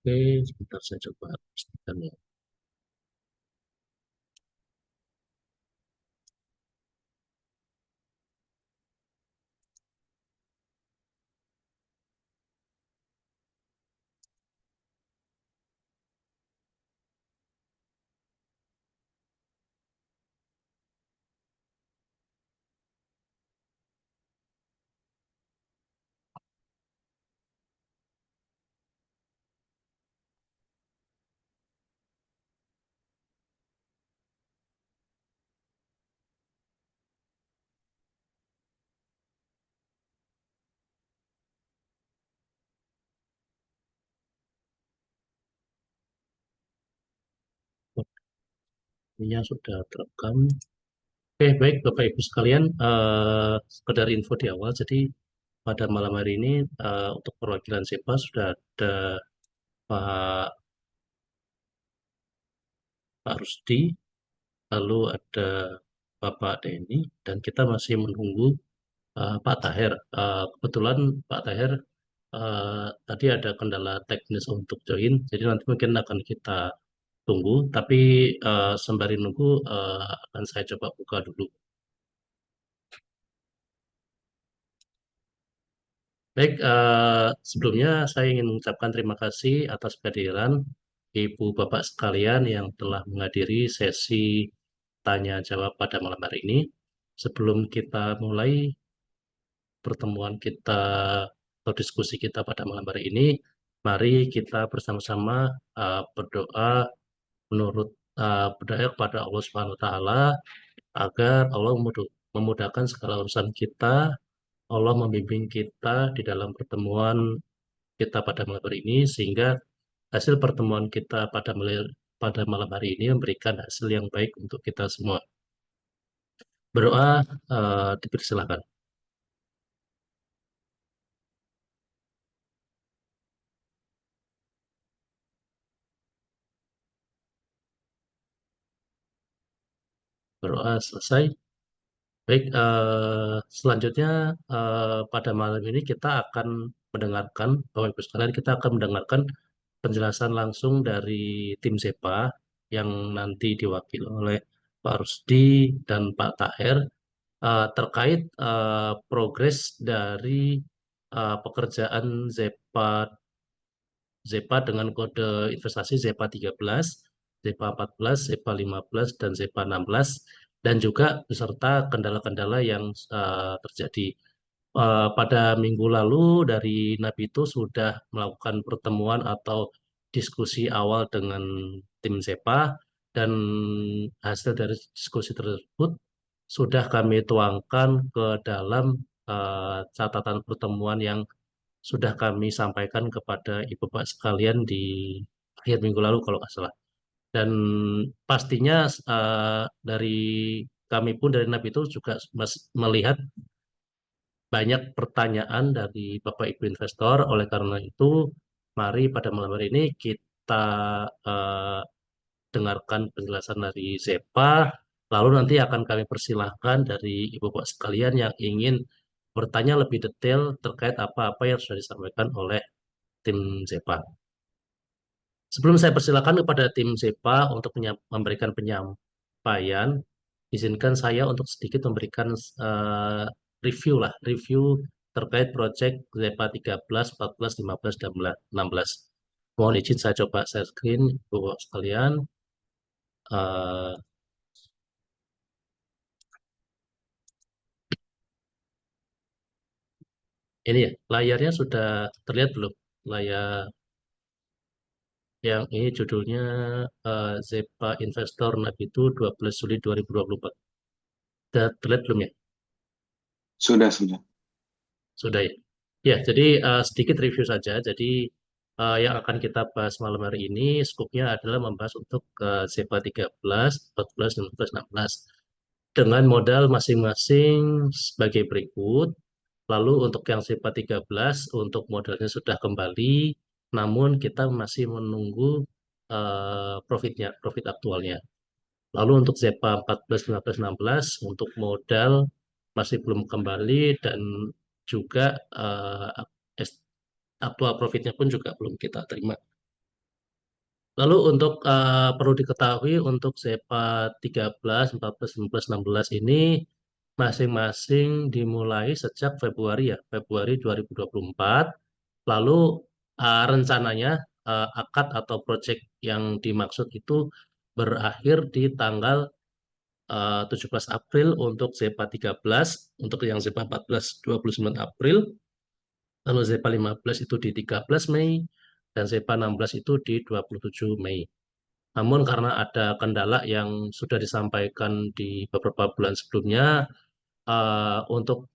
Oke, sebentar saya coba pastikan ya. Ini sudah terekam. Oke, baik Bapak Ibu sekalian, sekedar info di awal. Jadi pada malam hari ini untuk perwakilan SEPA sudah ada Pak, Pak Rusdi, lalu ada Bapak Denny, dan kita masih menunggu Pak Taher. Kebetulan Pak Taher tadi ada kendala teknis untuk join, jadi nanti mungkin akan kita tunggu. Tapi sembari nunggu akan saya coba buka dulu. Baik, sebelumnya saya ingin mengucapkan terima kasih atas kehadiran Ibu Bapak sekalian yang telah menghadiri sesi tanya jawab pada malam hari ini. Sebelum kita mulai pertemuan kita atau diskusi kita pada malam hari ini, mari kita bersama-sama berdoa menurut berdoa kepada Allah Subhanahu wa taala agar Allah memudahkan segala urusan kita, Allah membimbing kita di dalam pertemuan kita pada malam hari ini sehingga hasil pertemuan kita pada malam hari ini memberikan hasil yang baik untuk kita semua. Berdoa, dipersilakan. Berdoa selesai. Baik, selanjutnya pada malam ini kita akan mendengarkan, Bapak Ibu sekalian, kita akan mendengarkan penjelasan langsung dari tim ZEPA yang nanti diwakili oleh Pak Rusdi dan Pak Taher terkait progres dari pekerjaan ZEPA dengan kode investasi ZEPA 13, ZEPA 14, ZEPA 15, dan ZEPA 16, dan juga beserta kendala-kendala yang terjadi. Pada minggu lalu dari Nabito sudah melakukan pertemuan atau diskusi awal dengan tim ZEPA, dan hasil dari diskusi tersebut sudah kami tuangkan ke dalam catatan pertemuan yang sudah kami sampaikan kepada Ibu Bapak sekalian di akhir minggu lalu kalau nggak salah. Dan pastinya dari kami pun dari NAB itu juga melihat banyak pertanyaan dari Bapak Ibu investor. Oleh karena itu, mari pada malam hari ini kita eh, dengarkan penjelasan dari ZEPA. Lalu nanti akan kami persilahkan dari Ibu Bapak sekalian yang ingin bertanya lebih detail terkait apa-apa yang sudah disampaikan oleh tim ZEPA. Sebelum saya persilakan kepada tim ZEPA untuk memberikan penyampaian, izinkan saya untuk sedikit memberikan review terkait proyek ZEPA 13, 14, 15, dan 16. Mohon izin saya coba share screen, Bapak sekalian. Eh, ini ya, layarnya sudah terlihat belum? Layar yang ini judulnya ZEPA Investor NAB itu 12 Juli 2024. Sudah terlihat belum ya? Sudah, sudah. Sudah ya. Ya, jadi sedikit review saja. Jadi yang akan kita bahas malam hari ini skupnya adalah membahas untuk ZEPA 13, 14, 15, 16 dengan modal masing-masing sebagai berikut. Lalu untuk yang ZEPA 13 untuk modalnya sudah kembali, namun kita masih menunggu profit aktualnya. Lalu untuk ZEPA 14, 15, 16 untuk modal masih belum kembali dan juga aktual profitnya pun juga belum kita terima. Lalu untuk perlu diketahui untuk ZEPA 13, 14, 15, 16 ini masing-masing dimulai sejak Februari ya, Februari 2024. Lalu rencananya akad atau proyek yang dimaksud itu berakhir di tanggal 17 April untuk ZEPA 13, untuk yang ZEPA 14 29 April, lalu ZEPA 15 itu di 13 Mei, dan ZEPA 16 itu di 27 Mei. Namun karena ada kendala yang sudah disampaikan di beberapa bulan sebelumnya, untuk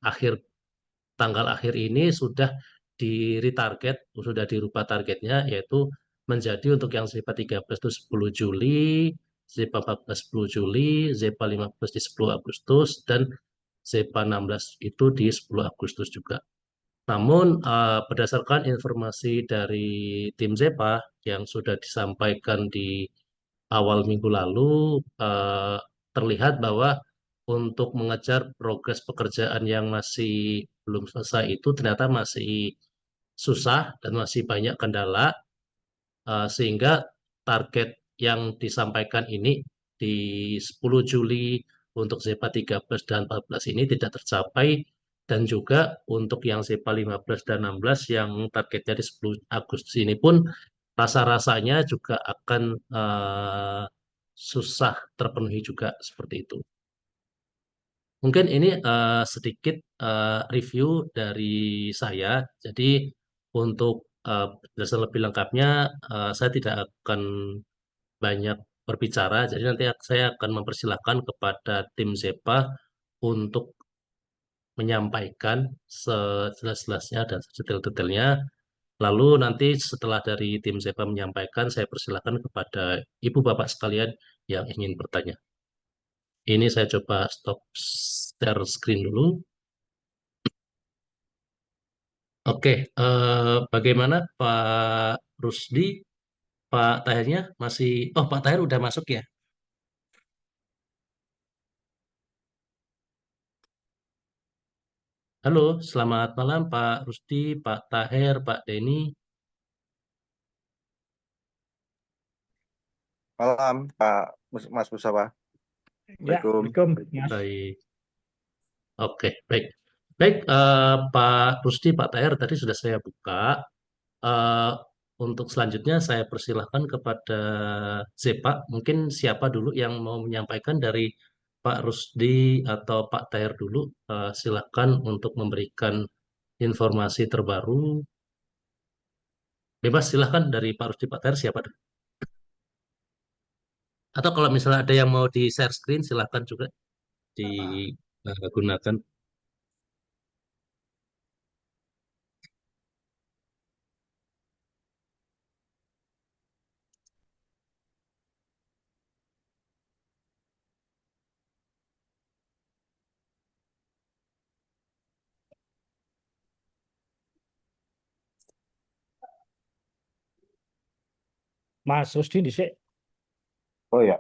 akhir tanggal akhir ini sudah di retarget, sudah dirubah targetnya, yaitu menjadi untuk yang ZEPA 13 itu 10 Juli, ZEPA 14 10 Juli, ZEPA 15 di 10 Agustus, dan ZEPA 16 itu di 10 Agustus juga. Namun berdasarkan informasi dari tim ZEPA yang sudah disampaikan di awal minggu lalu, terlihat bahwa untuk mengejar progres pekerjaan yang masih belum selesai itu ternyata masih susah dan masih banyak kendala, sehingga target yang disampaikan ini di 10 Juli untuk ZEPA 13 dan 14 ini tidak tercapai, dan juga untuk yang ZEPA 15 dan 16 yang targetnya di 10 Agustus ini pun rasa-rasanya juga akan susah terpenuhi juga seperti itu. Mungkin ini sedikit review dari saya. Jadi untuk penjelasan lebih lengkapnya saya tidak akan banyak berbicara. Jadi nanti saya akan mempersilahkan kepada tim ZEPA untuk menyampaikan sejelas-jelasnya dan sedetail-detailnya. Lalu nanti setelah dari tim ZEPA menyampaikan, saya persilahkan kepada Ibu Bapak sekalian yang ingin bertanya. Ini saya coba stop share screen dulu. Oke, bagaimana Pak Rusdi? Pak Tahirnya masih, oh Pak Tahir udah masuk ya? Halo, selamat malam Pak Rusdi, Pak Tahir, Pak Denny. Malam, Pak Mas Musawa. Ya, Assalamualaikum. Assalamualaikum, Mas. Baik, oke, baik. Baik, Pak Rusdi, Pak Tahir tadi sudah saya buka. Eh, untuk selanjutnya saya persilahkan kepada Zepa. Mungkin siapa dulu yang mau menyampaikan dari Pak Rusdi atau Pak Tahir dulu. Silakan untuk memberikan informasi terbaru. Bebas silahkan dari Pak Rusdi, Pak Tahir siapa dulu. Atau kalau misalnya ada yang mau di share screen silakan juga digunakan. Mas Rusdi dhisik. Oh ya,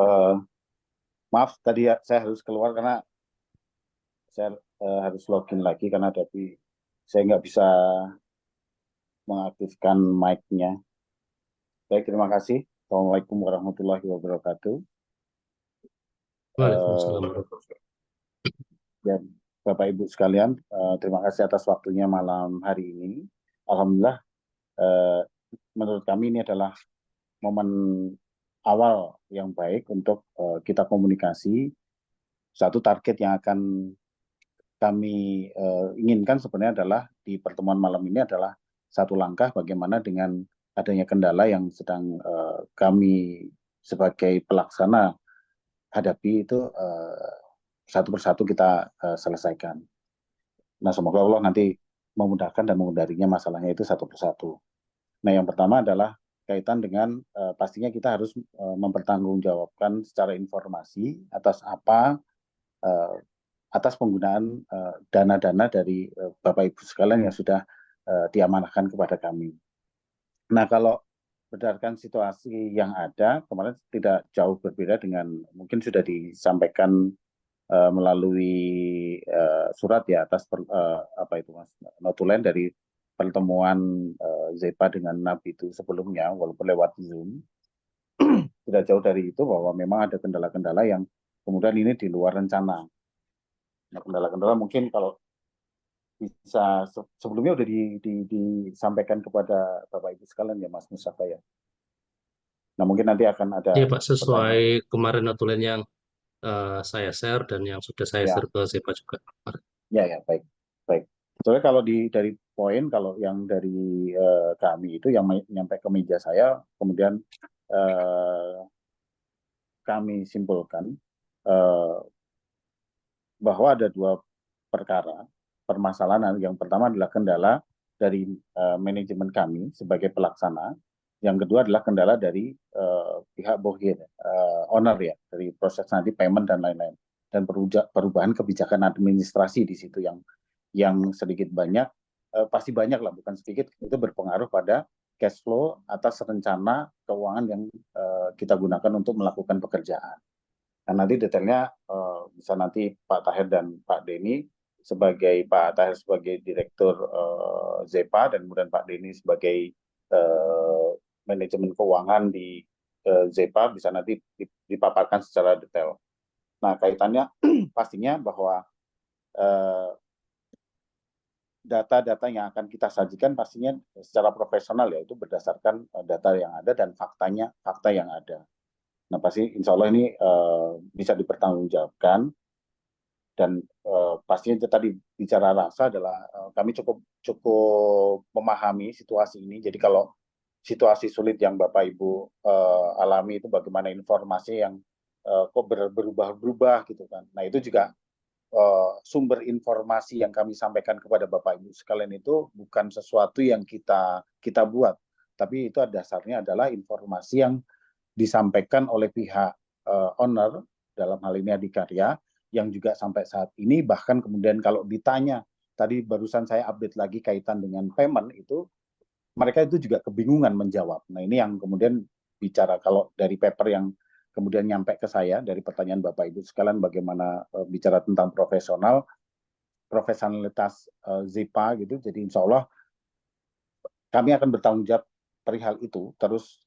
eh, maaf tadi ya, saya harus keluar karena saya harus login lagi karena saya nggak bisa mengaktifkan mic-nya. Baik, terima kasih. Assalamualaikum warahmatullahi wabarakatuh. Waalaikumsalam. Dan Bapak Ibu sekalian, terima kasih atas waktunya malam hari ini. Alhamdulillah, menurut kami ini adalah momen awal yang baik untuk kita komunikasi. Satu target yang akan kami inginkan sebenarnya adalah di pertemuan malam ini adalah satu langkah bagaimana dengan adanya kendala yang sedang kami sebagai pelaksana hadapi itu satu persatu kita selesaikan. Nah, semoga Allah nanti memudahkan dan mengudarinya masalahnya itu satu persatu. Nah, yang pertama adalah kaitan dengan pastinya kita harus mempertanggungjawabkan secara informasi atas penggunaan dana-dana dari Bapak Ibu sekalian yang sudah diamanahkan kepada kami. Nah, kalau berdasarkan situasi yang ada, kemarin tidak jauh berbeda dengan mungkin sudah disampaikan melalui surat ya atas apa itu Mas, notulen dari pertemuan Zepa dengan Nabi itu sebelumnya, walaupun lewat Zoom, tidak jauh dari itu bahwa memang ada kendala-kendala yang kemudian ini di luar rencana. Nah, kendala-kendala mungkin kalau bisa sebelumnya udah disampaikan kepada Bapak Ibu sekalian ya Mas Mustafa ya. Nah mungkin nanti akan ada Iya Pak, sesuai pertanyaan. kemarin notulen yang saya share dan yang sudah saya Ya, share ke Zepa juga. ya, baik, baik. Soalnya kalau dari poin, kalau yang dari kami itu yang nyampe ke meja saya, kemudian kami simpulkan bahwa ada dua perkara permasalahan. Yang pertama adalah kendala dari manajemen kami sebagai pelaksana. Yang kedua adalah kendala dari pihak bohir, owner ya, dari proses nanti payment dan lain-lain. Dan perubahan kebijakan administrasi di situ yang sedikit banyak, pasti banyak lah, bukan sedikit, itu berpengaruh pada cash flow atas rencana keuangan yang kita gunakan untuk melakukan pekerjaan. Nah, nanti detailnya bisa nanti Pak Tahir dan Pak Denny Pak Tahir sebagai Direktur Zepa dan kemudian Pak Denny sebagai manajemen keuangan di Zepa bisa nanti dipaparkan secara detail. Nah, kaitannya pastinya bahwa data-data yang akan kita sajikan pastinya secara profesional ya, itu berdasarkan data yang ada dan fakta yang ada. Nah, pasti insya Allah ini bisa dipertanggungjawabkan dan pastinya itu tadi bicara rasa adalah kami cukup memahami situasi ini. Jadi kalau situasi sulit yang Bapak Ibu alami itu bagaimana informasi yang kok berubah-berubah gitu kan. Nah, itu juga sumber informasi yang kami sampaikan kepada Bapak Ibu sekalian itu bukan sesuatu yang kita buat, tapi itu dasarnya adalah informasi yang disampaikan oleh pihak owner, dalam hal ini Adikarya, yang juga sampai saat ini bahkan kemudian kalau ditanya, tadi barusan saya update lagi kaitan dengan payment itu, mereka itu juga kebingungan menjawab. Nah ini yang kemudian bicara kalau dari paper yang kemudian nyampe ke saya, dari pertanyaan Bapak Ibu sekalian bagaimana bicara tentang profesionalitas Zepa gitu, jadi insya Allah kami akan bertanggung jawab perihal itu, terus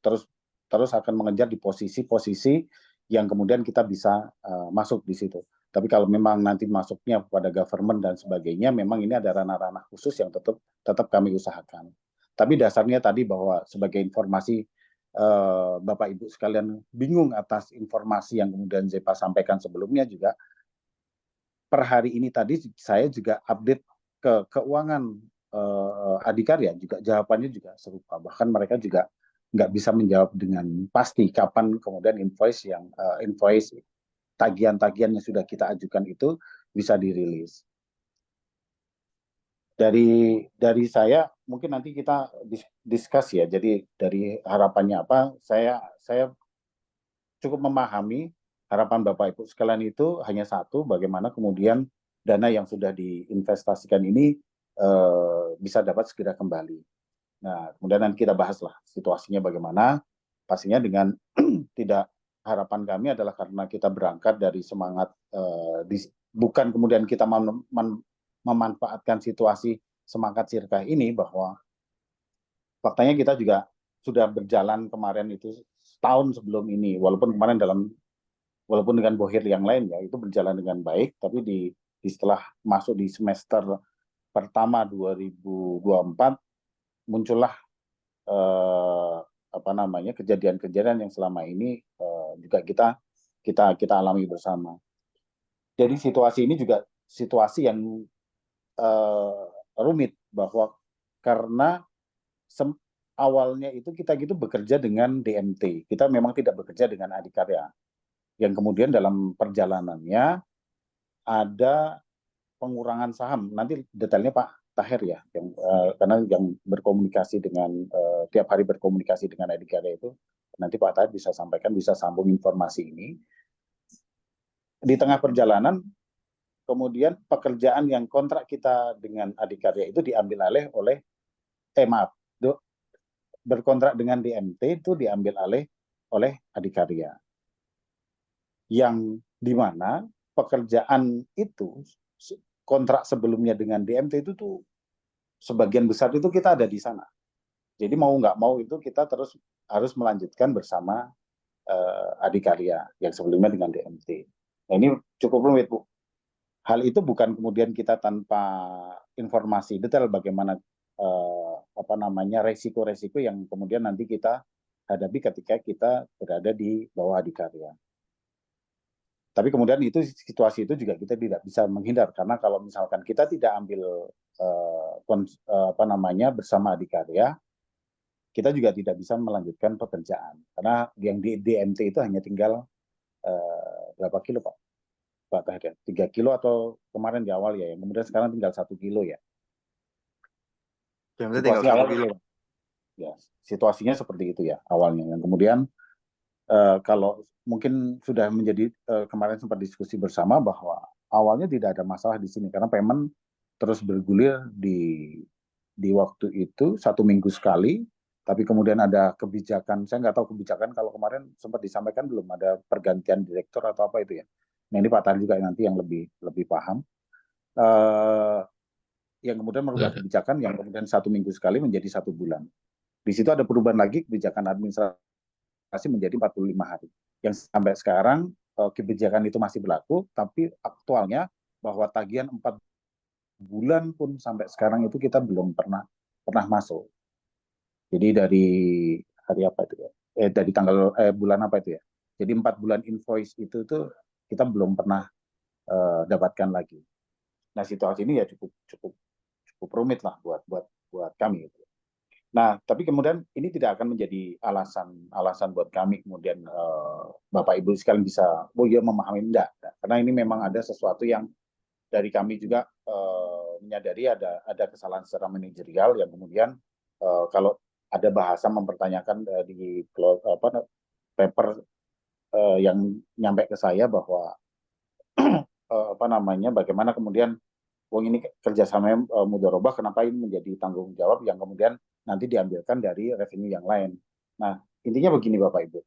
akan mengejar di posisi-posisi yang kemudian kita bisa masuk di situ. Tapi kalau memang nanti masuknya pada government dan sebagainya, memang ini ada ranah-ranah khusus yang tetap kami usahakan. Tapi dasarnya tadi bahwa sebagai informasi Bapak Ibu sekalian bingung atas informasi yang kemudian Zepa sampaikan sebelumnya juga, per hari ini tadi saya juga update ke keuangan Adikarya juga jawabannya juga serupa. Bahkan mereka juga nggak bisa menjawab dengan pasti kapan kemudian invoice tagihan-tagihan yang sudah kita ajukan itu bisa dirilis. Dari saya mungkin nanti kita discuss ya. Jadi dari harapannya apa? Saya cukup memahami harapan Bapak Ibu sekalian itu hanya satu, bagaimana kemudian dana yang sudah diinvestasikan ini bisa dapat segera kembali. Nah, kemudian nanti kita bahaslah situasinya bagaimana. Pastinya dengan tidak, harapan kami adalah karena kita berangkat dari semangat bukan kemudian kita memanfaatkan situasi semangat sirkah ini, bahwa faktanya kita juga sudah berjalan kemarin itu setahun sebelum ini, walaupun kemarin walaupun dengan bohir yang lain ya itu berjalan dengan baik, tapi di setelah masuk di semester pertama 2024 muncullah kejadian-kejadian yang selama ini juga kita alami bersama. Jadi situasi ini juga situasi yang rumit, bahwa karena awalnya itu kita gitu bekerja dengan DMT, kita memang tidak bekerja dengan Adikarya, yang kemudian dalam perjalanannya ada pengurangan saham. Nanti detailnya Pak Tahir ya, karena yang berkomunikasi dengan tiap hari berkomunikasi dengan Adikarya itu, nanti Pak Tahir bisa sampaikan, bisa sambung informasi ini. Di tengah perjalanan, kemudian pekerjaan yang kontrak kita dengan Adikarya itu diambil alih oleh, berkontrak dengan DMT itu diambil alih oleh Adikarya. Yang dimana pekerjaan itu, kontrak sebelumnya dengan DMT itu tuh sebagian besar itu kita ada di sana. Jadi mau nggak mau itu kita terus harus melanjutkan bersama Adikarya yang sebelumnya dengan DMT. Nah ini cukup rumit, Bu. Hal itu bukan kemudian kita tanpa informasi detail bagaimana resiko-resiko yang kemudian nanti kita hadapi ketika kita berada di bawah Adikarya. Tapi kemudian situasi itu juga kita tidak bisa menghindar karena kalau misalkan kita tidak ambil bersama Adikarya, kita juga tidak bisa melanjutkan pekerjaan karena yang di DMT itu hanya tinggal berapa kilo, Pak? Pak Tahir, 3 kilo atau kemarin di awal ya, yang kemudian sekarang tinggal 1 kilo ya. DMT tinggal Situasi 1 awal kilo. ya, situasinya seperti itu ya awalnya. Yang kemudian kalau mungkin sudah menjadi kemarin sempat diskusi bersama bahwa awalnya tidak ada masalah di sini karena payment terus bergulir di waktu itu 1 minggu sekali, tapi kemudian ada kebijakan, saya nggak tahu kebijakan kalau kemarin sempat disampaikan belum ada pergantian direktur atau apa itu ya. Nah ini Pak Tan juga nanti yang lebih paham. Yang kemudian merubah kebijakan yang kemudian 1 minggu sekali menjadi 1 bulan. Di situ ada perubahan lagi kebijakan administrasi menjadi 45 hari. Yang sampai sekarang kebijakan itu masih berlaku, tapi aktualnya bahwa tagihan 4 bulan pun sampai sekarang itu kita belum pernah masuk. Jadi dari hari apa itu ya? Dari tanggal bulan apa itu ya? Jadi 4 bulan invoice itu tuh kita belum pernah dapatkan lagi. Nah situasi ini ya cukup rumit lah buat kami. Nah tapi kemudian ini tidak akan menjadi alasan buat kami kemudian Bapak Ibu sekalian bisa memahami enggak, karena ini memang ada sesuatu yang dari kami juga menyadari ada kesalahan secara manajerial yang kemudian kalau ada bahasa mempertanyakan di paper yang nyampe ke saya bahwa bagaimana kemudian ini kerjasama mudharabah, kenapa ini menjadi tanggung jawab yang kemudian nanti diambilkan dari revenue yang lain. Nah intinya begini Bapak Ibu,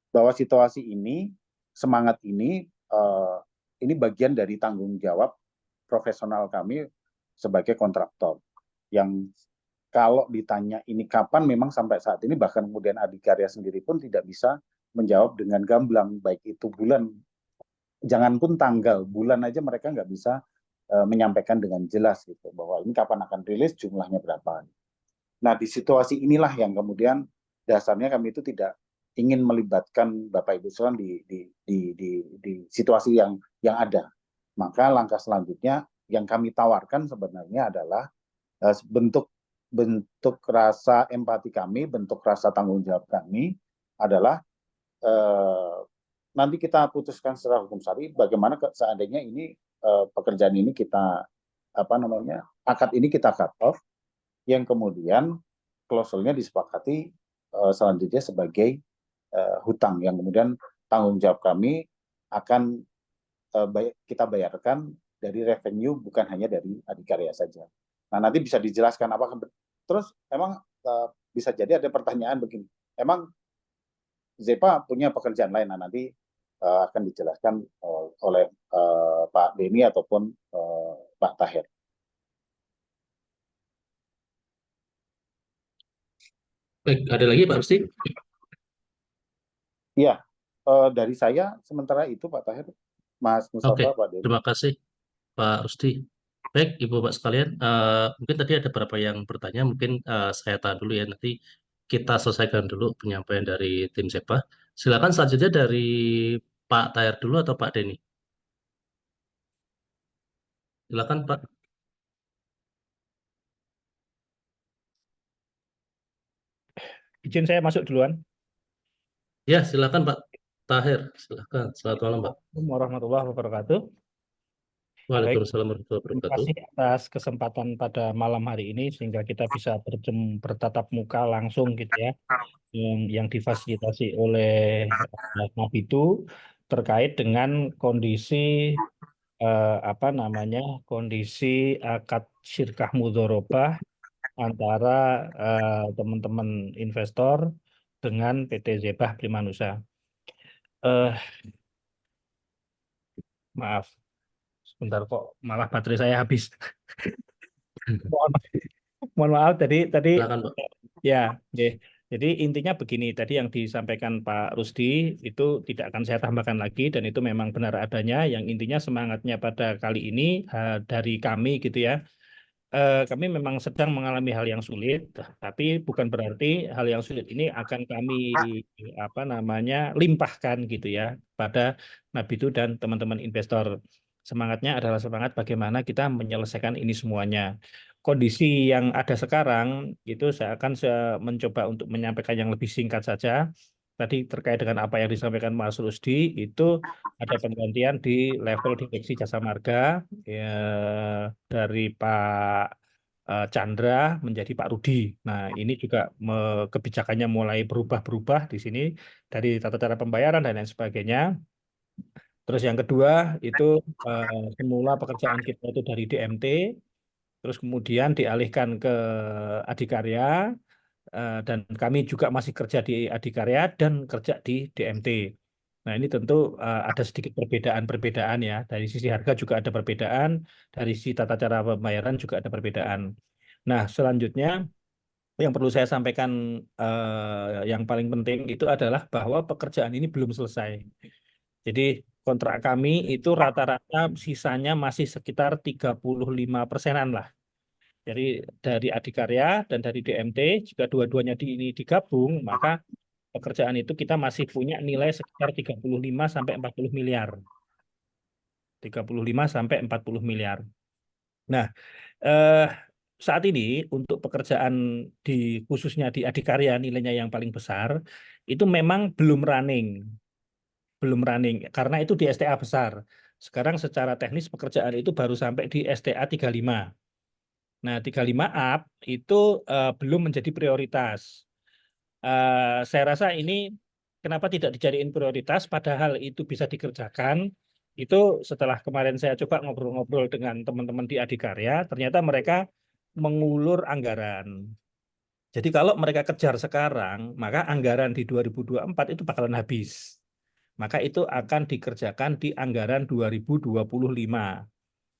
bahwa situasi ini, semangat ini bagian dari tanggung jawab profesional kami sebagai kontraktor yang kalau ditanya ini kapan, memang sampai saat ini bahkan kemudian Adikarya sendiri pun tidak bisa menjawab dengan gamblang, baik itu bulan, jangan pun tanggal, bulan aja mereka nggak bisa menyampaikan dengan jelas gitu bahwa ini kapan akan rilis, jumlahnya berapa. Nah di situasi inilah yang kemudian dasarnya kami itu tidak ingin melibatkan Bapak Ibu sekalian di situasi yang ada. Maka langkah selanjutnya yang kami tawarkan sebenarnya adalah bentuk rasa empati kami, bentuk rasa tanggung jawab kami adalah nanti kita putuskan secara hukum syar'i bagaimana seandainya ini pekerjaan ini kita akad ini kita cut off, yang kemudian klausulnya disepakati selanjutnya sebagai hutang yang kemudian tanggung jawab kami akan kita bayarkan dari revenue, bukan hanya dari Adikarya saja. Nah nanti bisa dijelaskan apakah terus emang bisa jadi ada pertanyaan begini, emang Zepa punya pekerjaan lain. Nah nanti akan dijelaskan oleh Pak Beni ataupun Pak Tahir. Baik, ada lagi Pak Rusdi? Iya, dari saya sementara itu Pak Tahir, Mas Oke, Mustafa, Pak Beni. terima kasih Pak Rusdi. Baik, Ibu Bapak sekalian, mungkin tadi ada beberapa yang bertanya, mungkin saya tahan dulu ya, nanti kita selesaikan dulu penyampaian dari tim SEPA. Silakan selanjutnya dari Pak Tahir dulu atau Pak Denny. Silakan Pak. Izin saya masuk duluan. Ya, silakan Pak Tahir. Silakan. Selamat malam, Pak. Assalamualaikum warahmatullahi wabarakatuh. Waalaikumsalam warahmatullahi Terima wabarakatuh. kasih atas kesempatan pada malam hari ini sehingga kita bisa bertatap muka langsung gitu ya, yang difasilitasi oleh Nabitu terkait dengan kondisi kondisi akad syirkah mudharabah antara teman-teman investor dengan PT Zebah Primanusa. Maaf, sebentar kok malah baterai saya habis. Mohon maaf. Mohon maaf tadi Silakan Pak. ya, oke. Jadi intinya begini, tadi yang disampaikan Pak Rusdi itu tidak akan saya tambahkan lagi dan itu memang benar adanya. Yang intinya semangatnya pada kali ini dari kami gitu ya. Kami memang sedang mengalami hal yang sulit, tapi bukan berarti hal yang sulit ini akan kami apa namanya limpahkan gitu ya pada Nabitu dan teman-teman investor. Semangatnya adalah semangat bagaimana kita menyelesaikan ini semuanya. Kondisi yang ada sekarang itu saya akan mencoba untuk menyampaikan yang lebih singkat saja. Tadi terkait dengan apa yang disampaikan Mas Rusdi itu ada penggantian di level direksi Jasa Marga ya, dari Pak Chandra menjadi Pak Rudi. Nah, ini juga kebijakannya mulai berubah-berubah di sini dari tata cara pembayaran dan lain sebagainya. Terus yang kedua itu semula pekerjaan kita itu dari DMT, terus kemudian dialihkan ke Adikarya, dan kami juga masih kerja di Adikarya dan kerja di DMT. Nah, ini tentu ada sedikit perbedaan-perbedaan ya. Dari sisi harga juga ada perbedaan, dari sisi tata cara pembayaran juga ada perbedaan. Nah, selanjutnya yang perlu saya sampaikan yang paling penting itu adalah bahwa pekerjaan ini belum selesai. Jadi kontrak kami itu rata-rata sisanya masih sekitar 35%-an lah. Jadi dari Adikarya dan dari DMT, jika dua-duanya ini digabung, maka pekerjaan itu kita masih punya nilai sekitar 35 sampai 40 miliar. 35 sampai 40 miliar. Nah, eh, saat ini untuk pekerjaan di khususnya di Adikarya nilainya yang paling besar itu memang belum running karena itu di STA besar. Sekarang secara teknis pekerjaan itu baru sampai di STA 35. Nah, 35 up itu belum menjadi prioritas. Saya rasa ini kenapa tidak dijadiin prioritas padahal itu bisa dikerjakan. Itu setelah kemarin saya coba ngobrol-ngobrol dengan teman-teman di Adikarya, ternyata mereka mengulur anggaran. Jadi kalau mereka kejar sekarang, maka anggaran di 2024 itu bakalan habis. Maka itu akan dikerjakan di anggaran 2025.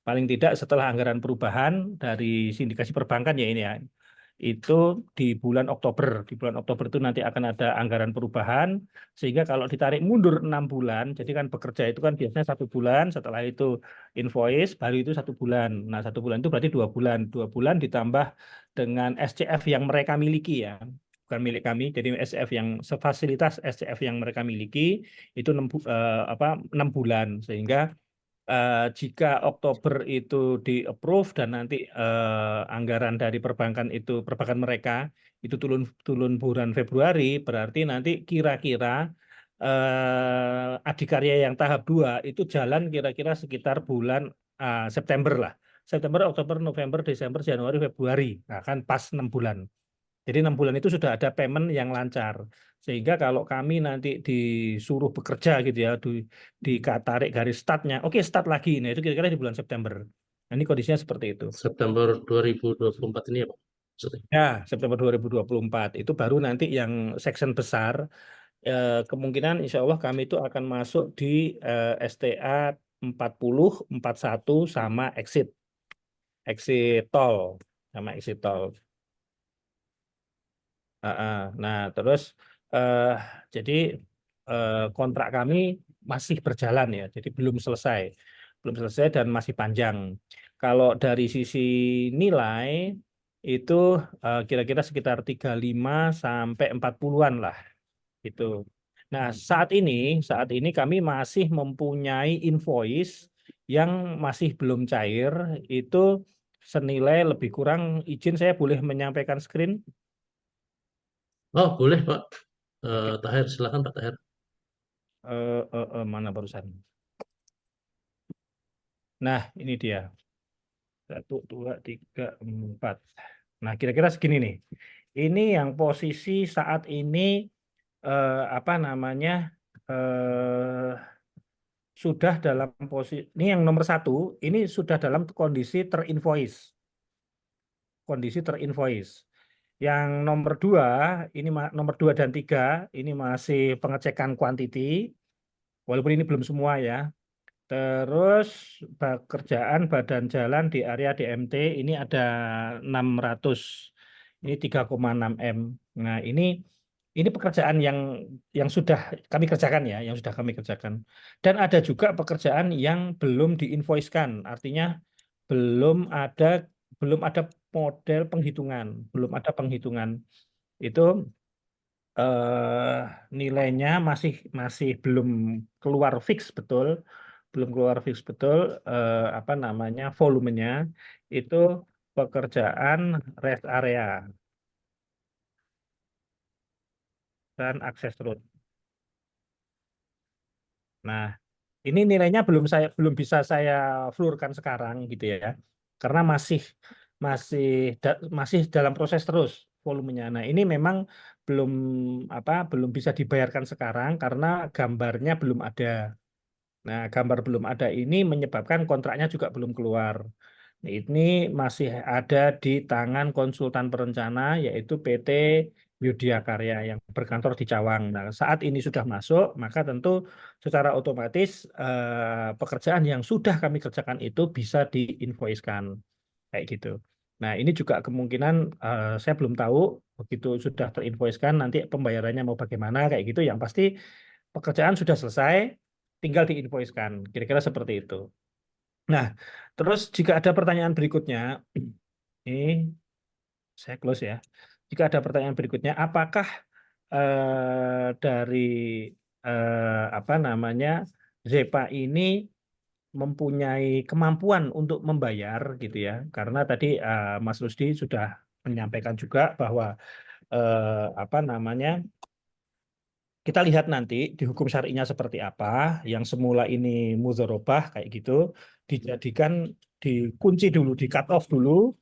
Paling tidak setelah anggaran perubahan dari sindikasi perbankan ya ini ya. Itu di bulan Oktober. Di bulan Oktober itu nanti akan ada anggaran perubahan. Sehingga kalau ditarik mundur 6 bulan, jadi kan bekerja itu kan biasanya 1 bulan, setelah itu invoice, baru itu 1 bulan. Nah, 1 bulan itu berarti 2 bulan. 2 bulan ditambah dengan SCF yang mereka miliki ya. Bukan milik kami, jadi SCF yang sefasilitas SCF yang mereka miliki itu 6 bulan. Sehingga jika Oktober itu di-approve dan nanti anggaran dari perbankan mereka itu turun bulan Februari, berarti nanti kira-kira Adikarya yang tahap 2 itu jalan kira-kira sekitar bulan September lah. September, Oktober, November, Desember, Januari, Februari. Nah, kan pas 6 bulan. Jadi 6 bulan itu sudah ada payment yang lancar. Sehingga kalau kami nanti disuruh bekerja gitu ya, tarik garis startnya, oke start lagi. Nah itu kira-kira di bulan September. Nah, ini kondisinya seperti itu. September 2024 ini ya Pak. Maksudnya. Ya, September 2024. Itu baru nanti yang section besar. Kemungkinan insya Allah kami itu akan masuk di STA 40, 41 sama exit. Exit tol. Sama exit tol. Nah, terus eh, jadi kontrak kami masih berjalan ya, jadi belum selesai dan masih panjang. Kalau dari sisi nilai itu kira-kira sekitar 35 sampai 40-an lah itu. Nah, saat ini kami masih mempunyai invoice yang masih belum cair itu senilai lebih kurang, izin saya boleh menyampaikan screen. Oh, boleh Pak. Oke. Tahir, silakan Pak Tahir. Mana barusan? Nah, ini dia. 1, 2, 3, 4. Nah, kira-kira segini nih. Ini yang posisi saat ini apa namanya sudah dalam posisi ini yang nomor 1 ini sudah dalam kondisi terinvoice. Yang nomor 2 ini nomor 2 dan 3 ini masih pengecekan quantity, walaupun ini belum semua ya. Terus pekerjaan badan jalan di area DMT ini ada 600. Ini 3,6 M. Nah, ini pekerjaan yang sudah kami kerjakan ya, yang sudah kami kerjakan. Dan ada juga pekerjaan yang belum diinvoice-kan. Artinya belum ada model penghitungan, belum ada penghitungan. Itu nilainya masih belum keluar fix betul, belum keluar fix betul apa namanya volumenya. Itu pekerjaan rest area dan akses road. Nah, ini nilainya belum bisa saya flurkan sekarang gitu ya, karena masih masih dalam proses terus volumenya. Nah, ini memang belum belum bisa dibayarkan sekarang karena gambarnya belum ada. Nah, gambar belum ada ini menyebabkan kontraknya juga belum keluar. Nah, ini masih ada di tangan konsultan perencana yaitu PT Yudhya Karya yang berkantor di Cawang. Nah, saat ini sudah masuk, maka tentu secara otomatis pekerjaan yang sudah kami kerjakan itu bisa diinvoice-kan kayak gitu. Nah, ini juga kemungkinan saya belum tahu begitu sudah terinvoice-kan nanti pembayarannya mau bagaimana kayak gitu. Yang pasti pekerjaan sudah selesai, tinggal diinvoice-kan. Kira-kira seperti itu. Nah, terus jika ada pertanyaan berikutnya, ini saya close ya. Jika ada pertanyaan berikutnya, apakah dari apa namanya ZEPA ini mempunyai kemampuan untuk membayar gitu ya? Karena tadi Mas Rusdi sudah menyampaikan juga bahwa apa namanya kita lihat nanti di hukum syari'nya seperti apa, yang semula ini mudharabah kayak gitu, dijadikan dikunci dulu, di cut off dulu,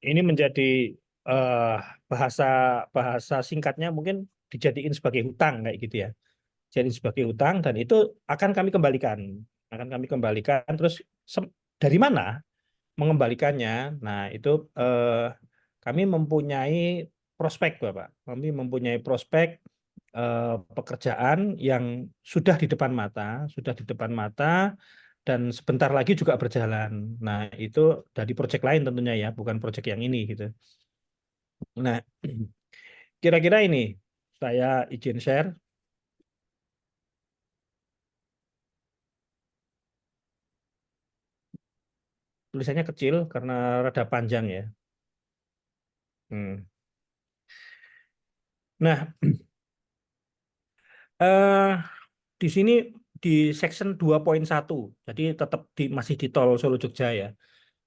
ini menjadi eh, bahasa bahasa singkatnya mungkin dijadiin sebagai hutang kayak gitu ya. Jadi sebagai hutang dan itu akan kami kembalikan. Terus dari mana mengembalikannya? Nah itu kami mempunyai prospek, Bapak. Kami mempunyai prospek pekerjaan yang sudah di depan mata dan sebentar lagi juga berjalan. Nah, itu dari proyek lain tentunya ya, bukan proyek yang ini gitu. Nah, kira-kira ini saya izin share. Tulisannya kecil karena rada panjang ya. Nah, di sini di section 2.1, jadi tetap masih di tol Solo Jogja ya.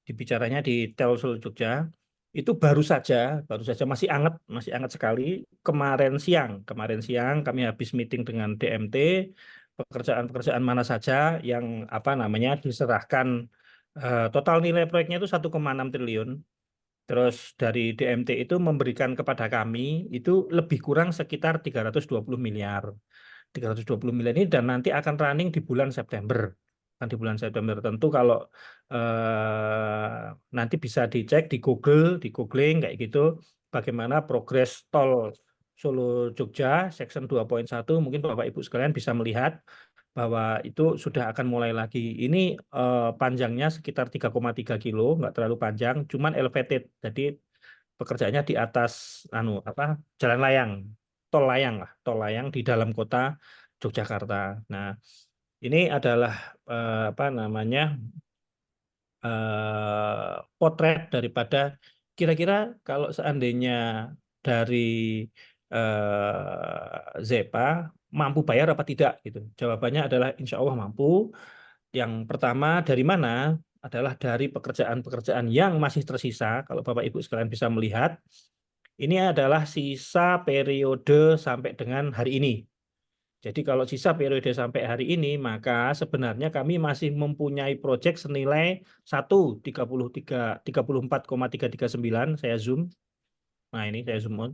Dibicaranya di tol Solo Jogja. Itu baru saja masih anget sekali. Kemarin siang kami habis meeting dengan DMT, pekerjaan-pekerjaan mana saja yang apa namanya diserahkan, total nilai proyeknya itu 1,6 triliun. Terus dari DMT itu memberikan kepada kami itu lebih kurang sekitar 320 miliar. 320 miliar ini dan nanti akan running di bulan September. Kan di bulan September tentu kalau nanti bisa dicek di Google, di googling kayak gitu bagaimana progres tol Solo Jogja section 2.1 mungkin Bapak Ibu sekalian bisa melihat bahwa itu sudah akan mulai lagi. Ini panjangnya sekitar 3,3 kilo, nggak terlalu panjang, cuman elevated. Jadi pekerjaannya di atas jalan layang, tol layang di dalam kota Yogyakarta. Nah, ini adalah apa namanya potret daripada kira-kira kalau seandainya dari ZEPA mampu bayar apa tidak gitu. Jawabannya adalah insya Allah mampu. Yang pertama dari mana? Adalah dari pekerjaan-pekerjaan yang masih tersisa. Kalau Bapak Ibu sekalian bisa melihat, ini adalah sisa periode sampai dengan hari ini. Jadi kalau sisa periode sampai hari ini, maka sebenarnya kami masih mempunyai proyek senilai 34,339, saya zoom. Nah ini saya zoom on.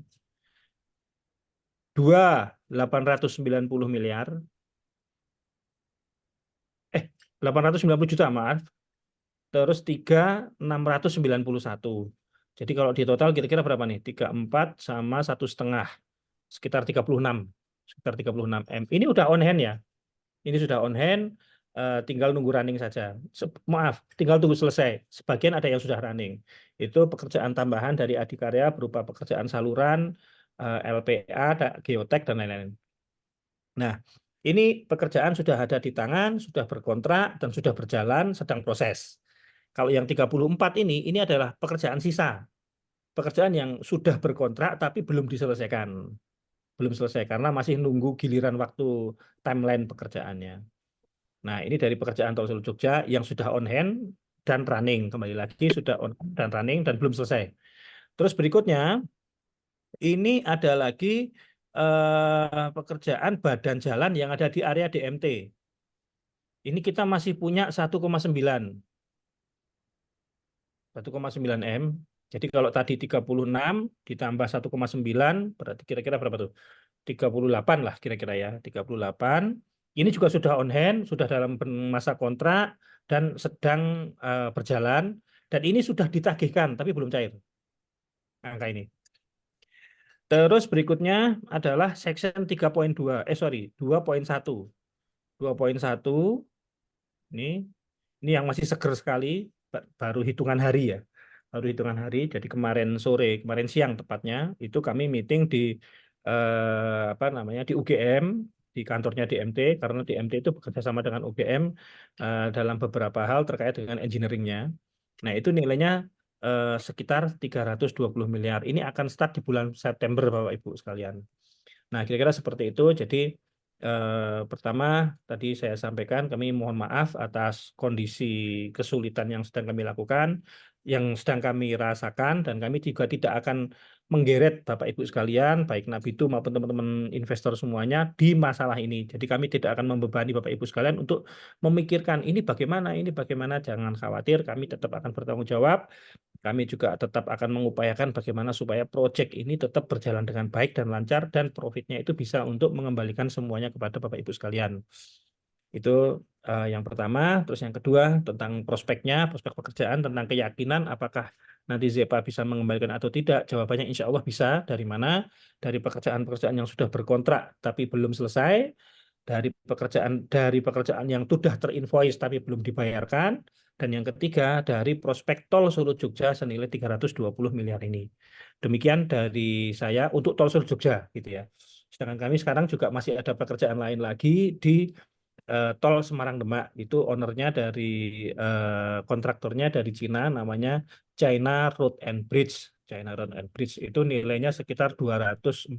890 miliar. 890 juta, maaf. Terus 691. Jadi kalau di total kira-kira berapa nih? 34 sama 1,5. Sekitar 36. Sekitar 36 M. Ini udah on hand ya. Ini sudah on hand. tinggal nunggu running saja. Maaf, tinggal tunggu selesai. Sebagian ada yang sudah running. Itu pekerjaan tambahan dari Adikarya berupa pekerjaan saluran, LPA, geotek, dan lain-lain. Nah, ini pekerjaan sudah ada di tangan, sudah berkontrak, dan sudah berjalan, sedang proses. Kalau yang 34 ini adalah pekerjaan sisa. Pekerjaan yang sudah berkontrak tapi belum diselesaikan. Belum selesai karena masih nunggu giliran waktu timeline pekerjaannya. Nah, ini dari pekerjaan Tol Solo Jogja yang sudah on hand dan running. Kembali lagi, sudah on hand dan running dan belum selesai. Terus berikutnya, ini ada lagi pekerjaan badan jalan yang ada di area DMT. Ini kita masih punya 1,9 M. Jadi kalau tadi 36 ditambah 1,9 berarti kira-kira berapa tuh? 38 lah kira-kira ya, 38. Ini juga sudah on hand, sudah dalam masa kontrak dan sedang berjalan dan ini sudah ditagihkan tapi belum cair angka ini. Terus berikutnya adalah section 3.2, 2.1. 2.1 ini yang masih seger sekali, baru hitungan hari ya. Baru hitungan hari. Jadi kemarin siang tepatnya itu kami meeting di di UGM, di kantornya DMT, karena DMT itu bekerja sama dengan UGM dalam beberapa hal terkait dengan engineeringnya. Nah, itu nilainya sekitar 320 miliar. Ini akan start di bulan September, Bapak Ibu sekalian. Nah, kira-kira seperti itu. Jadi pertama tadi saya sampaikan kami mohon maaf atas kondisi kesulitan yang sedang kami lakukan, yang sedang kami rasakan, dan kami juga tidak akan menggeret Bapak Ibu sekalian, baik Nabitu maupun teman-teman investor semuanya di masalah ini. Jadi kami tidak akan membebani Bapak Ibu sekalian untuk memikirkan ini bagaimana, jangan khawatir, kami tetap akan bertanggung jawab. Kami juga tetap akan mengupayakan bagaimana supaya proyek ini tetap berjalan dengan baik dan lancar dan profitnya itu bisa untuk mengembalikan semuanya kepada Bapak Ibu sekalian. Itu yang pertama. Terus yang kedua tentang prospek pekerjaan, tentang keyakinan apakah nanti ZEPA bisa mengembalikan atau tidak. Jawabannya insya Allah bisa. Dari mana? Dari pekerjaan-pekerjaan yang sudah berkontrak tapi belum selesai, dari pekerjaan yang sudah terinvoice tapi belum dibayarkan, dan yang ketiga dari prospek tol Solo Jogja senilai 320 miliar ini. Demikian dari saya untuk tol Solo Jogja gitu ya. Sedangkan kami sekarang juga masih ada pekerjaan lain lagi di tol Semarang Demak. Itu ownernya dari kontraktornya dari Cina, namanya China Road and Bridge. China Road and Bridge itu nilainya sekitar 240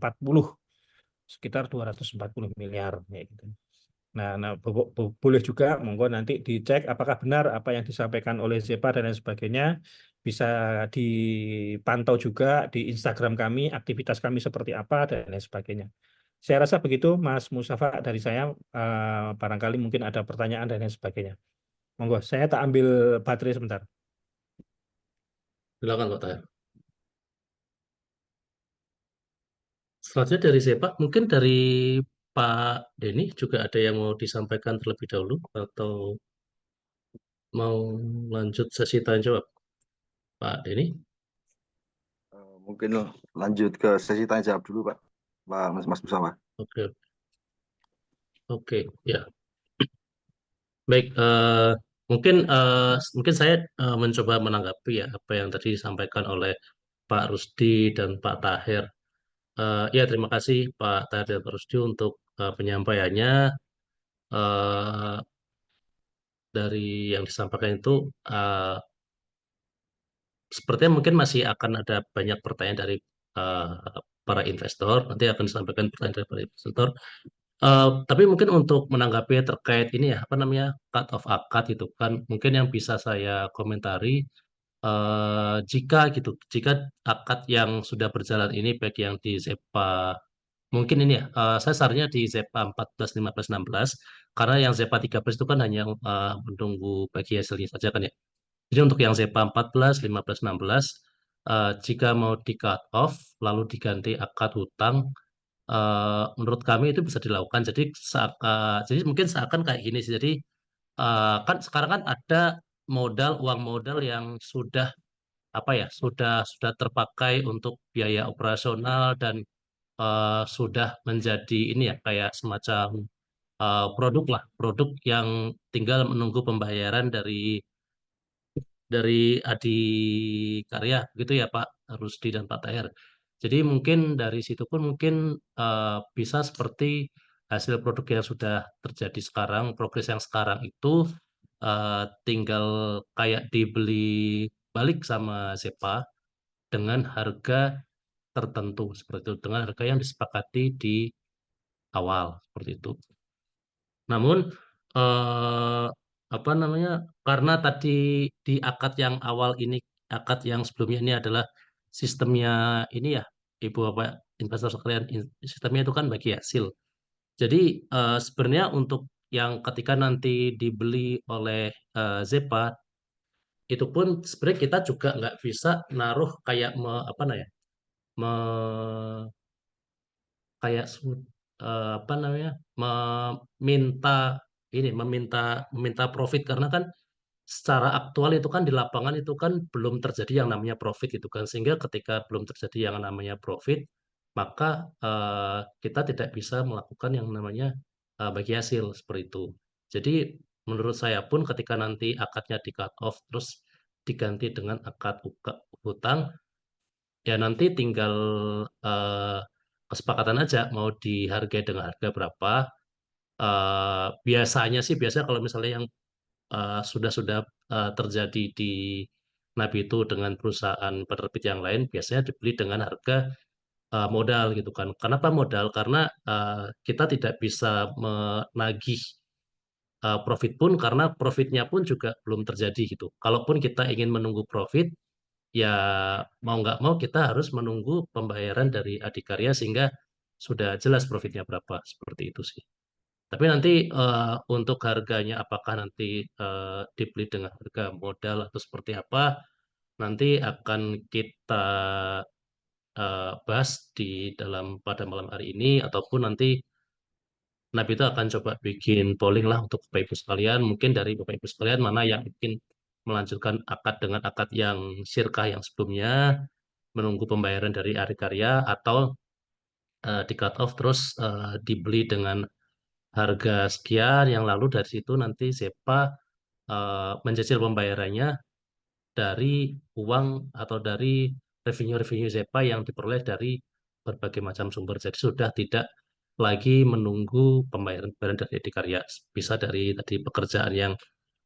miliar ya gitu. Nah, boleh juga monggo nanti dicek apakah benar apa yang disampaikan oleh ZEPA dan lain sebagainya. Bisa dipantau juga di Instagram kami, aktivitas kami seperti apa dan lain sebagainya. Saya rasa begitu, Mas Mustafa, dari saya. Barangkali mungkin ada pertanyaan dan lain sebagainya. Monggo, saya tak ambil baterai sebentar. Silakan Pak Tahir. Selanjutnya dari saya Pak, mungkin dari Pak Denny juga ada yang mau disampaikan terlebih dahulu atau mau lanjut sesi tanya jawab, Pak Denny? Mungkin lanjut ke sesi tanya jawab dulu, Pak. Mas Mustafa. Oke, oke, ya. Baik, mungkin saya mencoba menanggapi ya apa yang tadi disampaikan oleh Pak Rusdi dan Pak Tahir. Ya, terima kasih Pak Tahir dan Pak Rusdi untuk penyampaiannya. eh, dari yang disampaikan itu sepertinya mungkin masih akan ada banyak pertanyaan dari eh, para investor. Nanti akan disampaikan pertanyaan dari para investor. Tapi mungkin untuk menanggapi terkait ini ya, apa namanya, cut of akad itu kan, mungkin yang bisa saya komentari, jika akad yang sudah berjalan ini baik yang di ZEPA, mungkin ini ya, saya sarannya di ZEPA 14, 15, 16, karena yang ZEPA 13 itu kan hanya menunggu bagi hasilnya saja kan ya. Jadi untuk yang ZEPA 14, 15, 16, jika mau di cut off lalu diganti akad hutang, menurut kami itu bisa dilakukan. Jadi mungkin seakan kayak gini sih. Jadi kan sekarang kan ada uang modal yang sudah apa ya, sudah terpakai untuk biaya operasional dan sudah menjadi ini ya kayak semacam produk lah, produk yang tinggal menunggu pembayaran dari adikarya gitu ya Pak Rusdi dan Pak Tahir. Jadi mungkin dari situ pun mungkin bisa seperti hasil produk yang sudah terjadi sekarang, progres yang sekarang itu tinggal kayak dibeli balik sama Zepa dengan harga tertentu seperti itu, dengan harga yang disepakati di awal seperti itu. Namun eh, apa namanya? Karena tadi di akad yang awal ini, akad yang sebelumnya ini adalah sistemnya ini ya, Ibu Bapak investor sekalian, sistemnya itu kan bagi hasil. Jadi sebenarnya untuk yang ketika nanti dibeli oleh Zepa itu pun sebenarnya kita juga nggak bisa naruh kayak apa namanya? me- kayak apa namanya? meminta meminta profit karena kan secara aktual itu kan di lapangan itu kan belum terjadi yang namanya profit itu kan, sehingga ketika belum terjadi yang namanya profit maka kita tidak bisa melakukan yang namanya bagi hasil seperti itu. Jadi menurut saya pun ketika nanti akadnya di cut off terus diganti dengan akad hutang, ya nanti tinggal eh, kesepakatan aja mau dihargai dengan harga berapa. Biasanya sih biasanya kalau misalnya yang sudah terjadi di Nabi itu dengan perusahaan penerbit yang lain biasanya dibeli dengan harga modal gitu kan. Kenapa modal? Karena kita tidak bisa menagih profit pun karena profitnya pun juga belum terjadi gitu. Kalaupun kita ingin menunggu profit, ya mau nggak mau kita harus menunggu pembayaran dari adikarya sehingga sudah jelas profitnya berapa seperti itu sih. Tapi nanti untuk harganya apakah nanti dibeli dengan harga modal atau seperti apa, nanti akan kita bahas di dalam pada malam hari ini ataupun nanti Nabi itu akan coba bikin polling lah untuk Bapak Ibu sekalian. Mungkin dari Bapak Ibu sekalian mana yang ingin melanjutkan akad dengan akad yang sirkah yang sebelumnya, menunggu pembayaran dari hari karya atau di cut off terus dibeli dengan harga sekian yang lalu dari situ nanti SEPA mencicil pembayarannya dari uang atau dari revenue-revenue SEPA yang diperoleh dari berbagai macam sumber. Jadi sudah tidak lagi menunggu pembayaran dari Adikarya. Bisa dari tadi pekerjaan yang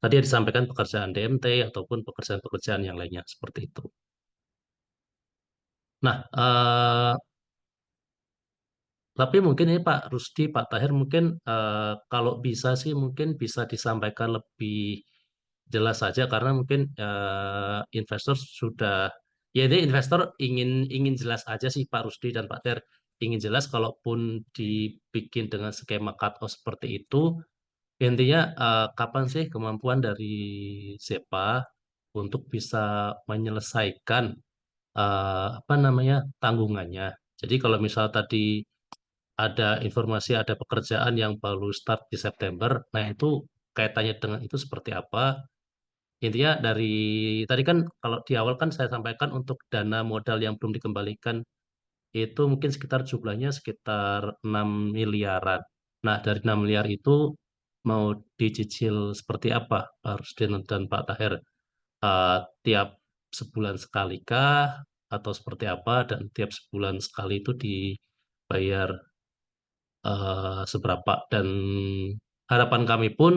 tadi yang disampaikan pekerjaan DMT ataupun pekerjaan-pekerjaan yang lainnya seperti itu. Nah, tapi mungkin ini Pak Rusdi, Pak Tahir mungkin kalau bisa sih mungkin bisa disampaikan lebih jelas saja karena mungkin investor sudah ya ini investor ingin ingin jelas aja sih Pak Rusdi dan Pak Tahir ingin jelas kalaupun dibikin dengan skema cut off seperti itu intinya kapan sih kemampuan dari ZEPA untuk bisa menyelesaikan apa namanya tanggungannya. Jadi kalau misal tadi ada informasi ada pekerjaan yang baru start di September, nah itu kaitannya dengan itu seperti apa? Intinya dari tadi kan kalau di awal kan saya sampaikan untuk dana modal yang belum dikembalikan itu mungkin sekitar jumlahnya sekitar 6 miliaran. Nah, dari 6 miliar itu mau dicicil seperti apa Pak Rusdin dan Pak Tahir? Tiap sebulan sekali kah atau seperti apa dan tiap sebulan sekali itu dibayar seberapa dan harapan kami pun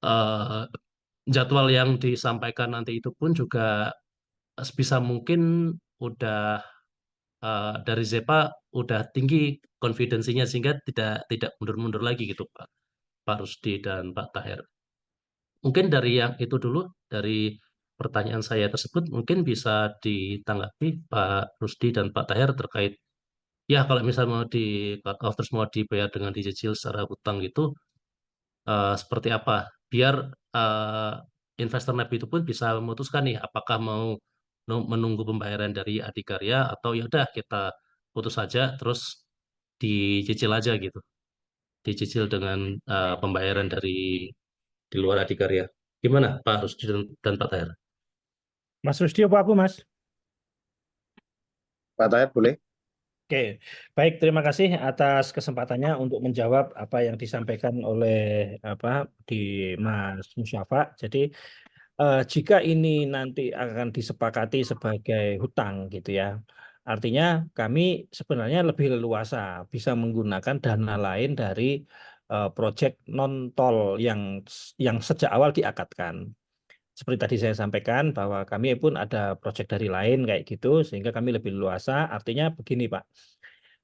eh, jadwal yang disampaikan nanti itu pun juga sebisa mungkin udah dari Zepa udah tinggi konfidensinya sehingga tidak mundur-mundur lagi gitu Pak Pak Rusdi dan Pak Tahir. Mungkin dari yang itu dulu dari pertanyaan saya tersebut mungkin bisa ditanggapi Pak Rusdi dan Pak Tahir terkait ya kalau misal mau di cut off terus mau dibayar dengan dicicil secara hutang gitu seperti apa biar eh, investor NAB itu pun bisa memutuskan nih apakah mau menunggu pembayaran dari adikarya atau ya udah kita putus saja terus dicicil aja gitu dicicil dengan pembayaran dari di luar adikarya gimana Pak Rusdi dan Pak Tahir. Mas Rusdi apa aku, Mas? Pak Tahir boleh? Oke, baik. Terima kasih atas kesempatannya untuk menjawab apa yang disampaikan oleh di Mas Musyafa. Jadi jika ini nanti akan disepakati sebagai hutang gitu ya, artinya kami sebenarnya lebih leluasa bisa menggunakan dana lain dari proyek non tol yang sejak awal diakatkan. Seperti tadi saya sampaikan bahwa kami pun ada proyek dari lain kayak gitu, sehingga kami lebih leluasa. Artinya begini, Pak.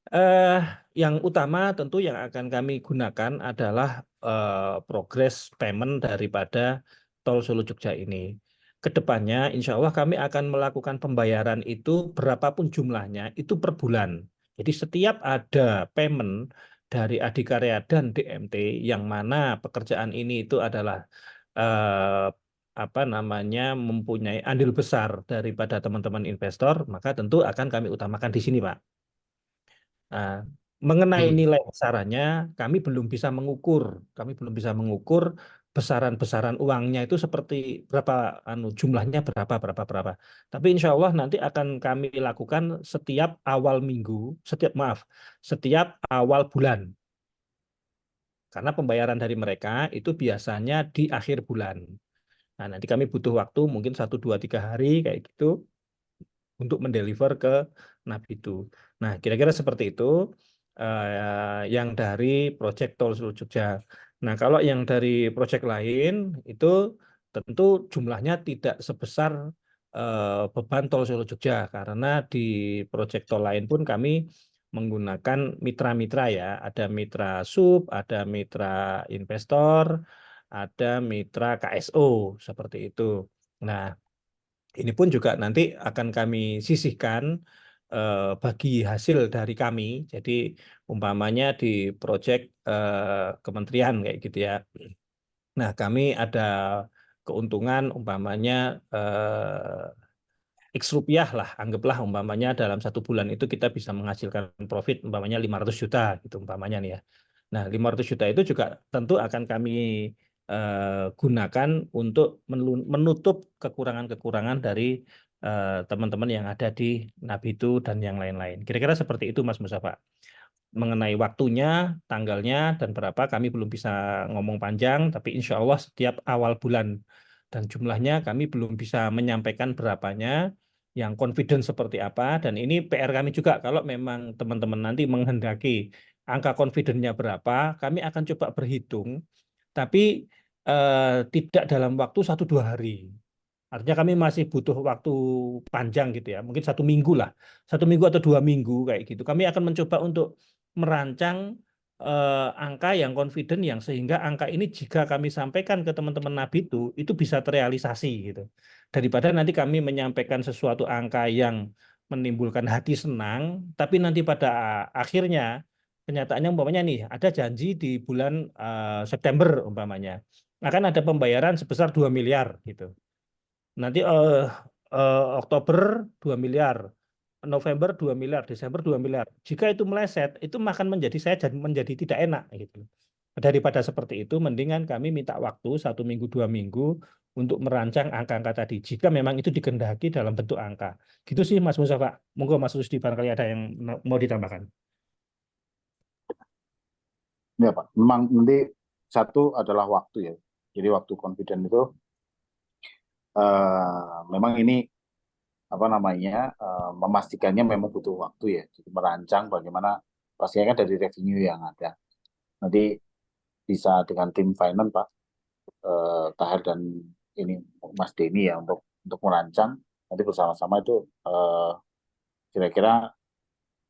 Eh, yang utama tentu yang akan kami gunakan adalah progress payment daripada tol Solo Jogja ini. Kedepannya, insya Allah kami akan melakukan pembayaran itu berapapun jumlahnya itu per bulan. Jadi setiap ada payment dari Adikarya dan DMT yang mana pekerjaan ini itu adalah eh, mempunyai andil besar daripada teman-teman investor, maka tentu akan kami utamakan di sini, Pak. Nah, mengenai nilai besarannya, kami belum bisa mengukur. Kami belum bisa mengukur besaran-besaran uangnya itu seperti berapa, jumlahnya berapa. Tapi insya Allah nanti akan kami lakukan setiap awal minggu, setiap awal bulan. Karena pembayaran dari mereka itu biasanya di akhir bulan. Nah, nanti kami butuh waktu mungkin 1, 2, 3 hari kayak gitu untuk mendeliver ke Nabitu. Nah, kira-kira seperti itu yang dari proyek Tol Solo Jogja. Nah, kalau yang dari proyek lain itu tentu jumlahnya tidak sebesar beban Tol Solo Jogja karena di proyek tol lain pun kami menggunakan mitra-mitra ya, ada mitra sub, ada mitra investor, ada mitra KSO seperti itu. Nah, ini pun juga nanti akan kami sisihkan bagi hasil dari kami. Jadi umpamanya di proyek kementerian kayak gitu ya. Nah, kami ada keuntungan umpamanya X rupiah lah, anggaplah umpamanya dalam 1 bulan itu kita bisa menghasilkan profit umpamanya 500 juta gitu umpamanya nih ya. Nah, 500 juta itu juga tentu akan kami gunakan untuk menutup kekurangan-kekurangan dari teman-teman yang ada di Nabitu dan yang lain-lain. Kira-kira seperti itu Mas Musafa. Mengenai waktunya, tanggalnya, dan berapa kami belum bisa ngomong panjang, tapi insya Allah setiap awal bulan dan jumlahnya kami belum bisa menyampaikan berapanya, yang confident seperti apa, dan ini PR kami juga kalau memang teman-teman nanti menghendaki angka confident-nya berapa, kami akan coba berhitung, tapi tidak dalam waktu 1, 2 hari. Artinya kami masih butuh waktu panjang gitu ya, mungkin 1 minggu lah, 1 minggu atau 2 minggu kayak gitu. Kami akan mencoba untuk merancang angka yang confident yang sehingga angka ini jika kami sampaikan ke teman-teman Nabitu itu bisa terrealisasi gitu. Daripada nanti kami menyampaikan sesuatu angka yang menimbulkan hati senang, tapi nanti pada akhirnya kenyataannya umpamanya nih ada janji di bulan September umpamanya akan ada pembayaran sebesar 2 miliar gitu. Nanti Oktober 2 miliar, November 2 miliar, Desember 2 miliar. Jika itu meleset, itu akan menjadi tidak enak gitu. Daripada seperti itu, mendingan kami minta waktu 1 minggu, 2 minggu untuk merancang angka-angka tadi. Jika memang itu dikehendaki dalam bentuk angka. Gitu sih Mas Musafa. Monggo Mas Rusdi barangkali ada yang mau ditambahkan. Ya Pak, memang nanti satu adalah waktu ya. Jadi waktu confident itu memang ini memastikannya memang butuh waktu ya. Jadi merancang bagaimana pastinya kan dari revenue yang ada. Nanti bisa dengan tim finance Pak Tahir dan ini Mas Denny ya untuk merancang nanti bersama-sama itu kira-kira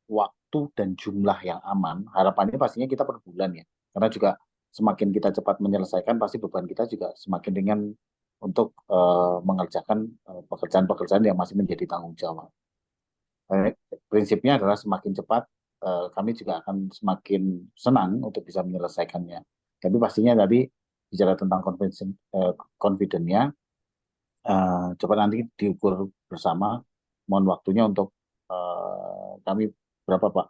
waktu dan jumlah yang aman. Harapannya pastinya kita per bulan ya. Karena juga semakin kita cepat menyelesaikan pasti beban kita juga semakin ringan untuk mengerjakan pekerjaan-pekerjaan yang masih menjadi tanggung jawab. Prinsipnya adalah semakin cepat kami juga akan semakin senang untuk bisa menyelesaikannya. Tapi pastinya tadi bicara tentang confident-nya, coba nanti diukur bersama. Mohon waktunya untuk kami berapa Pak?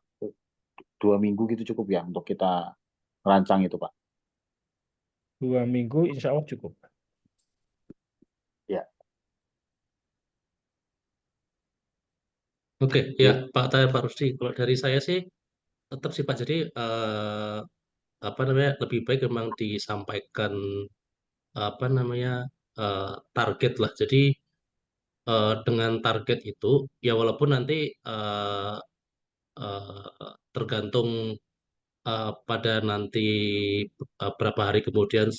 2 minggu gitu cukup ya untuk kita merancang itu Pak. 2 minggu insya Allah cukup. Ya. Oke, ya Ya, Pak Tahir Pak Rusdi, kalau dari saya sih tetap sih Pak. Jadi apa namanya lebih baik memang disampaikan apa namanya target lah. Jadi dengan target itu ya walaupun nanti tergantung pada nanti berapa hari kemudian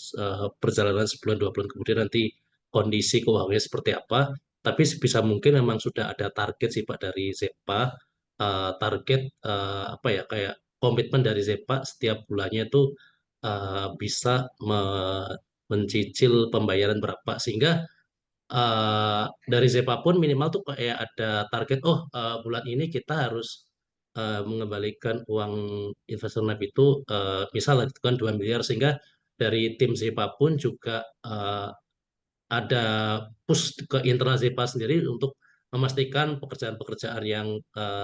perjalanan sebulan 2 bulan kemudian nanti kondisi keuangannya seperti apa. Tapi sebisa mungkin memang sudah ada target sih Pak dari ZEPA. Target apa ya kayak komitmen dari ZEPA setiap bulannya itu bisa mencicil pembayaran berapa sehingga dari ZEPA pun minimal tuh kayak ada target, oh bulan ini kita harus mengembalikan uang investor lab itu misal gitu kan 2 miliar sehingga dari tim ZEPA pun juga ada push ke internal ZEPA sendiri untuk memastikan pekerjaan-pekerjaan yang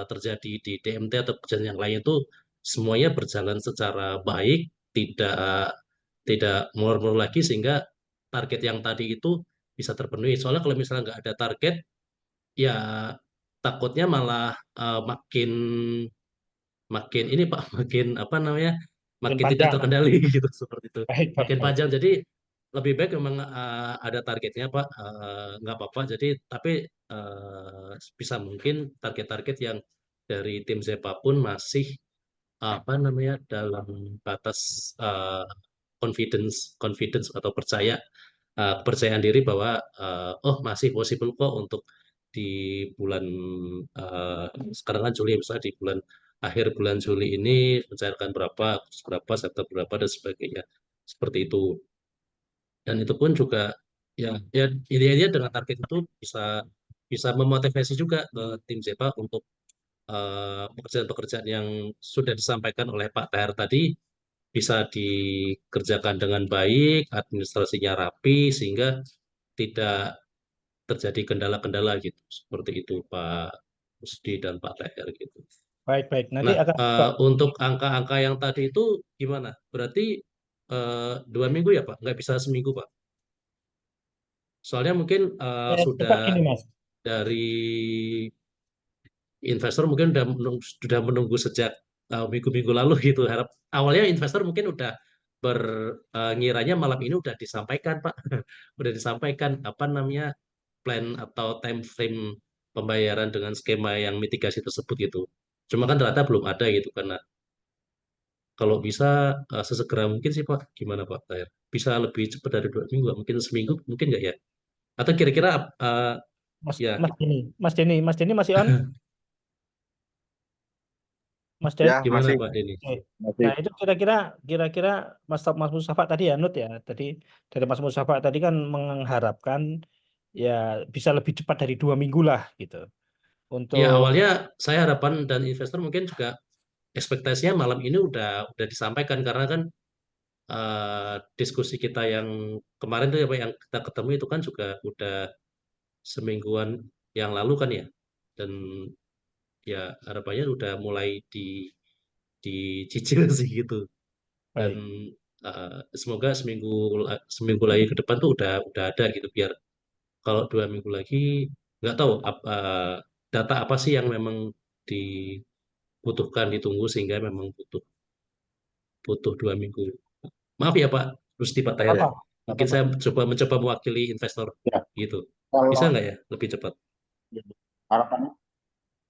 terjadi di DMT atau pekerjaan yang lain itu semuanya berjalan secara baik, tidak tidak molor-molor lagi sehingga target yang tadi itu bisa terpenuhi. Soalnya kalau misalnya nggak ada target, ya takutnya malah makin makin ini Pak, makin apa namanya, Makin makin tidak panjang. terkendali gitu seperti itu, Baik, baik, makin baik. panjang. Jadi lebih baik memang ada targetnya Pak, nggak apa-apa. Jadi tapi bisa mungkin target-target yang dari tim Zepa pun masih apa namanya dalam batas eh, confidence confidence atau kepercayaan diri bahwa oh masih possible kok untuk di bulan eh, sekarang kan Juli misalnya di bulan akhir bulan Juli ini mencairkan berapa, Agustus berapa, September berapa dan sebagainya seperti itu. Dan itu pun juga ya idealnya dengan target itu bisa bisa memotivasi juga tim Zepa untuk pekerjaan-pekerjaan yang sudah disampaikan oleh Pak TR tadi bisa dikerjakan dengan baik, administrasinya rapi, sehingga tidak terjadi kendala-kendala gitu. Seperti itu Pak Rusdi dan Pak TR gitu. Baik, baik. Nanti Nah, akan coba. untuk angka-angka yang tadi itu gimana? Berarti 2 minggu ya Pak? Nggak bisa seminggu Pak? Soalnya mungkin Coba sudah gini, Mas. dari investor mungkin sudah menunggu sejak minggu-minggu lalu gitu. Harap awalnya investor mungkin udah ngiranya malam ini udah disampaikan Pak, udah disampaikan apa namanya plan atau time frame pembayaran dengan skema yang mitigasi tersebut gitu. Cuma kan ternyata belum ada gitu karena kalau bisa sesegera mungkin sih Pak. Gimana Pak Tahir? Bisa lebih cepat dari 2 minggu, mungkin seminggu, mungkin nggak ya? Atau kira-kira Mas, ya Mas Denny masih on? Mas Den? Ya, gimana masih Pak Denny? Oke. masih. Nah, itu kira-kira Mas Mustafa tadi ya, Nut ya. Tadi dari Mas Mustafa tadi kan mengharapkan ya bisa lebih cepat dari 2 minggu lah gitu. Ya Untuk awalnya saya harapan dan investor mungkin juga ekspektasinya malam ini udah disampaikan karena kan diskusi kita yang kemarin tuh apa yang kita ketemu itu kan juga udah semingguan yang lalu kan ya. Dan ya harapannya udah mulai dicicil sih gitu. Dan baik. semoga seminggu seminggu lagi ke depan tuh udah ada gitu biar kalau 2 minggu lagi nggak tahu data apa sih yang memang dibutuhkan ditunggu sehingga memang butuh butuh 2 minggu. Maaf ya Pak Rusti Pak Tahir ya. Apa? Mungkin Apa-apa. saya mencoba mewakili investor Ya, gitu. Bisa kalau nggak ya lebih cepat? ya, harapannya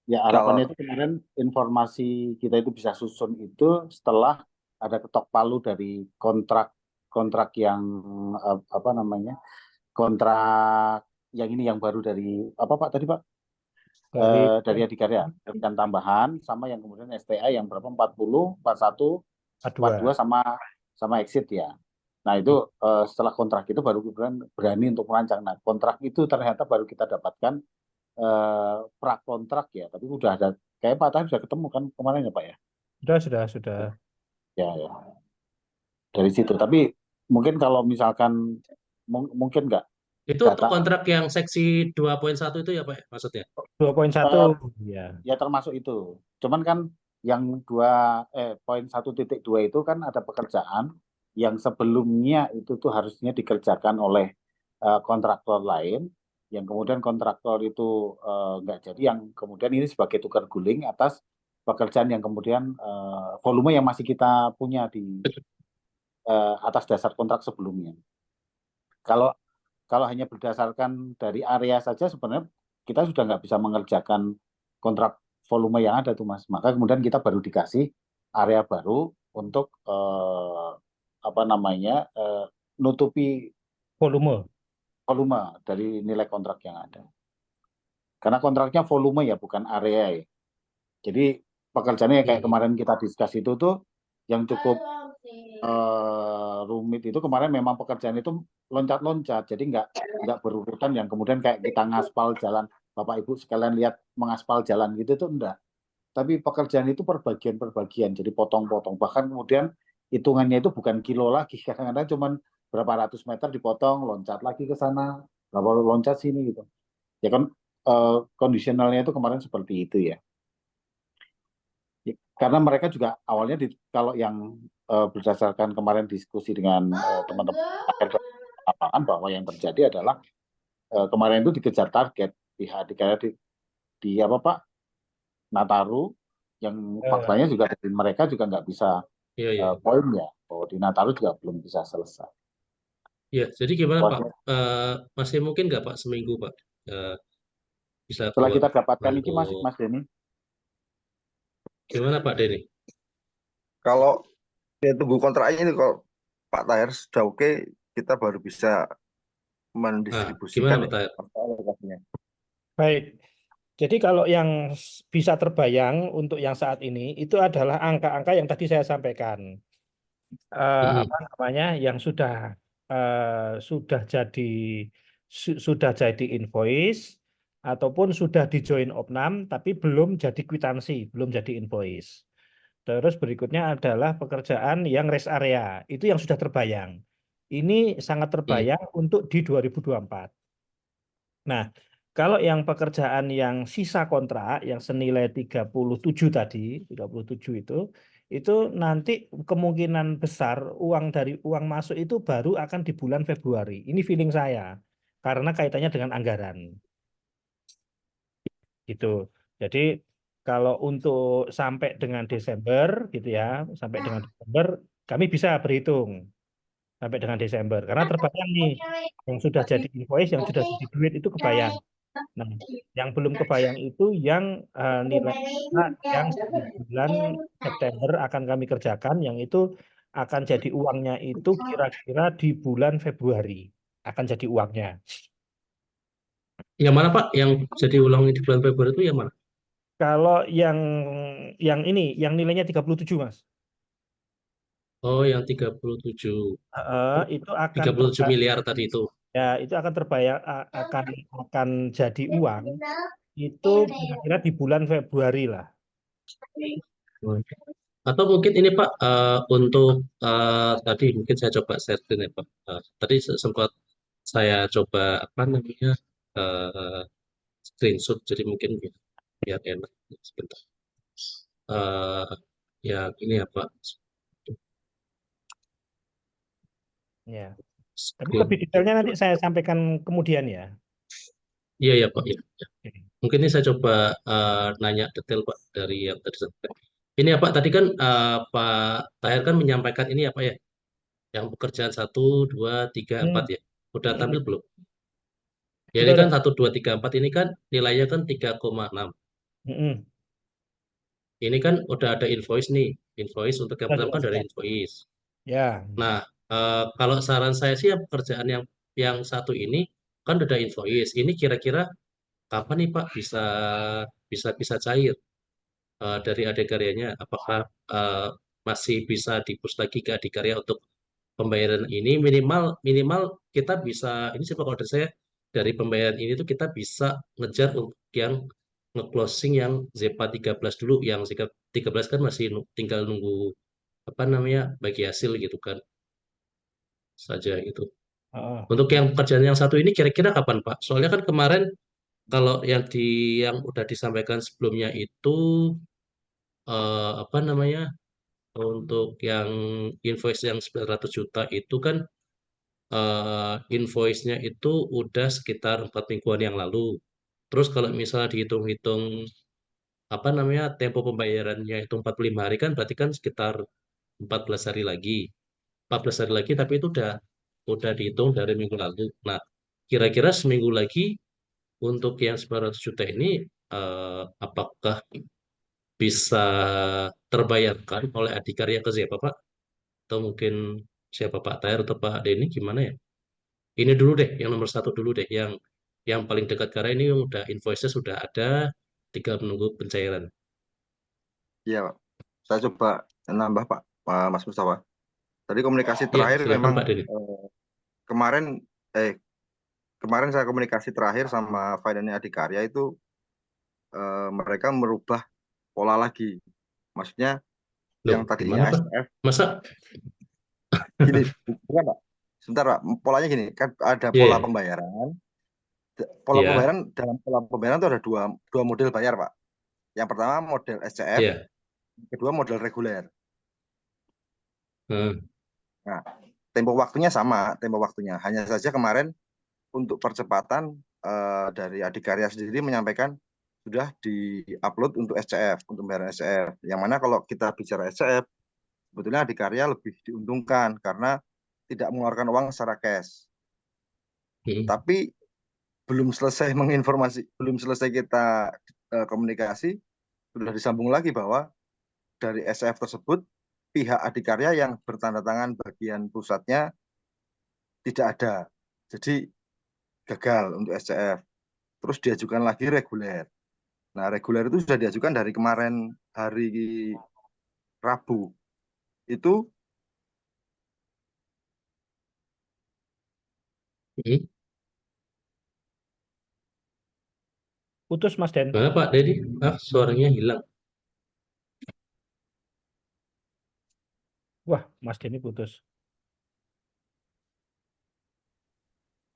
ya harapannya kalau itu kemarin informasi kita itu bisa susun itu setelah ada ketok palu dari kontrak kontrak yang apa namanya kontrak yang ini yang baru dari apa Pak tadi Pak Dari dari Adikarya rekan tambahan sama yang kemudian STA yang berapa 40 41 A2. 42 sama sama exit ya. Nah itu setelah kontrak itu baru kemudian berani untuk merancang. Nah kontrak itu ternyata baru kita dapatkan pra kontrak ya, tapi udah ada kayak Pak Tahan sudah ketemu kan kemarin ya Pak ya. Sudah. Ya ya dari situ. Tapi mungkin kalau misalkan mungkin nggak Itu untuk data kontrak yang seksi 2.1 itu ya Pak ya, maksudnya? 2.1 eh, ya. ya termasuk itu. Cuman kan yang poin 1.2 itu kan ada pekerjaan yang sebelumnya itu tuh harusnya dikerjakan oleh kontraktor lain yang kemudian kontraktor itu nggak jadi, yang kemudian ini sebagai tukar guling atas pekerjaan yang kemudian volume yang masih kita punya di atas dasar kontrak sebelumnya. Kalau kalau hanya berdasarkan dari area saja sebenarnya kita sudah nggak bisa mengerjakan kontrak volume yang ada tuh Mas. Maka kemudian kita baru dikasih area baru untuk apa namanya nutupi Volume. volume dari nilai kontrak yang ada. Karena kontraknya volume ya, bukan area ya. Jadi pekerjaannya kayak kemarin kita diskusi itu tuh yang cukup rumit itu kemarin memang pekerjaan itu loncat-loncat, jadi nggak berurutan yang kemudian kayak kita ngaspal jalan, Bapak Ibu sekalian lihat mengaspal jalan gitu tuh enggak. Tapi pekerjaan itu per bagian, jadi potong-potong. Bahkan kemudian hitungannya itu bukan kilo lagi, kadang-kadang cuman berapa ratus meter dipotong, loncat lagi ke sana, berapa loncat sini gitu. Ya kan kondisionalnya itu kemarin seperti itu ya. Karena mereka juga awalnya kalau yang berdasarkan kemarin diskusi dengan teman-teman lapangan bahwa yang terjadi adalah kemarin itu dikejar target di apa Pak Nataru, yang faktanya juga dari mereka juga nggak bisa poin ya, bahwa di Nataru juga belum bisa selesai. Ya, jadi gimana Pak? Masih mungkin nggak Pak seminggu Pak bisa Setelah keluar kita dapatkan ini untuk Mas Denny, gimana Pak Denny? Kalau ya tunggu kontraknya ini, kalau Pak Tahir sudah oke, kita baru bisa mendistribusikan gimana Pak Tahir? alokasinya. Baik. Jadi kalau yang bisa terbayang untuk yang saat ini itu adalah angka-angka yang tadi saya sampaikan. Apa namanya yang sudah jadi invoice ataupun sudah di join opnam tapi belum jadi kwitansi, belum jadi invoice. Terus berikutnya adalah pekerjaan yang rest area, itu yang sudah terbayang. Ini sangat terbayang untuk di 2024. Nah, kalau yang pekerjaan yang sisa kontrak yang senilai 37 tadi, 37 itu nanti kemungkinan besar dari uang masuk itu baru akan di bulan Februari. Ini feeling saya. Karena kaitannya dengan anggaran. Gitu. Jadi kalau untuk sampai dengan Desember gitu ya, sampai dengan Desember kami bisa berhitung sampai dengan Desember. Karena terbayang nih yang sudah jadi invoice, yang sudah jadi duit itu kebayang. Nah, yang belum kebayang itu yang nilai yang di bulan September akan kami kerjakan, yang itu akan jadi uangnya itu kira-kira di bulan Februari akan jadi uangnya. Yang mana Pak? Yang jadi ulang di bulan Februari itu yang mana? Kalau yang ini, yang nilainya 37, Mas. Oh, yang 37. Itu akan 37 miliar tadi itu. ya itu akan terbayang akan jadi uang itu kira-kira di bulan Februari lah. Atau mungkin ini Pak, untuk tadi mungkin saya coba share screen ya Pak. Tadi sempat saya coba apa namanya screenshot, jadi mungkin biar enak. Sebentar. Ya ini ya Pak. Ya. Tapi lebih detailnya nanti saya sampaikan kemudian ya. Iya ya Pak. Ya. Mungkin ini saya coba nanya detail Pak dari yang tadi. Ini ya Pak, tadi kan Pak Tahir kan menyampaikan ini ya Pak ya, yang pekerjaan 1, 2, 3, 4 ya. Udah tampil belum? Ya ini kan Udah. 1, 2, 3, 4 ini kan nilainya kan 3,6. Ini kan udah ada invoice nih. Invoice untuk yang pertama kan dari invoice. Ya. Nah, kalau saran saya sih pekerjaan yang satu ini kan udah ada invoice. Ini kira-kira kapan nih Pak bisa bisa bisa cair dari adikaryanya? Apakah masih bisa dipus lagi ke adikarya untuk pembayaran ini, minimal minimal kita bisa, ini sih kalau dari saya, dari pembayaran ini tuh kita bisa ngejar untuk yang nge-closing yang ZEPA 13 dulu. Yang ZEPA 13 kan masih tinggal nunggu apa namanya bagi hasil gitu kan saja gitu. Untuk yang pekerjaan yang satu ini kira-kira kapan Pak? Soalnya kan kemarin kalau yang udah disampaikan sebelumnya itu apa namanya, untuk yang invoice yang 900 juta itu kan invoice-nya itu udah sekitar 4 mingguan yang lalu. Terus kalau misalnya dihitung-hitung apa namanya tempo pembayarannya itu 45 hari kan berarti kan sekitar 14 hari lagi. 14 hari lagi tapi itu udah dihitung dari minggu lalu. Nah, kira-kira seminggu lagi untuk yang 900 juta ini apakah bisa terbayarkan oleh adikarya ke siapa Pak? Atau mungkin siapa Pak Tahir atau Pak Denny gimana ya? Ini dulu deh, yang nomor satu dulu deh, yang paling dekat karena ini yang udah invoice-nya sudah ada, tinggal menunggu pencairan. Iya, Pak. Saya coba nambah Pak, Mas Mustafa. Tadi komunikasi Ya, terakhir silakan memang Pak Denny. kemarin eh kemarin saya komunikasi terakhir sama Finance Adikarya itu mereka merubah pola lagi. Maksudnya Loh, yang tadinya gimana Pak? SCF Masa? gini, bukan Pak. Sebentar Pak, polanya gini, kan ada pola Iya, pembayaran. Pola iya, pembayaran dalam pola pembayaran itu ada dua model bayar Pak. Yang pertama model SCF, iya. yang kedua model reguler. Hmm, Nah, tempo waktunya sama, tempo waktunya. Hanya saja kemarin untuk percepatan dari Adikarya sendiri menyampaikan sudah di-upload untuk SCF, untuk pembayaran SCF. Yang mana kalau kita bicara SCF, sebetulnya Adikarya lebih diuntungkan karena tidak mengeluarkan uang secara cash. hmm. Tapi belum selesai kita komunikasi, sudah disambung lagi bahwa dari SCF tersebut pihak Adikarya yang bertanda tangan bagian pusatnya tidak ada. Jadi gagal untuk SCF. Terus diajukan lagi reguler. Nah, reguler itu sudah diajukan dari kemarin hari Rabu. Itu Hmm. Putus Mas Den. Mana Pak Denny? Ah, suaranya hilang. Wah, Mas Denny putus.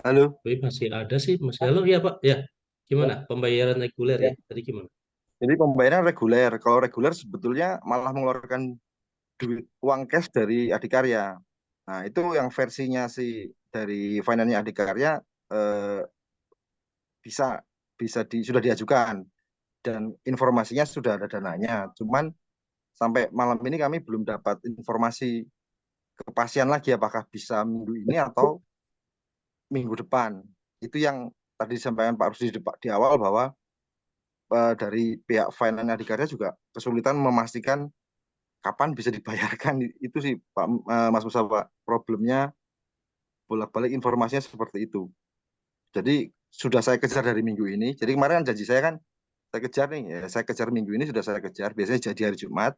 halo. Tapi masih ada sih, masih halo ya Pak. Ya, Ya, gimana? Pembayaran reguler ya? ya. Tadi gimana? Jadi pembayaran reguler. Kalau reguler sebetulnya malah mengeluarkan duit uang cash dari Adikarya. Nah, itu yang versinya si dari finance Adikarya eh, bisa sudah diajukan dan informasinya sudah ada dananya. Cuman sampai malam ini kami belum dapat informasi kepastian lagi apakah bisa minggu ini atau minggu depan. Itu yang tadi disampaikan Pak Rusdi di awal bahwa dari pihak finance Adikarya juga kesulitan memastikan kapan bisa dibayarkan. Itu sih Pak Mas Musa Pak, problemnya bolak-balik informasinya seperti itu. Jadi sudah saya kejar dari minggu ini. Jadi kemarin kan janji saya kan saya kejar nih, ya, saya kejar minggu ini sudah saya kejar. Biasanya jadi hari Jumat.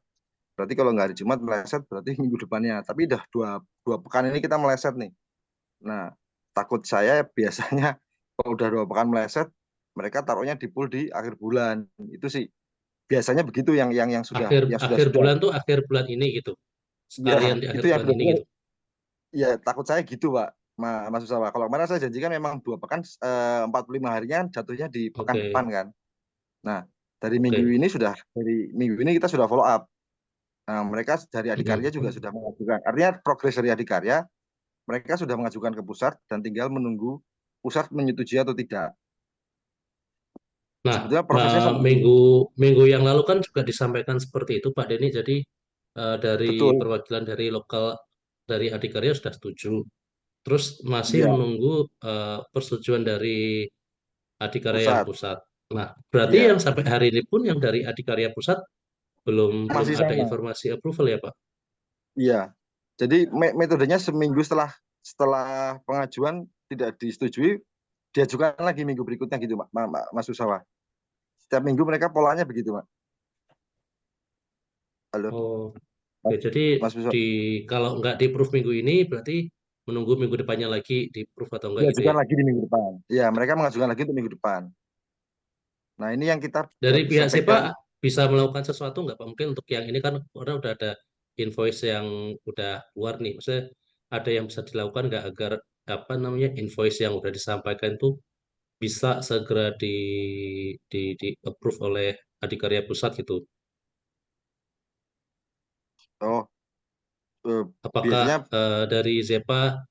Berarti kalau nggak hari Jumat meleset berarti minggu depannya. Tapi udah dua pekan ini kita meleset nih. Nah, takut saya biasanya kalau udah 2 pekan meleset, mereka taruhnya di pool di akhir bulan. Itu sih biasanya begitu yang sudah Akhir yang sudah akhir sudah. bulan tuh akhir bulan ini gitu. Ya, Sekalian di akhir itu yang bulan sudah. ini gitu. Ya, takut saya gitu, Pak. Mas Usawa. Kalau kemarin saya janjikan memang 2 pekan, 45 harinya kan jatuhnya di pekan depan Oke, kan. Nah, oke. dari minggu ini kita sudah follow up. Nah, mereka dari Adikarya juga Mm-mm. sudah mengajukan. Artinya progres dari Adikarya, mereka sudah mengajukan ke pusat dan tinggal menunggu pusat menyetujui atau tidak. Nah, Sebetulnya prosesnya seperti itu. minggu minggu yang lalu kan juga disampaikan seperti itu Pak Denny. Jadi dari Betul. perwakilan dari lokal dari Adikarya sudah setuju. Terus masih Iya, menunggu persetujuan dari Adikarya yang pusat. pusat. Nah, berarti yang Iya, sampai hari ini pun yang dari Adikarya pusat belum belum masih ada sama. informasi approval ya Pak? Iya. Jadi metodenya seminggu setelah setelah pengajuan tidak disetujui, diajukan lagi minggu berikutnya gitu, Mas Usawa. Setiap minggu mereka polanya begitu, Pak. Halo, Oh, oke. Mas, Jadi Mas Usawa. di kalau nggak di proof minggu ini berarti menunggu minggu depannya lagi di proof atau enggak gitu Diajukan ya? lagi di minggu depan. Iya, mereka mengajukan lagi untuk minggu depan. Nah, ini yang kita Dari bisa pihak SEPA pegang. bisa melakukan sesuatu nggak Pak? Mungkin untuk yang ini kan orang udah ada invoice yang udah keluar nih. Maksudnya ada yang bisa dilakukan nggak agar apa namanya invoice yang udah disampaikan itu bisa segera di approve oleh Adikarya Pusat gitu. Oh, eh, Apakah biasanya dari ZEPA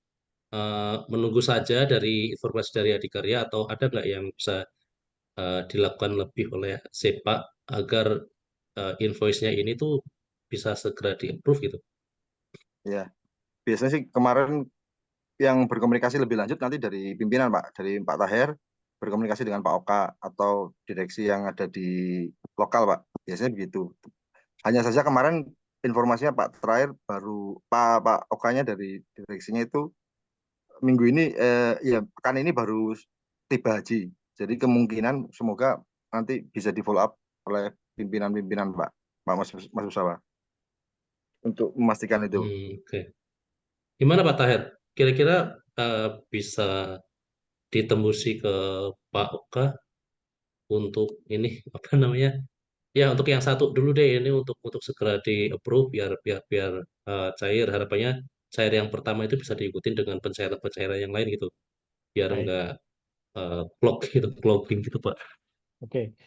menunggu saja dari informasi dari Adikarya atau ada nggak yang bisa dilakukan lebih oleh SEPA agar invoice-nya ini tuh bisa segera di-approve gitu? Ya, biasanya sih kemarin yang berkomunikasi lebih lanjut nanti dari pimpinan Pak, dari Pak Taher berkomunikasi dengan Pak Oka atau direksi yang ada di lokal Pak. Biasanya begitu. Hanya saja kemarin informasinya Pak terakhir baru Pak Okanya dari direksinya itu minggu ini ya pekan ini baru tiba haji. Jadi kemungkinan semoga nanti bisa di follow up oleh pimpinan-pimpinan Pak Mas Usawa untuk memastikan itu. Oke. Gimana Pak Taher? Kira-kira bisa ditembusi ke Pak Oka untuk ini apa namanya? Ya untuk yang satu dulu deh ini untuk segera di approve biar biar biar cair. Harapannya cair yang pertama itu bisa diikutin dengan pencairan-pencairan yang lain gitu. Biar Baik, enggak clock gitu, clogging gitu Pak. oke.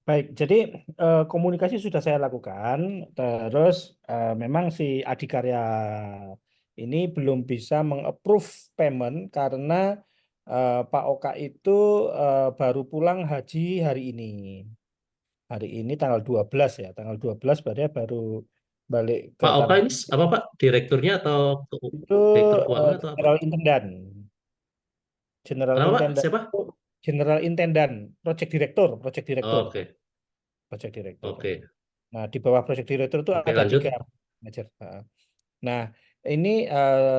Baik, jadi komunikasi sudah saya lakukan, terus memang si Adikarya ini belum bisa mengapprove payment karena Pak Oka itu baru pulang haji hari ini. Hari ini tanggal 12 ya, tanggal 12 berarti baru balik ke Pak Oka tanah ini apa Pak? Direkturnya atau itu direktur keuangan atau apa? General Intendant. General Kenapa Pak? Intendant Siapa? itu General Intendant, Project Director, Project Director, Oke, Project Director. oke, Nah, di bawah Project Director itu oke ada lanjut. 3 manajer. Nah, ini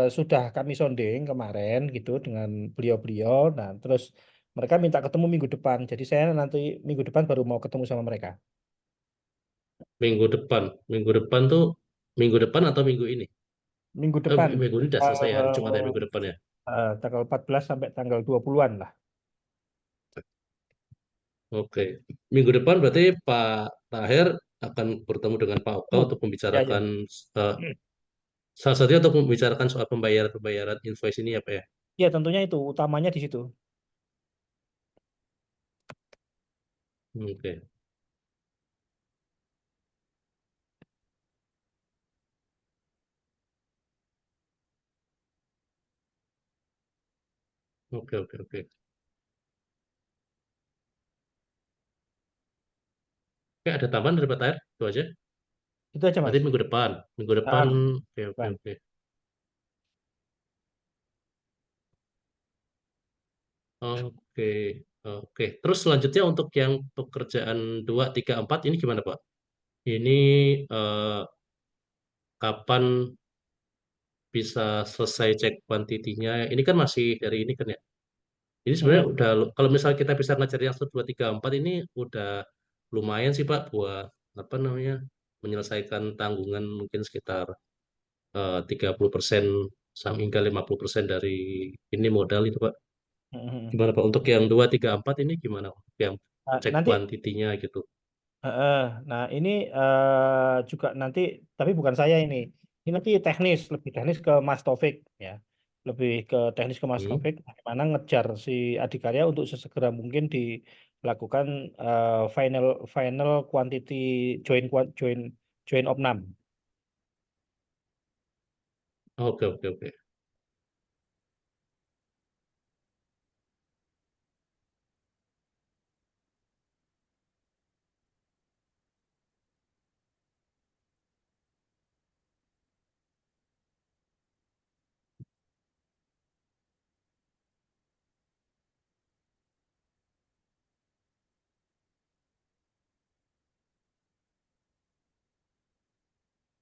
sudah kami sounding kemarin gitu dengan beliau-beliau. Nah, terus mereka minta ketemu minggu depan. Jadi saya nanti minggu depan baru mau ketemu sama mereka. Minggu depan tuh minggu depan atau minggu ini? Minggu depan, Minggu ini udah selesai ya, hari Jumat ya minggu depan ya. tanggal 14 sampai tanggal 20-an lah. Oke, minggu depan berarti Pak Tahir akan bertemu dengan Pak Oka untuk Ya, ya. membicarakan eh, salah satunya untuk membicarakan soal pembayaran invoice ini ya Pak ya. Ya, tentunya itu utamanya di situ. Oke, oke, oke, oke. Oke, ada tambahan dari Pak Tahir? Itu aja. Itu aja, Berarti Mas. minggu depan. Minggu depan, Ah, oke, oke, Bang. oke. Oke, oke. Terus selanjutnya untuk yang pekerjaan 2, 3, 4 ini gimana Pak? Ini eh, kapan bisa selesai cek kuantitinya? Ini kan masih dari ini kan ya? Ini sebenarnya Mm-mm. udah, kalau misalnya kita bisa ngajar yang 1, 2, 3, 4 ini udah lumayan sih Pak buat apa namanya menyelesaikan tanggungan mungkin sekitar 30% sampai hingga 50% dari ini modal itu Pak. Mm-mm. Gimana Pak? Untuk yang 2, 3, 4 ini gimana? Untuk yang Nah, cek nanti kuantitinya gitu. Heeh. Nah, ini juga nanti, tapi bukan saya ini. Ini nanti teknis, lebih teknis ke Mas Taufik ya. Lebih ke teknis ke Mas Hmm. Taufik, bagaimana ngejar si Adikarya untuk sesegera mungkin dilakukan final final quantity join join join opnam. Oke, oke, oke.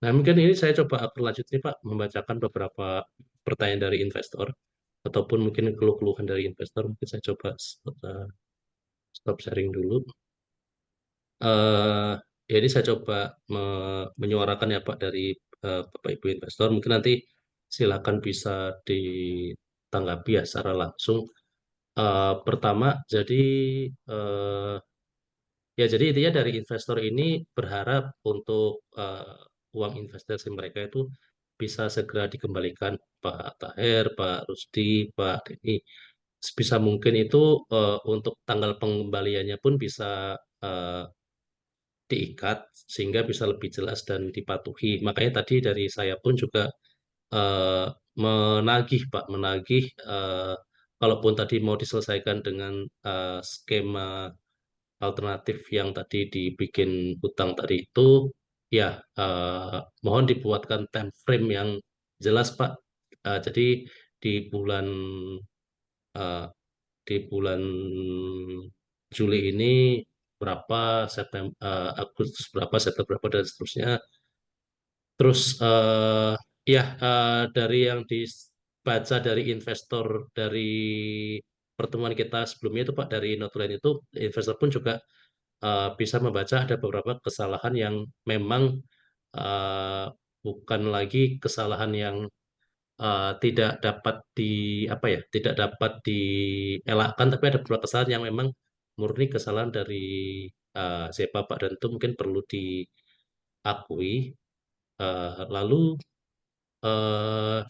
Nah, mungkin ini saya coba berlanjut nih Pak, membacakan beberapa pertanyaan dari investor, ataupun mungkin keluh-keluhan dari investor. Mungkin saya coba stop sharing dulu. eh ya ini saya coba menyuarakan ya Pak dari Bapak Ibu investor. Mungkin nanti silakan bisa ditanggapi ya secara langsung. Pertama, jadi eh, ya jadi intinya dari investor ini berharap untuk uang investasi mereka itu bisa segera dikembalikan Pak Taher, Pak Rusdi, Pak Denny. Sebisa mungkin itu untuk tanggal pengembaliannya pun bisa eh, diikat sehingga bisa lebih jelas dan dipatuhi. Makanya tadi dari saya pun juga eh, menagih Pak, menagih kalaupun tadi mau diselesaikan dengan skema alternatif yang tadi dibikin hutang tadi itu, ya mohon dibuatkan time frame yang jelas Pak. Jadi di bulan eh, di bulan Juli ini berapa, September, Agustus berapa, September berapa dan seterusnya. Terus ya dari yang dibaca dari investor dari pertemuan kita sebelumnya itu Pak, dari Notulen itu investor pun juga bisa membaca ada beberapa kesalahan yang memang eh, bukan lagi kesalahan yang tidak dapat tidak dapat dielakkan, tapi ada beberapa kesalahan yang memang murni kesalahan dari Zepa Pak, dan itu mungkin perlu diakui. Lalu eh,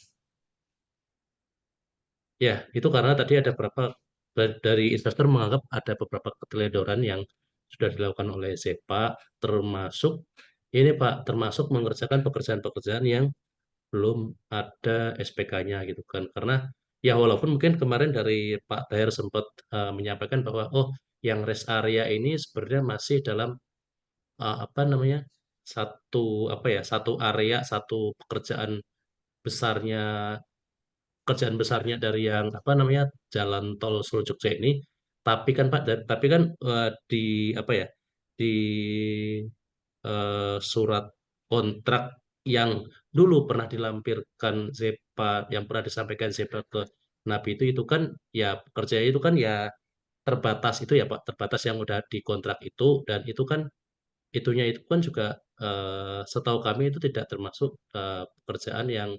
ya itu karena tadi ada beberapa dari investor menganggap ada beberapa keteledoran yang sudah dilakukan oleh Zepa, termasuk ini Pak, termasuk mengerjakan pekerjaan-pekerjaan yang belum ada SPK-nya gitu kan. Karena ya walaupun mungkin kemarin dari Pak Tahir sempat menyampaikan bahwa oh yang rest area ini sebenarnya masih dalam apa namanya, satu area, satu besarnya pekerjaan besarnya dari yang apa namanya jalan tol Solo Jogja ini. Tapi kan Pak, tapi kan di apa ya, di surat kontrak yang dulu pernah dilampirkan Zepa, yang pernah disampaikan Zepa ke Napi itu kan ya pekerjaan itu kan ya terbatas itu ya Pak, terbatas yang udah dikontrak itu, dan itu kan itunya itu kan juga setahu kami itu tidak termasuk pekerjaan yang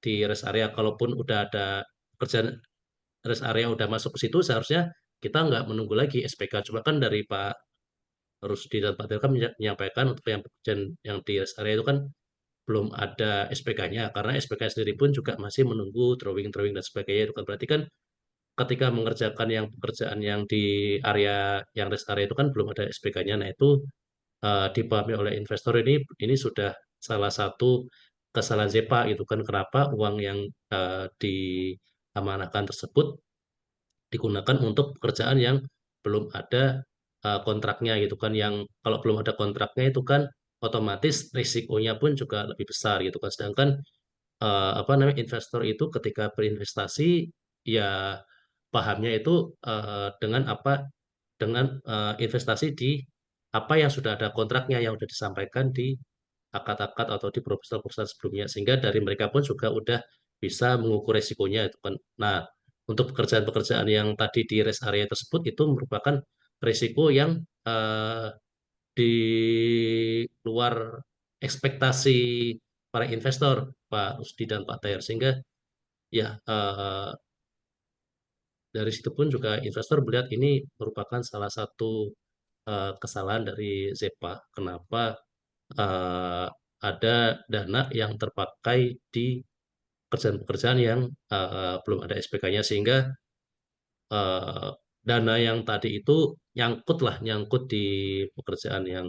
di rest area. Kalaupun udah ada pekerjaan rest area udah masuk ke situ, seharusnya kita nggak menunggu lagi SPK. Cuma kan dari Pak Rusdi dan Pak Delkam menyampaikan untuk yang pekerjaan yang di rest area itu kan belum ada SPK-nya, karena SPK sendiri pun juga masih menunggu drawing-drawing dan sebagainya. Itu kan berarti kan ketika mengerjakan yang pekerjaan yang di area yang rest area itu kan belum ada SPK-nya. Nah itu dipahami oleh investor ini sudah salah satu kesalahan Zepa gitu kan, kenapa uang yang diamanahkan tersebut digunakan untuk pekerjaan yang belum ada kontraknya gitu kan, yang kalau belum ada kontraknya itu kan otomatis risikonya pun juga lebih besar gitu kan. Sedangkan apa namanya, investor itu ketika berinvestasi ya pahamnya itu dengan investasi di apa yang sudah ada kontraknya, yang sudah disampaikan di akad-akad atau di proposal-proposal sebelumnya, sehingga dari mereka pun juga udah bisa mengukur resikonya itu kan. Nah, untuk pekerjaan-pekerjaan yang tadi di rest area tersebut itu merupakan risiko yang eh, di luar ekspektasi para investor, Pak Rusdi dan Pak Tayer, sehingga ya dari situ pun juga investor melihat ini merupakan salah satu kesalahan dari Zepa. Kenapa eh, ada dana yang terpakai di pekerjaan-pekerjaan yang belum ada SPK-nya, sehingga eh, dana yang tadi itu nyangkut di pekerjaan yang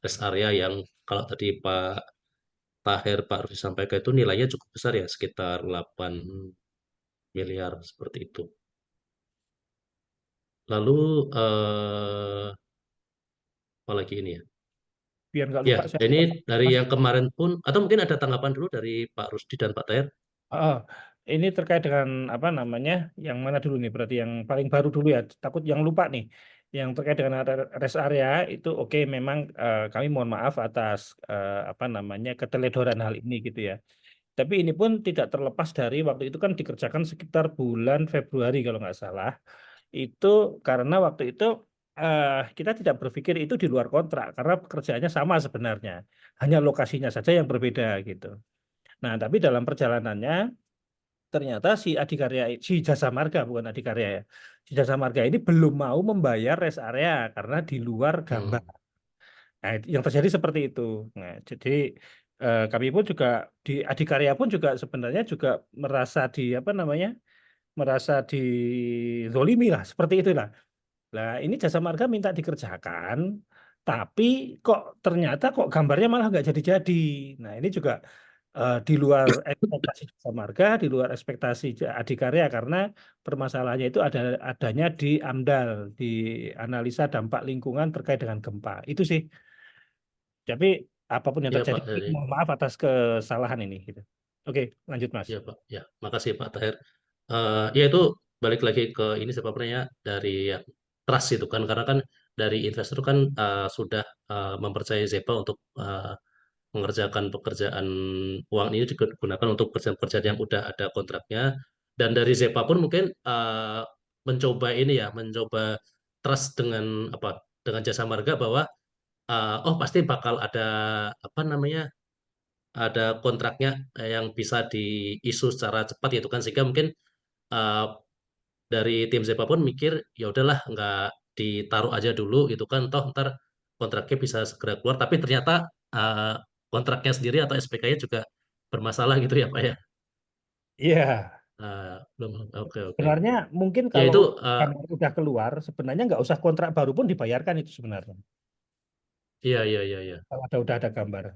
rest area yang kalau tadi Pak Rufy sampaikan itu nilainya cukup besar ya, sekitar 8 miliar seperti itu. Lalu apa lagi ini ya? Biar nggak Ya, lupa saya ini dari Mas. yang kemarin pun, atau mungkin ada tanggapan dulu dari Pak Rusdi dan Pak Taher. Oh, ini terkait dengan apa namanya? Yang mana dulu nih? Berarti yang paling baru dulu ya. Takut yang lupa nih. Yang terkait dengan rest area itu oke, memang kami mohon maaf atas apa namanya keteledoran hal ini gitu ya. Tapi ini pun tidak terlepas dari waktu itu kan dikerjakan sekitar bulan Februari kalau nggak salah. Itu karena waktu itu kita tidak berpikir itu di luar kontrak karena pekerjaannya sama sebenarnya. Hanya lokasinya saja yang berbeda gitu. Nah, tapi dalam perjalanannya ternyata si Jasa Marga bukan Adikarya ya. Si Jasa Marga ini belum mau membayar rest area karena di luar gambar. Hmm. Nah, yang terjadi seperti itu. Nah, jadi kami pun juga di Adikarya pun juga sebenarnya juga merasa di apa namanya? Merasa dizolimi lah, seperti itulah. Nah, ini Jasa Marga minta dikerjakan, tapi kok ternyata kok gambarnya malah nggak jadi-jadi. Nah, ini juga di luar ekspektasi jasa marga, di luar ekspektasi Adikarya karena permasalahannya itu adanya di AMDAL, di analisa dampak lingkungan terkait dengan gempa. Itu sih. Tapi apapun yang Ya terjadi, Pak, dari mohon maaf atas kesalahan ini gitu. Oke, lanjut Mas. ya Pak, ya makasih Pak Tahir. Ya itu balik lagi ke ini sebenarnya dari yang trust itu kan, karena kan dari investor kan sudah mempercayai Zepa untuk mengerjakan pekerjaan uang ini digunakan untuk pekerjaan-pekerjaan yang udah ada kontraknya, dan dari Zepa pun mungkin mencoba ini ya, mencoba trust dengan apa, dengan jasa marga bahwa oh pasti bakal ada apa namanya, ada kontraknya yang bisa diisu secara cepat gitu kan, sehingga mungkin eh, dari tim Zepa pun mikir ya udahlah nggak ditaruh aja dulu gitu kan, toh ntar kontraknya bisa segera keluar, tapi ternyata eh, kontraknya sendiri atau SPK-nya juga bermasalah gitu ya Pak ya. Iya, Belum, oke oke. sebenarnya mungkin Ya kalau itu gambar udah keluar, sebenarnya nggak usah kontrak baru pun dibayarkan itu sebenarnya. iya iya iya iya. Kalau udah ada gambar.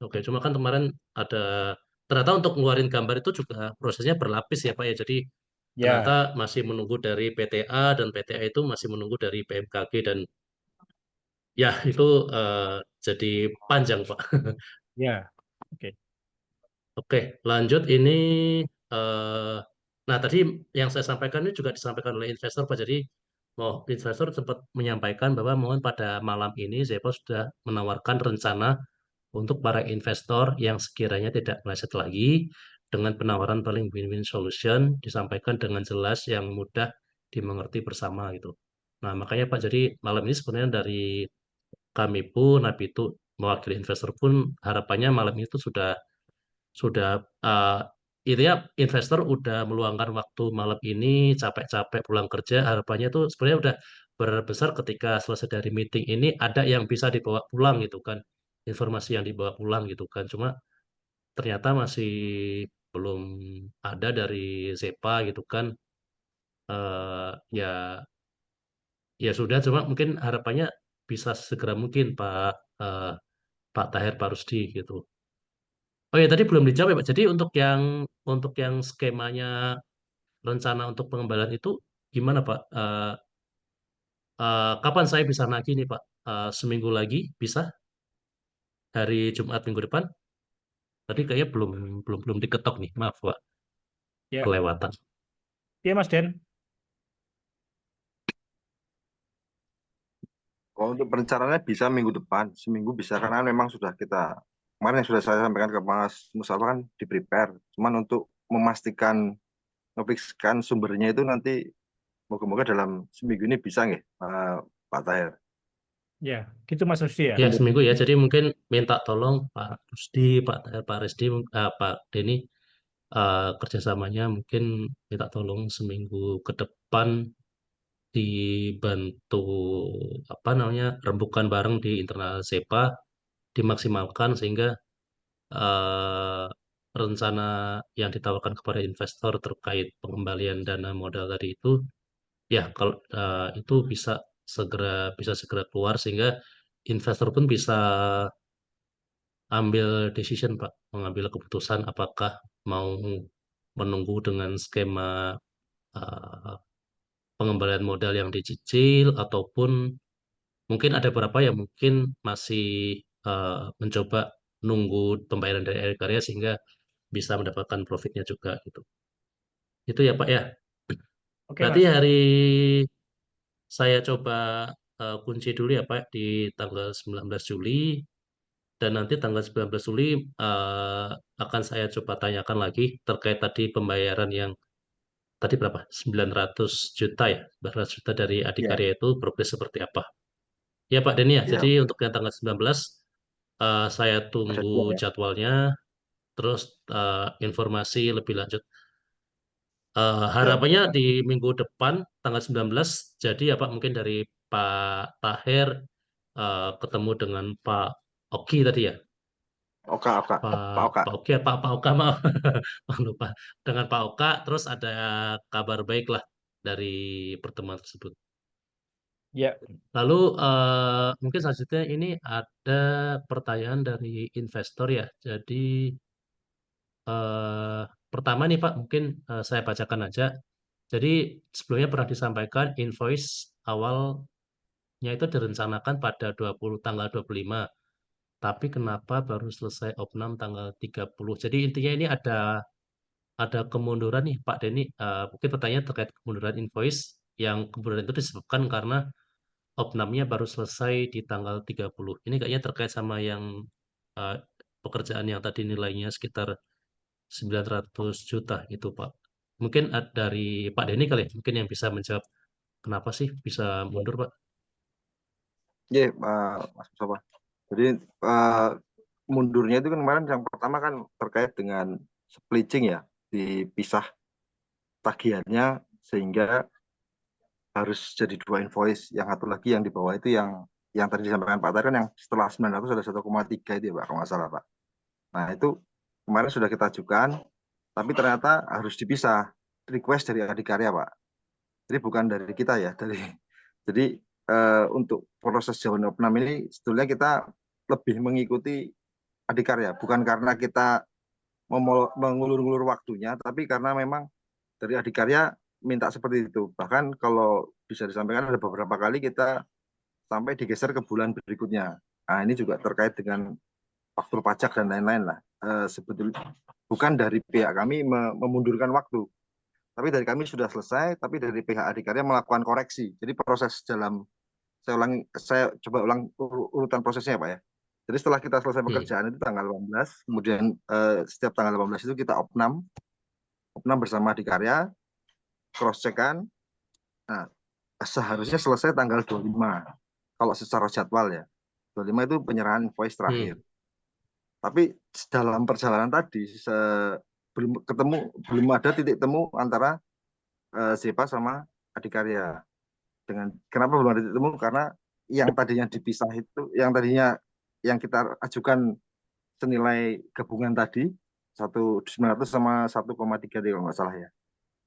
Oke, cuma kan kemarin ada ternyata untuk ngeluarin gambar itu juga prosesnya berlapis ya Pak ya. Jadi ternyata Ya, masih menunggu dari PTA, dan PTA itu masih menunggu dari BMKG, dan ya itu jadi panjang Pak. ya. Oke. Oke, lanjut ini eh nah tadi yang saya sampaikan ini juga disampaikan oleh investor Pak. Jadi mau investor sempat menyampaikan bahwa mohon pada malam ini Zepo sudah menawarkan rencana untuk para investor yang sekiranya tidak meleset lagi, dengan penawaran paling win-win solution disampaikan dengan jelas yang mudah dimengerti bersama gitu. Nah, makanya Pak, jadi malam ini sebenarnya dari kami pun, Napi itu mewakili investor pun, harapannya malam itu sudah itu ya, investor udah meluangkan waktu malam ini, capek-capek pulang kerja, harapannya tuh sebenarnya udah berbesar ketika selesai dari meeting ini ada yang bisa dibawa pulang gitu kan, informasi yang dibawa pulang gitu kan. Cuma ternyata masih belum ada dari Zepa gitu kan. Ya ya sudah, cuma mungkin harapannya bisa segera mungkin Pak, eh, Pak Tahir, Pak Rusdi gitu. Oh ya, tadi belum dijawab ya Pak. Jadi untuk yang skemanya, rencana untuk pengembalian itu gimana Pak? Kapan saya bisa nagih nih Pak? Seminggu lagi bisa? Hari Jumat minggu depan? Tadi kayaknya belum belum belum diketok nih. Maaf Pak, Ya. kelewatan. Iya Mas Den. Kalau untuk perencanaannya bisa minggu depan, seminggu bisa karena memang sudah kita kemarin yang sudah saya sampaikan ke Mas Mustafa kan di prepare. Cuman untuk memastikan ngefikskan sumbernya itu nanti moga-moga dalam seminggu ini bisa nggih, Pak Tahir. Ya, gitu Mas Rusdi ya. Ya seminggu ya. Jadi mungkin minta tolong Pak Rusdi, Pak Tahir, Pak Resdi, Pak Denny, kerjasamanya mungkin minta tolong seminggu ke depan dibantu apa namanya, rembukan bareng di internal Zepa, dimaksimalkan sehingga eh, rencana yang ditawarkan kepada investor terkait pengembalian dana modal tadi itu, ya kalau itu bisa segera keluar, sehingga investor pun bisa ambil decision Pak, mengambil keputusan apakah mau menunggu dengan skema eh, pengembalian modal yang dicicil, ataupun mungkin ada beberapa yang mungkin masih mencoba nunggu pembayaran dari air karya sehingga bisa mendapatkan profitnya juga gitu. Itu ya Pak ya. Oke Berarti Mas. hari saya coba kunci dulu ya Pak di tanggal 19 Juli, dan nanti tanggal 19 Juli eh, akan saya coba tanyakan lagi terkait tadi pembayaran yang tadi berapa? 900 juta ya. 900 juta dari Iya, Adikarya itu progres seperti apa. Ya Pak Denny ya. Jadi iya, untuk yang tanggal 19 saya ada tunggu dua ya. jadwalnya, terus informasi lebih lanjut. Ya, Harapannya di minggu depan tanggal 19, jadi ya Pak, mungkin dari Pak Tahir ketemu dengan Pak Oki tadi ya. Oka, Oka, Pak Pak Oka. Pak Oki, Pak Oka, maaf. Maaf, lupa. Dengan Pak Oka, terus ada kabar baik lah dari pertemuan tersebut. Ya, Lalu mungkin selanjutnya ini ada pertanyaan dari investor ya. Jadi eh, pertama nih Pak, mungkin saya bacakan aja. Jadi sebelumnya pernah disampaikan invoice awalnya itu direncanakan pada tanggal 25, tapi kenapa baru selesai opnam tanggal 30? Jadi intinya ini ada kemunduran nih Pak Denny. Mungkin pertanyaan terkait kemunduran invoice yang kemunduran itu disebabkan karena opnamnya baru selesai di tanggal 30. Ini kayaknya terkait sama yang eh, pekerjaan yang tadi nilainya sekitar 900 juta itu Pak. Mungkin dari Pak Denny kali ya, mungkin yang bisa menjawab kenapa sih bisa mundur Pak? Ya, Mas Mustafa. Jadi mundurnya itu kan kemarin yang pertama kan terkait dengan splitting ya, dipisah tagihannya sehingga harus jadi 2 invoice. Yang satu lagi yang di bawah itu yang tadi disampaikan Pak Tar kan yang setelah 900 ada 1,3 itu ya Pak, kalau nggak salah Pak. Nah itu kemarin sudah kita ajukan, tapi ternyata harus dipisah request dari adikarya Pak. Jadi bukan dari kita ya, jadi untuk proses Jawan Opnam ini sebetulnya kita lebih mengikuti adikarya, bukan karena kita mengulur-ulur waktunya, tapi karena memang dari adikarya minta seperti itu. Bahkan kalau bisa disampaikan ada beberapa kali kita sampai digeser ke bulan berikutnya. Nah ini juga terkait dengan faktur pajak dan lain-lain lah. Sebetulnya bukan dari pihak kami memundurkan waktu, tapi dari kami sudah selesai, tapi dari pihak adikarya melakukan koreksi. Jadi proses dalam saya coba ulang urutan prosesnya Pak ya. Jadi setelah kita selesai pekerjaan itu tanggal 18, kemudian setiap tanggal 18 itu kita opnam bersama adikarya, cross check-an. Nah, seharusnya selesai tanggal 25 kalau secara jadwal ya. 25 itu penyerahan invoice terakhir. Tapi dalam perjalanan tadi belum ada titik temu antara Zepa sama adikarya. Kenapa belum ada titik temu? Karena yang tadinya dipisah itu, yang kita ajukan senilai gabungan tadi 1.900 sama 1,3 kalau nggak salah ya.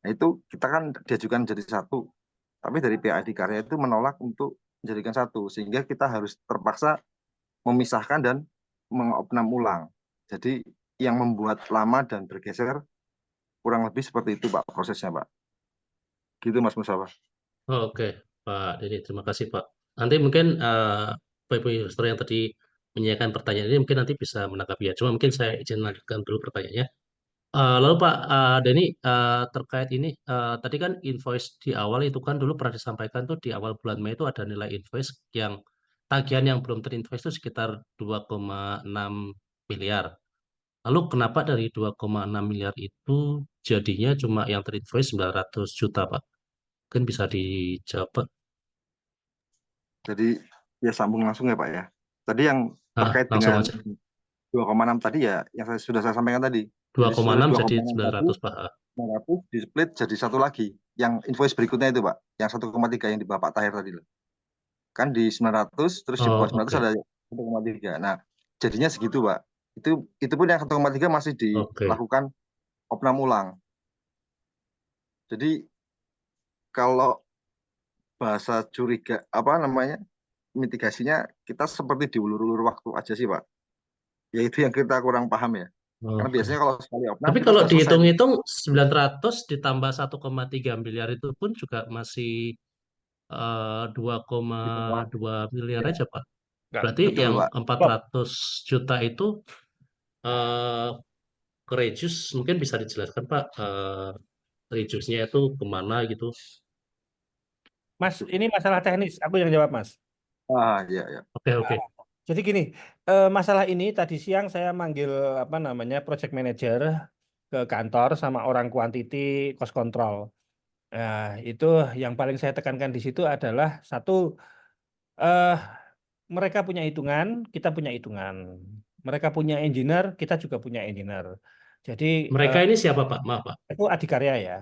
Nah itu kita kan diajukan jadi satu, tapi dari pihak adikarya itu menolak untuk menjadikan satu, sehingga kita harus terpaksa memisahkan dan mengopnam ulang. Jadi yang membuat lama dan bergeser kurang lebih seperti itu Pak prosesnya Pak. Gitu Mas Musawa. Oke, Pak Denny, terima kasih Pak. Nanti mungkin Bapak Ibu investor yang tadi menanyakan pertanyaan ini mungkin nanti bisa menanggapi ya. Cuma mungkin saya izin lanjutkan dulu pertanyaannya. Lalu Pak Denny, terkait ini, tadi kan invoice di awal itu kan dulu pernah disampaikan tuh di awal bulan Mei itu ada nilai invoice yang tagihan yang belum terinvoice itu sekitar 2,6 miliar. Lalu kenapa dari 2,6 miliar itu jadinya cuma yang terinvoice 900 juta Pak? Mungkin bisa dijawab Pak. Jadi ya sambung langsung ya Pak ya. Tadi yang terkait Langsung dengan aja. 2,6 tadi ya, yang sudah saya sampaikan tadi. Jadi 2,6 jadi 2,6 tadi 900 Pak. 900 di split jadi satu lagi. Yang invoice berikutnya itu Pak, yang 1,3 yang di Bapak Tahir tadi loh. Kan di 900 terus di Oh, bawah 900 oke. ada 1,3. Nah, jadinya segitu Pak. Itu pun yang 1,3 masih Oke. dilakukan opnam ulang. Jadi kalau bahasa curiga apa namanya mitigasinya kita seperti diulur-ulur waktu aja sih Pak. Ya itu yang kita kurang paham ya. Karena Oke. biasanya kalau sekali opnam Tapi kita kalau sudah selesai. dihitung-hitung 900 ditambah 1,3 miliar itu pun juga masih 2,2 miliar Ya, aja, Pak. enggak. Berarti betul yang Pak. 400 juta itu eh ke reduce, mungkin bisa dijelaskan, Pak, reduce-nya itu kemana gitu. Mas, ini masalah teknis. Aku yang jawab, Mas. Iya, ya. Oke, oke. Jadi gini, masalah ini tadi siang saya manggil apa namanya project manager ke kantor sama orang kuantiti cost control. Nah, itu yang paling saya tekankan di situ adalah satu, eh, mereka punya hitungan, kita punya hitungan. Mereka punya engineer, kita juga punya engineer. Jadi Mereka ini siapa, Pak? Maaf, Pak. itu adikarya ya.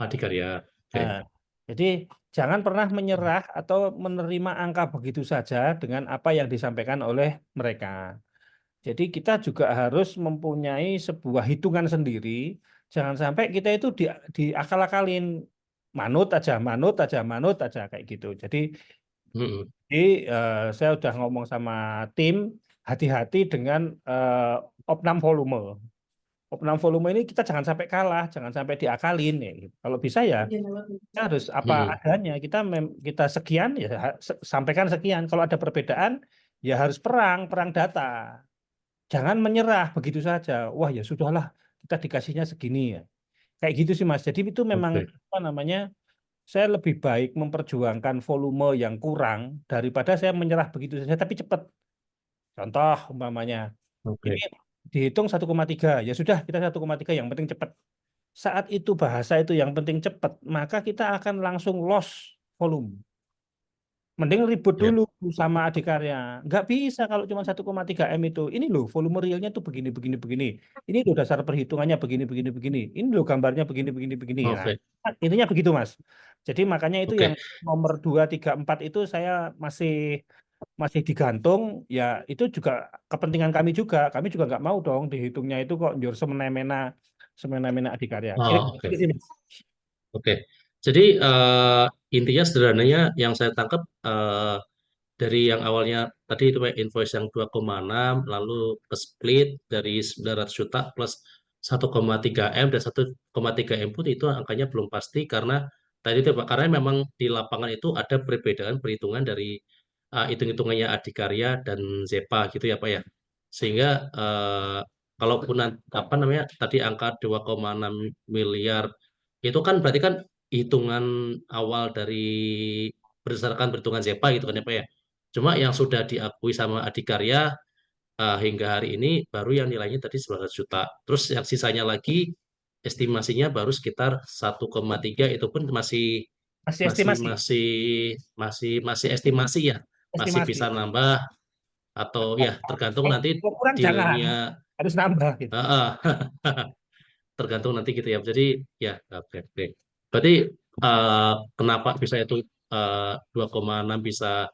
Adikarya. Oke. Nah, jadi jangan pernah menyerah atau menerima angka begitu saja dengan apa yang disampaikan oleh mereka. Jadi kita juga harus mempunyai sebuah hitungan sendiri. Jangan sampai kita itu diakal-akalin. manut aja, manut aja, manut aja kayak gitu. Jadi Mm-mm. saya udah ngomong sama tim, hati-hati dengan opnam volume. Opnam volume ini kita jangan sampai kalah, jangan sampai diakalin ya. Kalau bisa ya kita harus apa Mm-mm. adanya. Kita sekian ya sampaikan sekian. Kalau ada perbedaan ya harus perang data. Jangan menyerah begitu saja. Wah ya sudahlah kita dikasihnya segini ya. Kayak gitu sih Mas. Jadi itu memang Oke, apa namanya? Saya lebih baik memperjuangkan volume yang kurang daripada saya menyerah begitu saja tapi cepat. Contoh umpamanya ini oke. dihitung 1,3 ya sudah kita 1,3 yang penting cepat. Saat itu bahasa itu yang penting cepat, maka kita akan langsung loss volume. Mending ribut Ya, dulu sama adikarya. Nggak bisa kalau cuma 1,3 M itu. Ini loh volume realnya tuh begini, begini, begini. Ini loh dasar perhitungannya begini, begini, begini. Ini loh gambarnya begini, begini, begini. Nah, oke, intinya begitu Mas. Jadi makanya itu yang oke. nomor 2, 3, 4 itu saya masih masih digantung. Ya itu juga kepentingan kami juga. Kami juga nggak mau dong dihitungnya itu kok njur semena-mena adikarya. Oh, Kira-kira oke, gitu sih, Mas. oke. Jadi intinya sederhananya yang saya tangkap dari yang awalnya tadi itu invoice yang 2,6 lalu ke split dari 900 juta plus 1,3 M dan 1,3 M pun itu angkanya belum pasti karena tadi itu Pak, karena memang di lapangan itu ada perbedaan perhitungan dari hitung-hitungannya Adikarya dan Zepa gitu ya Pak ya. Sehingga kalaupun apa namanya tadi angka 2,6 miliar itu kan berarti kan hitungan awal dari berdasarkan perhitungan Zepa gitu kan ya Pak ya. Cuma yang sudah diakui sama Adikarya hingga hari ini baru yang nilainya tadi 900 juta. Terus yang sisanya lagi estimasinya baru sekitar 1,3 itu pun masih Masih masih estimasi. masih masih estimasi ya. Masih Estimasi. bisa nambah atau ya tergantung nanti Kalau kurang jangan. dealnya Harus nambah gitu. tergantung nanti gitu ya. Jadi ya oke oke. Berarti kenapa bisa itu 2,6 bisa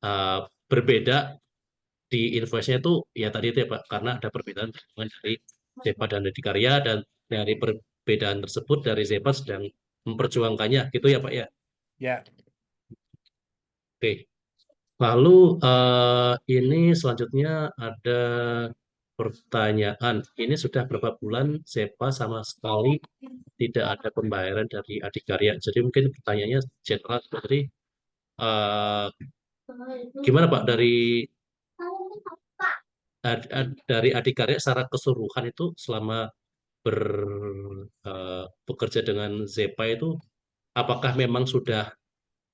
uh, berbeda di invoice-nya itu ya tadi itu ya Pak karena ada perbedaan perhitungan dari Zepa dan Adikarya dan dari perbedaan tersebut dari Zepa sedang memperjuangkannya gitu ya Pak ya. Ya, Oke. Lalu ini selanjutnya ada pertanyaan. Ini sudah berapa bulan Zepa sama sekali tidak ada pembayaran dari Adikarya. Jadi mungkin pertanyaannya general seperti eh, gimana Pak dari Adikarya secara keseluruhan itu selama ber, bekerja dengan Zepa itu apakah memang sudah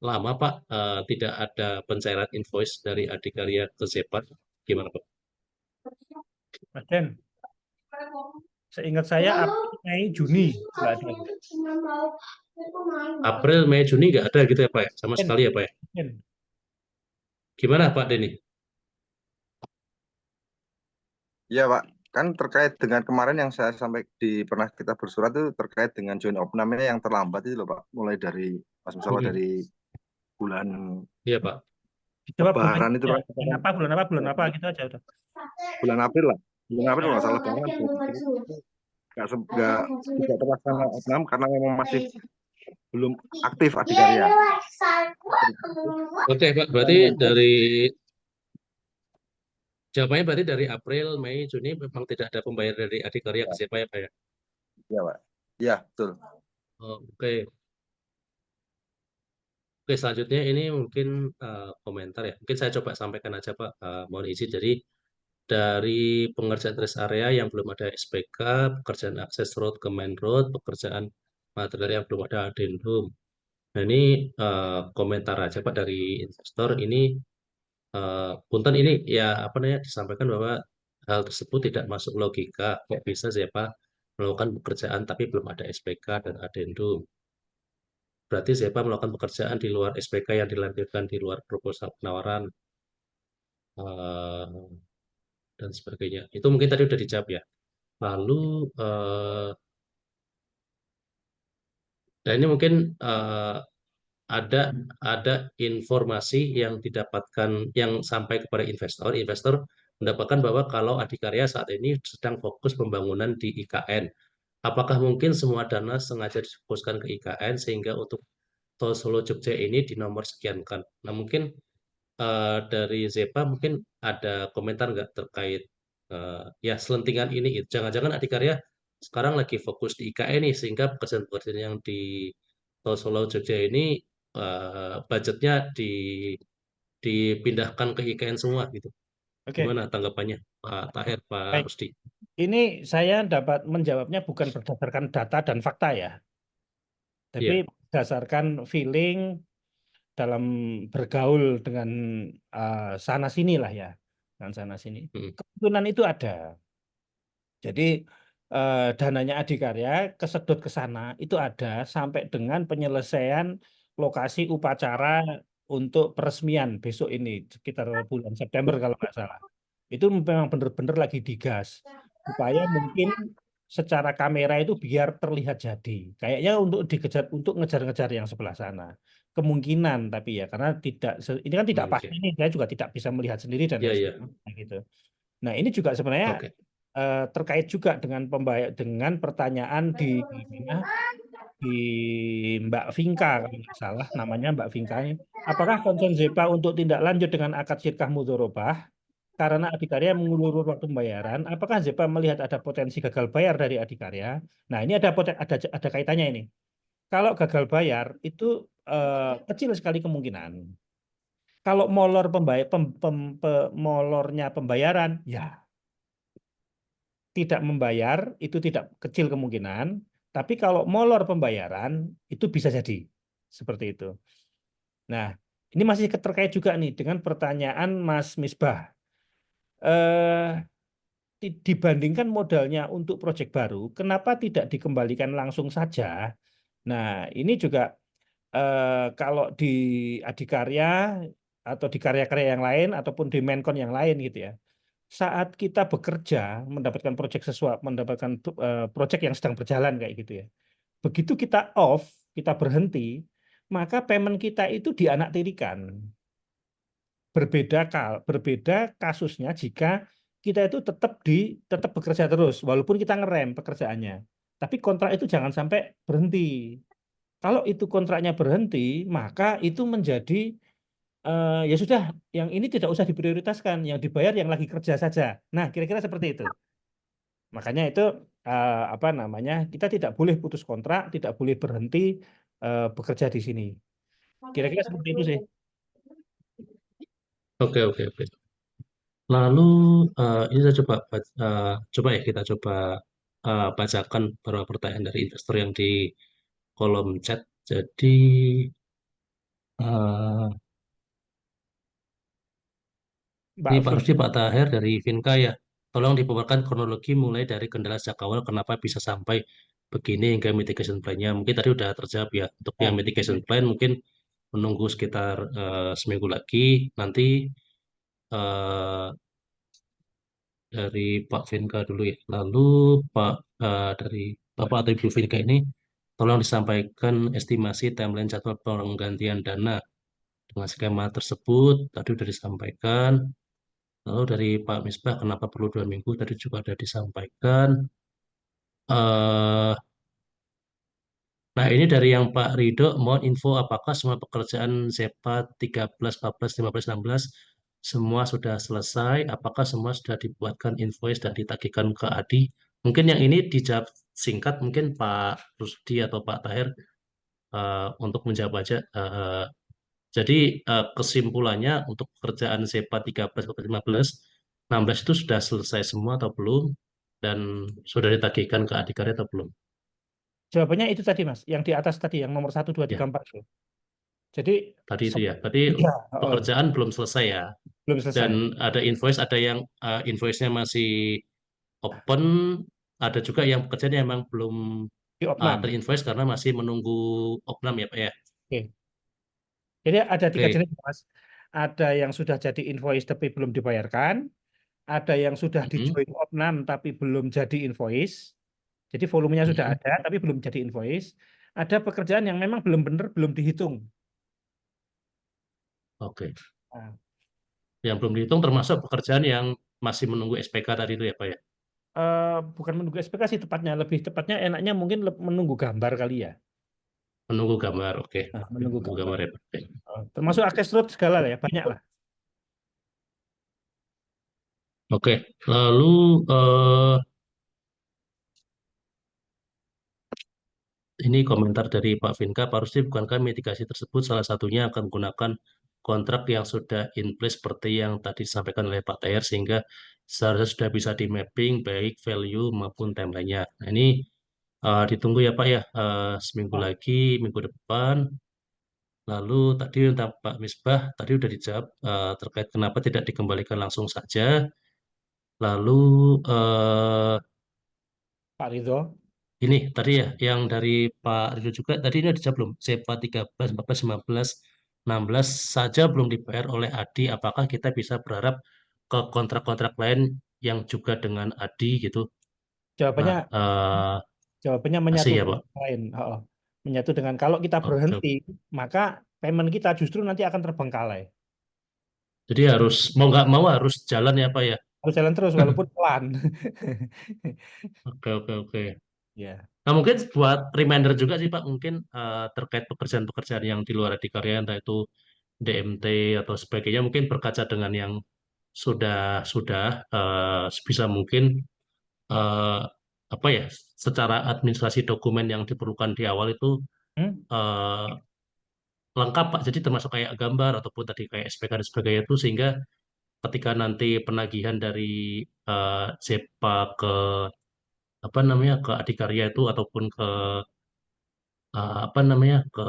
lama Pak tidak ada pencairan invoice dari Adikarya ke Zepa? Gimana Pak? Mas Den, seingat saya April, Mei, Juni nggak ada. April, Mei, Juni nggak ada gitu ya Pak ya? Sama Den, sekali ya Pak ya? Den. Gimana Pak Denny? Iya Pak, kan terkait dengan kemarin yang saya sampai pernah kita bersurat itu terkait dengan join opnamnya yang terlambat itu loh Pak. Mulai dari Mas Musawa Mhm. dari bulan Iya Pak. Coba Lebaran itu ya, kan bulan apa gitu aja udah. bulan April lah. Bulan April Ya, kalau nggak salah Lebaran nggak tidak terlaksana opnam karena memang masih belum aktif Adikarya. Oke Pak, berarti dari jawabannya berarti dari April, Mei, Juni memang tidak ada pembayaran dari Adikarya ke Zepa ya Pak ya? Iya Pak. Iya betul. Oke. Oke, selanjutnya ini mungkin komentar ya. Mungkin saya coba sampaikan aja Pak. Mohon izin. Jadi dari pengerjaan rest area yang belum ada SPK, pekerjaan akses road ke main road, pekerjaan material yang belum ada addendum. Nah ini komentar aja Pak dari investor. Ini punten ini ya apa namanya disampaikan bahwa hal tersebut tidak masuk logika. Kok bisa siapa melakukan pekerjaan tapi belum ada SPK dan addendum. Berarti siapa melakukan pekerjaan di luar SPK yang dilampirkan di luar proposal penawaran eh, dan sebagainya. Itu mungkin tadi udah dijawab ya. Lalu dan ini mungkin ada ada informasi yang didapatkan yang sampai kepada investor. Investor mendapatkan bahwa kalau Adikarya saat ini sedang fokus pembangunan di IKN. apakah mungkin semua dana sengaja difokuskan ke IKN sehingga untuk Tol Solo Jogja ini di nomor sekian kan? Nah mungkin dari Zepa mungkin ada komentar nggak terkait ya selentingan ini gitu. Jangan-jangan Adikarya sekarang lagi fokus di IKN nih sehingga pekerjaan-pekerjaan yang di Tol Solo Jogja ini budgetnya dipindahkan ke IKN semua gitu. Oke, Gimana tanggapannya Pak Tahir, Pak baik. Rusdi? Ini saya dapat menjawabnya bukan berdasarkan data dan fakta ya, tapi Iya, berdasarkan feeling dalam bergaul dengan sana sini lah ya, dengan sana sini. mm, Kemungkinan itu ada. Jadi dananya Adikarya kesedot ke sana itu ada sampai dengan penyelesaian lokasi upacara untuk peresmian besok ini sekitar bulan September kalau nggak salah. Itu memang benar-benar lagi digas supaya mungkin secara kamera itu biar terlihat jadi. Kayaknya untuk dikejar untuk ngejar-ngejar yang sebelah sana. Kemungkinan tapi ya karena ini kan tidak pasti oke. nih, saya juga tidak bisa melihat sendiri dan Iya, lain iya. sebagainya gitu. Nah, ini juga sebenarnya Oke. terkait juga dengan pertanyaan mana, di Mbak Vinka kalau nggak salah namanya Mbak Vinka ini. Apakah konsen ZEPA untuk tindak lanjut dengan akad syirkah mudhorobah karena adikarya mengulur waktu pembayaran? Apakah ZEPA melihat ada potensi gagal bayar dari adikarya? Nah, ini ada kaitannya ini. Kalau gagal bayar itu kecil sekali kemungkinan. Kalau molornya pembayaran, ya tidak membayar itu tidak kecil kemungkinan, tapi kalau molor pembayaran itu bisa jadi seperti itu. Nah, ini masih terkait juga nih dengan pertanyaan Mas Misbah. Eh, Dibandingkan modalnya untuk proyek baru, kenapa tidak dikembalikan langsung saja? Nah, ini juga kalau di Adikarya atau di karya-karya yang lain ataupun di Menkon yang lain gitu ya. Saat kita bekerja mendapatkan mendapatkan proyek yang sedang berjalan kayak gitu ya. Begitu kita off, kita berhenti, maka payment kita itu dianaktirikan. Berbeda kasusnya jika kita itu tetap bekerja terus walaupun kita ngerem pekerjaannya. Tapi kontrak itu jangan sampai berhenti. Kalau itu kontraknya berhenti, maka itu menjadi ya sudah, yang ini tidak usah diprioritaskan, yang dibayar yang lagi kerja saja. Nah, kira-kira seperti itu. Makanya itu apa namanya, kita tidak boleh putus kontrak, tidak boleh berhenti bekerja di sini. Kira-kira seperti itu sih. Oke, oke, oke. Lalu ini saya coba ya kita coba bacakan beberapa pertanyaan dari investor yang di kolom chat. Jadi eh, ini Mbak Pak Vin, Rusdi, Pak Tahir dari Vinka ya. Tolong dipaparkan kronologi mulai dari kendala sejak awal kenapa bisa sampai begini hingga mitigation plan-nya. Mungkin tadi udah terjawab ya. Untuk yang ya, mitigation plan mungkin menunggu sekitar seminggu lagi. Nanti eh, dari Pak Vinka dulu ya. Lalu Pak dari Bapak atau Ibu Vinka ini tolong disampaikan estimasi timeline jadwal penggantian dana dengan skema tersebut. Tadi sudah disampaikan. Lalu dari Pak Misbah kenapa perlu 2 minggu tadi juga sudah disampaikan. eh Nah, ini dari yang Pak Rido, mohon info apakah semua pekerjaan ZEPA 13, 14, 15, 16 semua sudah selesai? Apakah semua sudah dibuatkan invoice dan ditagihkan ke Adi? Mungkin yang ini dijawab singkat, mungkin Pak Rusdi atau Pak Tahir untuk menjawab aja. Jadi kesimpulannya untuk pekerjaan ZEPA 13, 14, 15, 16 itu sudah selesai semua atau belum? Dan sudah ditagihkan ke adikarya atau belum? jawabannya itu tadi Mas, yang di atas tadi, yang nomor 1, 2, 3, Ya, 4 itu. Jadi tadi itu ya. Berarti iya, pekerjaan belum selesai ya. belum Dan selesai ada invoice, ada yang invoice-nya masih open, ada juga yang pekerjaan yang memang belum di Opnam. terinvoice karena masih menunggu opnam ya Pak ya. Oke. Jadi ada 3 Oke. jenis Mas. Ada yang sudah jadi invoice tapi belum dibayarkan, ada yang sudah Mm-mm. dijoin Opnam tapi belum jadi invoice. Jadi volumenya sudah Mm-mm. ada tapi belum jadi invoice. Ada pekerjaan yang memang belum benar, belum dihitung. Oke. Nah, Yang belum dihitung termasuk pekerjaan yang masih menunggu SPK tadi itu ya Pak ya. bukan menunggu SPK sih tepatnya, lebih tepatnya enaknya mungkin menunggu gambar kali ya. Menunggu gambar, oke. Nah, menunggu Menunggu gambar. gambar ya, Pak. Oke. Termasuk akses road segala lah ya, banyak lah. Oke, lalu ini komentar dari Pak Vinka, Pak Rusdi, bukankah mitigasi tersebut salah satunya akan menggunakan kontrak yang sudah in place seperti yang tadi disampaikan oleh Pak Tayer, sehingga seharusnya sudah bisa di mapping baik value maupun timelinenya. Nah ini ditunggu ya Pak ya, seminggu Oh, lagi, minggu depan. Lalu tadi tentang Pak Misbah, tadi udah dijawab terkait kenapa tidak dikembalikan langsung saja. Lalu eh, Pak Ridho. ini tadi ya, yang dari Pak Ridho juga, tadi ini ada dijawab belum? SEPA 13, 14, 15, 16 saja belum dibayar oleh ADI, apakah kita bisa berharap ke kontrak-kontrak lain yang juga dengan ADI gitu? Jawabannya Nah, jawabannya masih menyatu ya Pak? dengan yang lain. Oh, menyatu dengan kalau kita Oke, berhenti, oke. maka payment kita justru nanti akan terbengkalai. Jadi harus, mau nggak mau harus jalan ya Pak ya? Harus jalan terus walaupun pelan. Oke, oke, oke. Ya. Nah, mungkin buat reminder juga sih Pak, mungkin terkait pekerjaan-pekerjaan yang di luar adikarya, entah itu DMT atau sebagainya, mungkin berkaca dengan yang sudah sebisa mungkin eh, apa ya, secara administrasi dokumen yang diperlukan di awal itu Hmm? eh, lengkap Pak. Jadi termasuk kayak gambar ataupun tadi kayak SPK dan sebagainya itu, sehingga ketika nanti penagihan dari ZEPA ke apa namanya ke adikarya itu ataupun ke apa namanya ke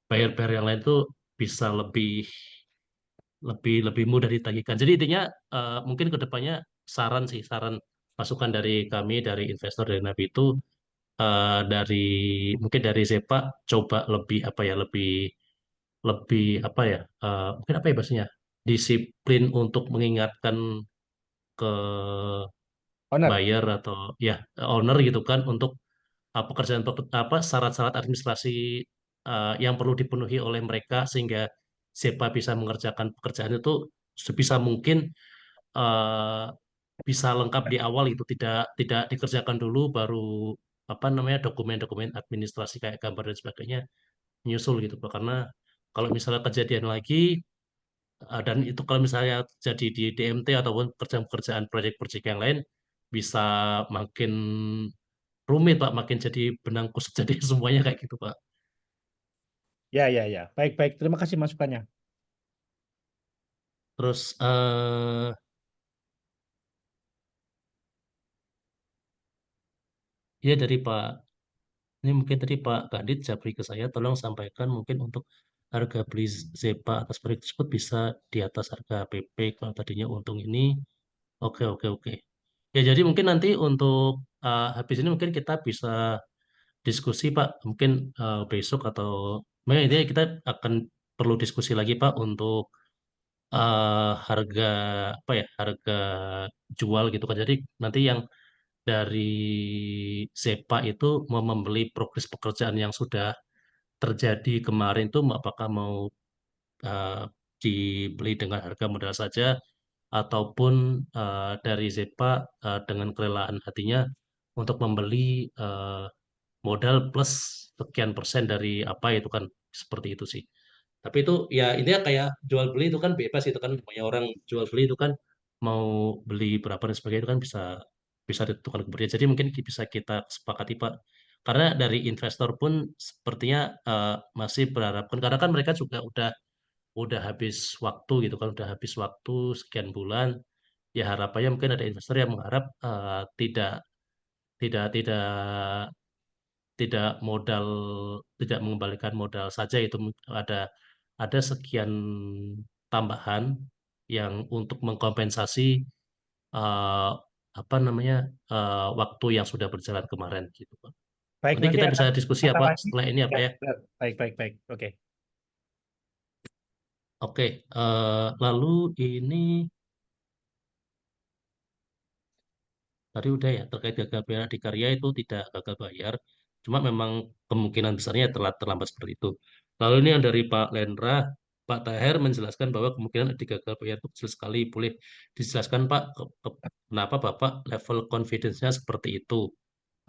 bayar-bayar yang lain itu bisa lebih lebih lebih mudah ditagihkan. Jadi intinya mungkin ke depannya saran sih, saran masukan dari kami, dari investor, dari Nabi itu dari mungkin dari Zepa coba lebih apa ya, lebih lebih apa ya, mungkin apa ya bahasanya, disiplin untuk mengingatkan ke Owner. buyer atau ya owner gitu kan untuk pekerjaan apa syarat-syarat administrasi yang perlu dipenuhi oleh mereka sehingga Zepa bisa mengerjakan pekerjaan itu sebisa mungkin eh, bisa lengkap di awal, itu tidak tidak dikerjakan dulu baru apa namanya dokumen-dokumen administrasi kayak gambar dan sebagainya menyusul gitu Pak. Karena kalau misalnya kejadian lagi dan itu kalau misalnya jadi di DMT ataupun pekerjaan-pekerjaan proyek-proyek yang lain bisa makin rumit Pak, makin jadi benang kusut jadi semuanya kayak gitu Pak. Ya, ya, ya. Baik, baik. Terima kasih masukannya. Terus ya dari Pak, ini mungkin tadi Pak Kadit Japri ke saya, tolong sampaikan mungkin untuk harga beli Zepa atas proyek tersebut bisa di atas harga PP kalau tadinya untung ini. Oke, oke, oke. Ya jadi mungkin nanti untuk habis ini mungkin kita bisa diskusi Pak, mungkin besok atau ini kita akan perlu diskusi lagi Pak untuk harga apa ya, harga jual gitu kan. Jadi nanti yang dari Zepa itu mau membeli progres pekerjaan yang sudah terjadi kemarin itu apakah mau eh, dibeli dengan harga modal saja ataupun dari Zepa dengan kerelaan hatinya untuk membeli modal plus sekian persen dari apa itu kan, seperti itu sih. Tapi itu ya intinya kayak jual beli itu kan bebas, itu kan banyak orang jual beli itu kan mau beli berapa dan sebagainya itu kan bisa bisa ditentukan kemudian. Jadi mungkin bisa kita sepakati Pak. Karena dari investor pun sepertinya masih berharapkan karena kan mereka juga udah habis waktu gitu kan, udah habis waktu sekian bulan. Ya harapannya mungkin ada investor yang mengharap tidak tidak tidak tidak modal, tidak mengembalikan modal saja, itu ada sekian tambahan yang untuk mengkompensasi eh, apa namanya waktu yang sudah berjalan kemarin gitu Pak. Baik, Nanti nanti kita bisa akan diskusi ya kita Pak lagi. setelah ini apa Ya, ya. benar. Baik, baik, baik. Oke. Oke, lalu ini tadi udah ya terkait gagal bayar di karya itu tidak gagal bayar, cuma memang kemungkinan besarnya telat terlambat seperti itu. Lalu ini yang dari Pak Lendra, Pak Taher menjelaskan bahwa kemungkinan adik gagal bayar itu kecil sekali. Boleh dijelaskan Pak, kenapa Bapak level confidence-nya seperti itu?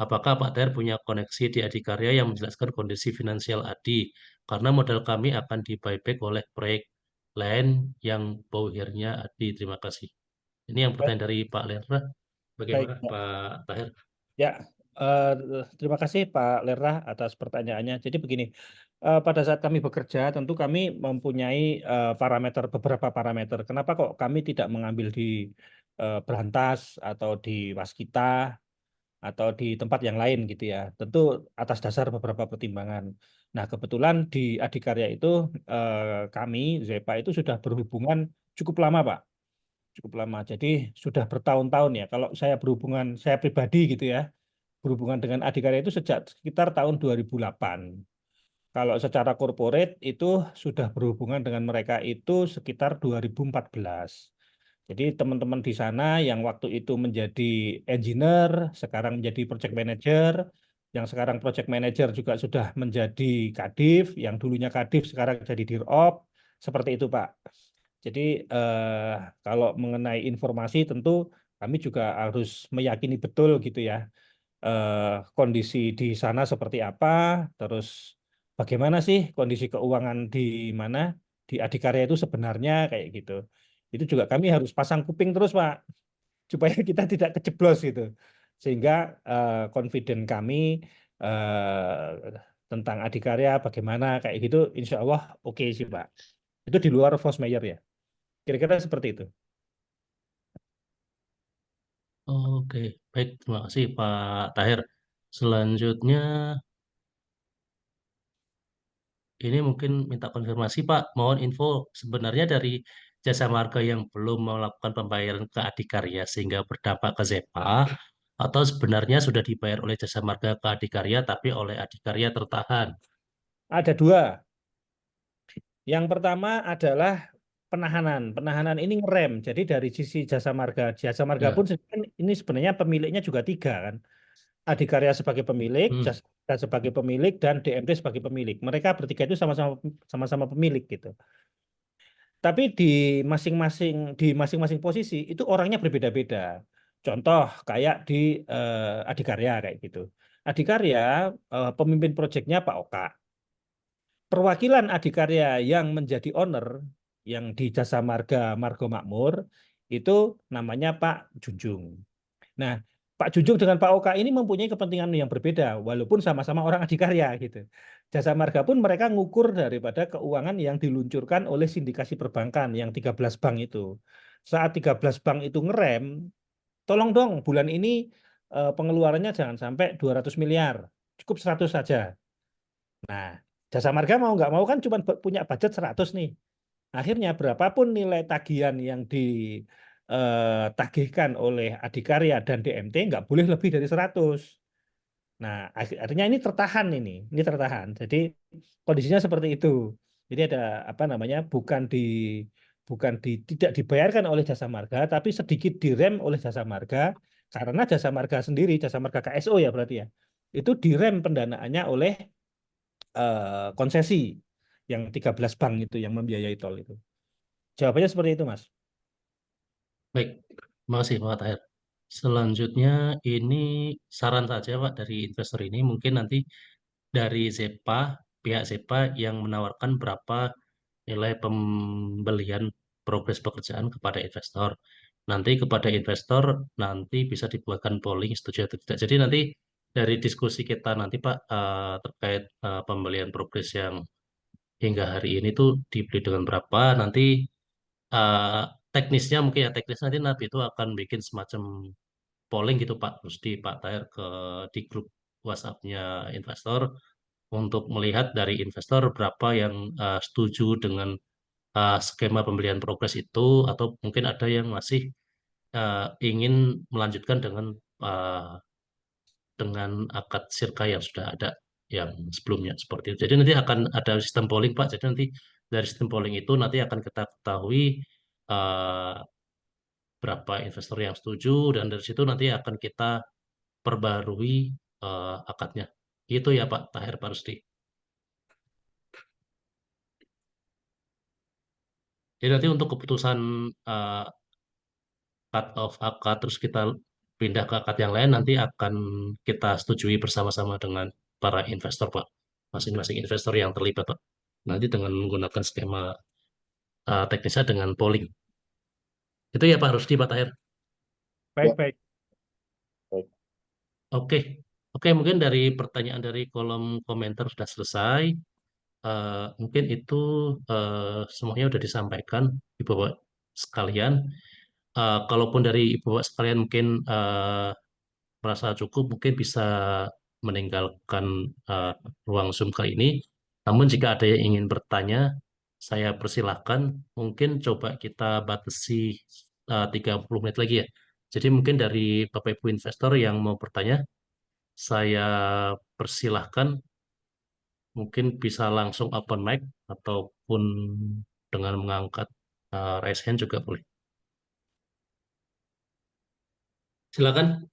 Apakah Pak Taher punya koneksi di Adikarya yang menjelaskan kondisi finansial Adi? Karena modal kami akan di buyback oleh proyek lain yang bauhirnya Adi. Terima kasih. Ini yang Baik, pertanyaan dari Pak Lera. baik. Bagaimana Pak Taher? Ya, terima kasih Pak Lera atas pertanyaannya. Jadi begini, pada saat kami bekerja, tentu kami mempunyai beberapa parameter. Kenapa kok kami tidak mengambil di Berantas atau di Waskita atau di tempat yang lain gitu ya? Tentu atas dasar beberapa pertimbangan. Nah, kebetulan di Adikarya itu kami ZEPA itu sudah berhubungan cukup lama, Pak. Cukup lama. Jadi sudah bertahun-tahun ya. Kalau saya berhubungan, saya pribadi gitu ya, berhubungan dengan Adikarya itu sejak sekitar tahun 2008. Kalau secara corporate itu sudah berhubungan dengan mereka itu sekitar 2014. Jadi teman-teman di sana yang waktu itu menjadi engineer, sekarang menjadi project manager, yang sekarang project manager juga sudah menjadi kadif, yang dulunya kadif sekarang jadi dirop, seperti itu Pak. Jadi kalau mengenai informasi tentu kami juga harus meyakini betul gitu ya kondisi di sana seperti apa, terus bagaimana sih kondisi keuangan di mana di Adikarya itu sebenarnya kayak gitu. Itu juga kami harus pasang kuping terus, Pak, supaya kita tidak kejeblos gitu. Sehingga confident kami tentang Adikarya bagaimana kayak gitu, insya Allah oke sih, Pak. Itu di luar force mayor ya. Kira-kira seperti itu. Oke, baik. Terima kasih Pak Taher. Selanjutnya, ini mungkin minta konfirmasi Pak. Mohon info sebenarnya dari jasa marga yang belum melakukan pembayaran ke Adikarya sehingga berdampak ke ZEPA, atau sebenarnya sudah dibayar oleh jasa marga ke Adikarya tapi oleh Adikarya tertahan. Ada dua. Yang pertama adalah penahanan. Penahanan ini ngerem. Jadi dari sisi jasa marga pun Ya, ini sebenarnya pemiliknya juga tiga kan. Adikarya sebagai pemilik, hmm, jasa marga sebagai pemilik, dan DMT sebagai pemilik. Mereka bertiga itu sama-sama pemilik gitu. Tapi di masing-masing posisi itu orangnya berbeda-beda. Contoh kayak di Adikarya kayak gitu. Adikarya pemimpin proyeknya Pak Oka. Perwakilan Adikarya yang menjadi owner yang di Jasa Marga Margo Makmur itu namanya Pak Junjung. Nah, Pak Junjung dengan Pak Oka ini mempunyai kepentingan yang berbeda walaupun sama-sama orang adikarya gitu. Jasa Marga pun mereka ngukur daripada keuangan yang diluncurkan oleh sindikasi perbankan yang 13 bank itu. Saat 13 bank itu ngerem, tolong dong bulan ini pengeluarannya jangan sampai 200 miliar, cukup 100 saja. Nah, Jasa Marga mau nggak mau kan cuma punya budget 100 nih. Akhirnya berapapun nilai tagihan yang ditagihkan oleh Adikarya dan DMT nggak boleh lebih dari 100. Nah, artinya ini tertahan. Jadi kondisinya seperti itu. Jadi ada apa namanya? Bukan tidak dibayarkan oleh Jasa Marga, tapi sedikit direm oleh Jasa Marga karena Jasa Marga sendiri, Jasa Marga KSO ya berarti ya. Itu direm pendanaannya oleh konsesi yang 13 bank itu yang membiayai tol itu. Jawabannya seperti itu, Mas. baik. Terima kasih Pak Taher. Selanjutnya ini saran saja Pak dari investor ini. Mungkin nanti dari ZEPA, pihak ZEPA yang menawarkan berapa nilai pembelian progres pekerjaan kepada investor. Nanti kepada investor nanti bisa dibuatkan polling setuju atau tidak. Jadi nanti dari diskusi kita nanti Pak terkait pembelian progres yang hingga hari ini tuh dibeli dengan berapa, nanti eh, teknisnya mungkin ya teknis nanti itu akan bikin semacam polling gitu Pak, terus di Pak Tahir di grup WhatsApp-nya investor untuk melihat dari investor berapa yang setuju dengan skema pembelian progres itu, atau mungkin ada yang masih ingin melanjutkan uh, dengan akad sirka yang sudah ada yang sebelumnya seperti itu. Jadi nanti akan ada sistem polling Pak. Jadi nanti dari sistem polling itu nanti akan kita ketahui uh, berapa investor yang setuju dan dari situ nanti akan kita perbarui akadnya. Itu ya Pak Tahir Pak Rusdi. Jadi nanti untuk keputusan uh, cut off akad terus kita pindah ke akad yang lain nanti akan kita setujui bersama-sama dengan para investor Pak. Masing-masing investor yang terlibat Pak. Nanti dengan menggunakan skema teknisnya dengan polling. Itu ya Pak Rusdi, Pak Tahir. Ya, Baik. baik. Oke. Oke, mungkin dari pertanyaan dari kolom komentar sudah selesai. Mungkin itu semuanya sudah disampaikan Ibu Bapak sekalian. Kalaupun dari Ibu Bapak sekalian mungkin merasa cukup, mungkin bisa meninggalkan ruang Zoom kali ini. Namun jika ada yang ingin bertanya, saya persilahkan. Mungkin coba kita batasi 30 menit lagi ya. Jadi mungkin dari Bapak Ibu investor yang mau bertanya, saya persilahkan mungkin bisa langsung open mic ataupun dengan mengangkat raise hand juga boleh. Silakan.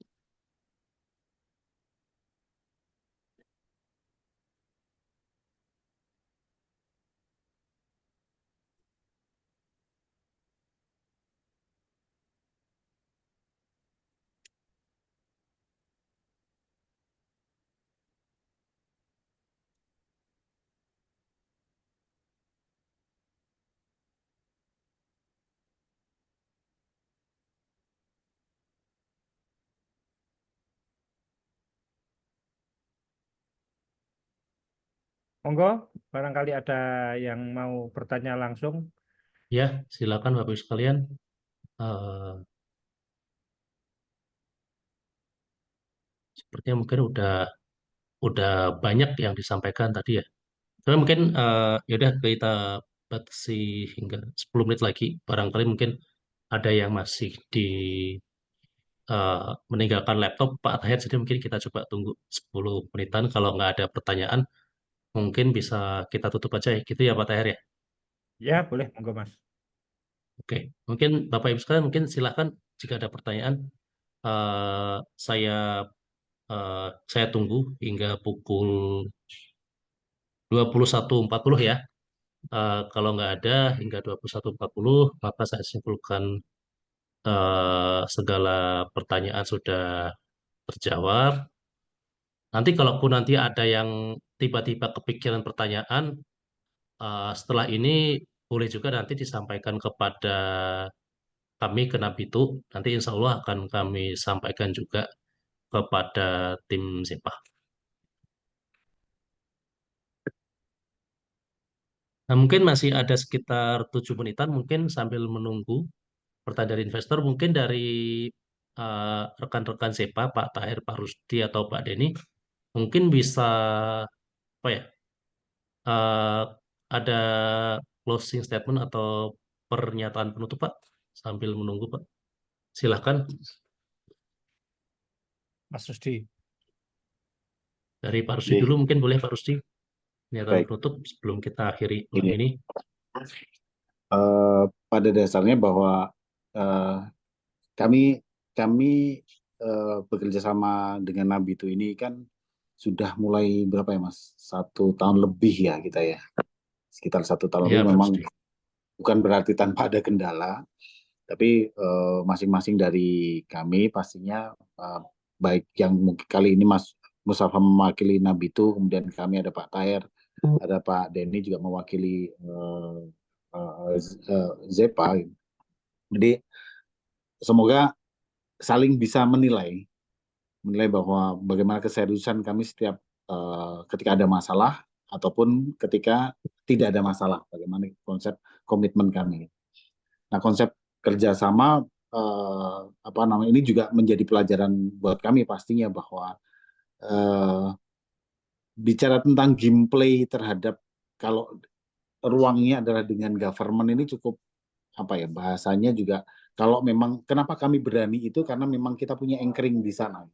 Monggo, barangkali ada yang mau bertanya langsung. Ya, silakan Bapak Ibu sekalian. Eh, Sepertinya mungkin udah banyak yang disampaikan tadi ya. Tapi mungkin ya udah kita batasi hingga 10 menit lagi. Barangkali mungkin ada yang masih meninggalkan laptop Pak Tahir, jadi mungkin kita coba tunggu 10 menitan. Kalau nggak ada pertanyaan, mungkin bisa kita tutup aja ya. Gitu ya Pak Tahir ya. Ya, boleh, monggo Mas. Oke, mungkin Bapak Ibu sekalian mungkin silakan jika ada pertanyaan. eh, saya eh, saya tunggu hingga pukul 21.40 ya. Kalau nggak ada hingga 21.40, maka saya simpulkan segala pertanyaan sudah terjawab. Nanti kalaupun nanti ada yang tiba-tiba kepikiran pertanyaan, setelah ini boleh juga nanti disampaikan kepada kami ke Nabitu. Nanti insya Allah akan kami sampaikan juga kepada tim Zepah. Nah, mungkin masih ada sekitar 7 menitan, mungkin sambil menunggu pertanyaan dari investor, mungkin dari rekan-rekan Zepa, Pak Tahir, Pak Rusdi, atau Pak Denny, mungkin bisa apa ya, eh, ada closing statement atau pernyataan penutup, Pak, sambil menunggu, Pak. Silahkan Mas Rusdi. dari Pak Rusdi Jadi, dulu, mungkin boleh Pak Rusdi, pernyataan baik. penutup sebelum kita akhiri malam Ini ini. pada dasarnya bahwa eh, kami kami bekerja sama dengan Nabitu ini kan sudah mulai berapa ya Mas? 1 tahun lebih ya kita ya. Sekitar 1 tahun Ya, lebih Pak memang Rusdi. bukan berarti tanpa ada kendala, tapi masing-masing dari kami pastinya baik yang mungkin kali ini Mas Mustafa mewakili Nabitu, kemudian kami ada Pak Tahir, ada Pak Denny juga mewakili Zepa. Jadi semoga saling bisa menilai bahwa bagaimana keseriusan kami setiap ketika ada masalah ataupun ketika tidak ada masalah, bagaimana konsep komitmen kami. Nah, konsep kerjasama apa namanya ini juga menjadi pelajaran buat kami pastinya bahwa eh, bicara tentang gameplay terhadap kalau ruangnya adalah dengan government ini cukup apa ya bahasanya juga kalau memang kenapa kami berani itu karena memang kita punya anchoring di sana.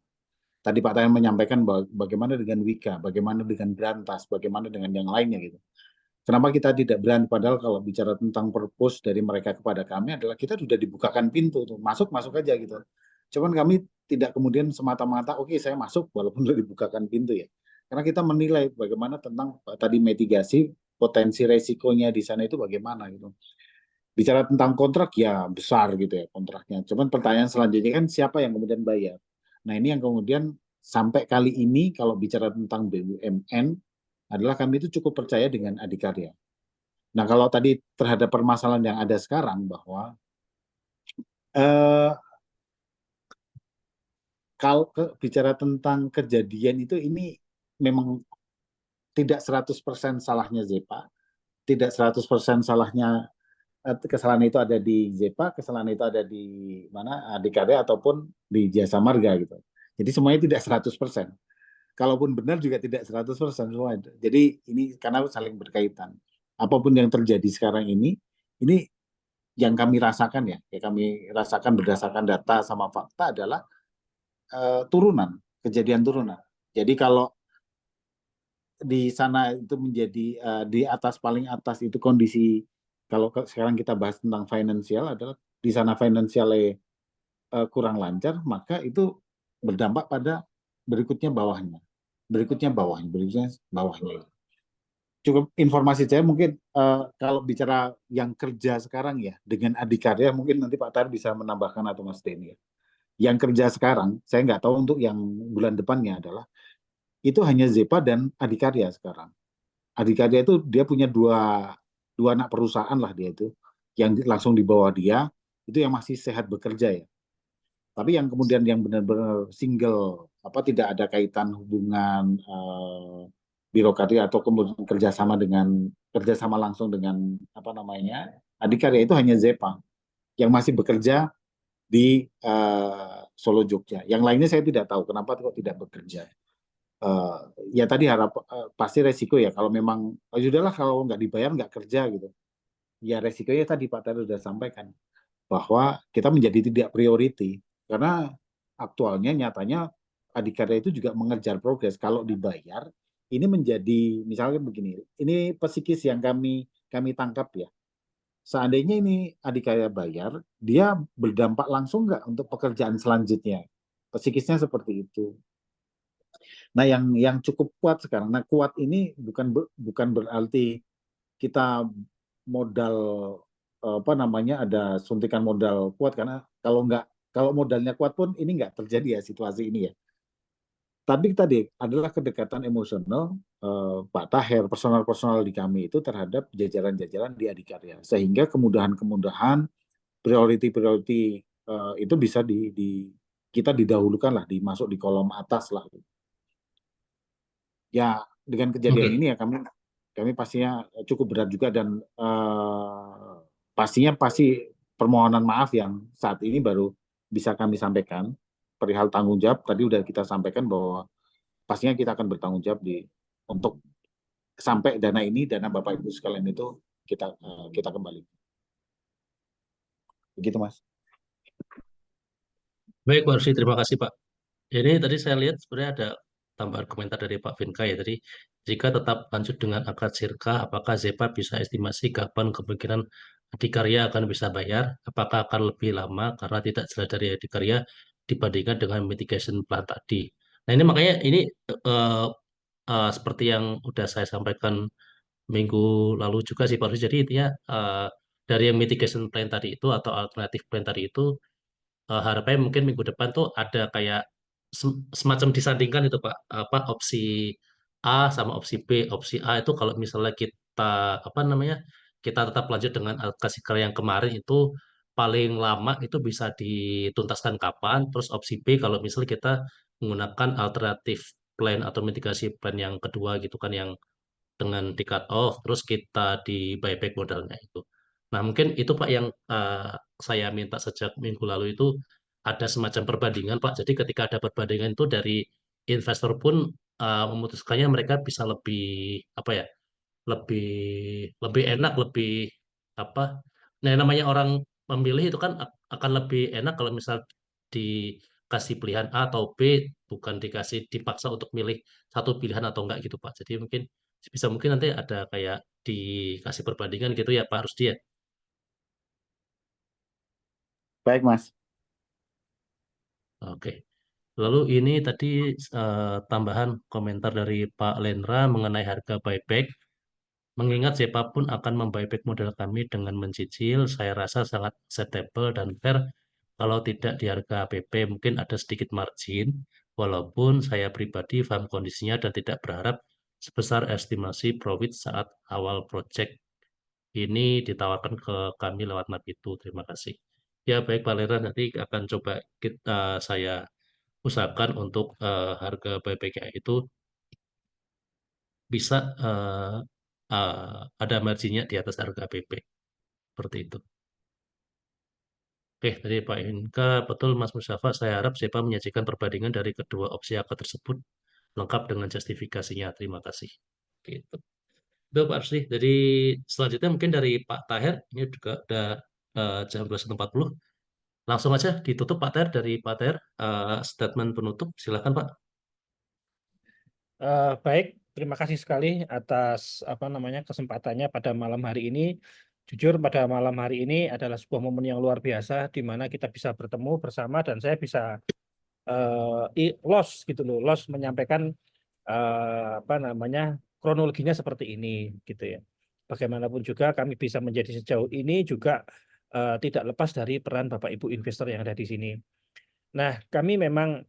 Tadi Pak Tayan menyampaikan bagaimana dengan Wika, bagaimana dengan Brantas, bagaimana dengan yang lainnya gitu. Kenapa kita tidak berani? Padahal kalau bicara tentang purpose dari mereka kepada kami adalah kita sudah dibukakan pintu tuh, masuk aja gitu. Cuman kami tidak kemudian semata-mata, oke, saya masuk walaupun sudah dibukakan pintu ya. Karena kita menilai bagaimana tentang tadi mitigasi potensi resikonya di sana itu bagaimana gitu. Bicara tentang kontrak ya besar gitu ya kontraknya. Cuman pertanyaan selanjutnya kan siapa yang kemudian bayar? Nah ini yang kemudian sampai kali ini kalau bicara tentang BUMN adalah kami itu cukup percaya dengan adikarya. Nah kalau tadi terhadap permasalahan yang ada sekarang bahwa eh, kalau bicara tentang kejadian itu ini memang tidak 100% salahnya Zepa, tidak 100% salahnya kesalahan itu ada di Zepa, kesalahan itu ada di mana Adikarya ataupun di Jasa Marga gitu. Jadi semuanya tidak 100%. Kalaupun benar juga tidak 100% semua itu. Jadi ini karena saling berkaitan. Apapun yang terjadi sekarang ini yang kami rasakan ya kami rasakan berdasarkan data sama fakta adalah turunan, kejadian turunan. Jadi kalau di sana itu menjadi di atas paling atas itu kondisi kalau sekarang kita bahas tentang finansial adalah di sana finansialnya kurang lancar, maka itu berdampak pada berikutnya bawahnya, berikutnya bawahnya. Cukup informasi saya mungkin kalau bicara yang kerja sekarang ya dengan adikarya mungkin nanti Pak Tar bisa menambahkan atau Mas Denny ya. Yang kerja sekarang saya nggak tahu untuk yang bulan depannya adalah itu hanya Zepa dan adikarya sekarang. Adikarya itu dia punya dua anak perusahaan lah dia itu yang langsung di bawah dia itu yang masih sehat bekerja ya. Tapi yang kemudian yang benar-benar single apa tidak ada kaitan hubungan birokrasi atau kemudian kerjasama langsung dengan apa namanya adikarya itu hanya Zepa yang masih bekerja di Solo Jogja. Yang lainnya saya tidak tahu kenapa kok tidak bekerja. Ya tadi pasti resiko ya kalau memang oh, sudahlah kalau nggak dibayar nggak kerja gitu ya resikonya tadi Pak Tadi sudah sampaikan bahwa kita menjadi tidak priority karena aktualnya nyatanya adikarya itu juga mengejar progres kalau dibayar ini menjadi misalnya begini ini psikis yang kami tangkap ya seandainya ini adikarya bayar dia berdampak langsung nggak untuk pekerjaan selanjutnya psikisnya seperti itu. Nah, yang cukup kuat sekarang. Nah, kuat ini bukan berarti kita modal apa namanya ada suntikan modal kuat karena kalau modalnya kuat pun ini nggak terjadi ya situasi ini ya. Tapi tadi adalah kedekatan emosional Pak Taher, personal-personal di kami itu terhadap jajaran-jajaran di Adikarya. Sehingga kemudahan-kemudahan, priority-priority itu bisa kita didahulukan lah, dimasuk di kolom atas lah. Ya dengan kejadian Oke. ini ya kami pastinya cukup berat juga dan pastinya pasti permohonan maaf yang saat ini baru bisa kami sampaikan perihal tanggung jawab tadi udah kita sampaikan bahwa pastinya kita akan bertanggung jawab untuk sampai dana Bapak Ibu sekalian itu kita kembali. Begitu Mas. Baik, Pak Rusdi, terima kasih, Pak. Ini tadi saya lihat sebenarnya ada tambahan komentar dari Pak Vinka ya tadi. Jika tetap lanjut dengan akad sirka, apakah Zepa bisa estimasi kapan kemungkinan adikarya akan bisa bayar? Apakah akan lebih lama karena tidak jelas dari adikarya dibandingkan dengan mitigation plan tadi? Nah ini makanya ini eh, seperti yang udah saya sampaikan minggu lalu juga sih Pak Rusdi. Jadi intinya dari yang mitigation plan tadi itu atau alternatif plan tadi itu harapannya mungkin minggu depan tuh ada kayak semacam disandingkan itu Pak, apa opsi A sama opsi B. Opsi A itu kalau misalnya kita apa namanya kita tetap lanjut dengan alkasiker yang kemarin itu paling lama itu bisa dituntaskan kapan. Terus opsi B kalau misalnya kita menggunakan alternatif plan atau mitigasi plan yang kedua gitu kan yang dengan di cut off terus kita di buyback modalnya itu. Nah, mungkin itu Pak yang saya minta sejak minggu lalu itu ada semacam perbandingan Pak. Jadi ketika ada perbandingan itu dari investor pun memutuskannya mereka bisa lebih apa ya? Lebih lebih enak, lebih apa? Nah, yang namanya orang memilih itu kan akan lebih enak kalau misal dikasih pilihan A atau B, bukan dikasih dipaksa untuk milih satu pilihan atau enggak gitu Pak. Jadi mungkin bisa mungkin nanti ada kayak dikasih perbandingan gitu ya Pak Rusdi ya. Baik Mas. Oke. Lalu ini tadi tambahan komentar dari Pak Lendra mengenai harga buyback. Mengingat siapapun akan membuyback modal kami dengan mencicil, saya rasa sangat acceptable dan fair kalau tidak di harga APP mungkin ada sedikit margin, walaupun saya pribadi paham kondisinya dan tidak berharap sebesar estimasi profit saat awal project ini ditawarkan ke kami lewat Napitu. Terima kasih. Ya baik Pak Lera, nanti akan coba saya usahakan untuk harga buyback itu bisa ada marginnya di atas harga APP. Seperti itu. Oke, tadi Pak Inka, betul Mas Musyafa, saya harap SEPA menyajikan perbandingan dari kedua opsi akad tersebut lengkap dengan justifikasinya. Terima kasih. Gitu. Itu Pak Arsli. Jadi selanjutnya mungkin dari Pak Tahir, ini juga udah jam 21.40. Langsung aja ditutup Pak Tahir, dari Pak Tahir, statement penutup. Silakan Pak. Baik, terima kasih sekali atas kesempatannya pada malam hari ini. Jujur pada malam hari ini adalah sebuah momen yang luar biasa di mana kita bisa bertemu bersama dan saya bisa gitu loh, menyampaikan kronologinya seperti ini gitu ya. Bagaimanapun juga kami bisa menjadi sejauh ini juga tidak lepas dari peran Bapak Ibu investor yang ada di sini. Nah, kami memang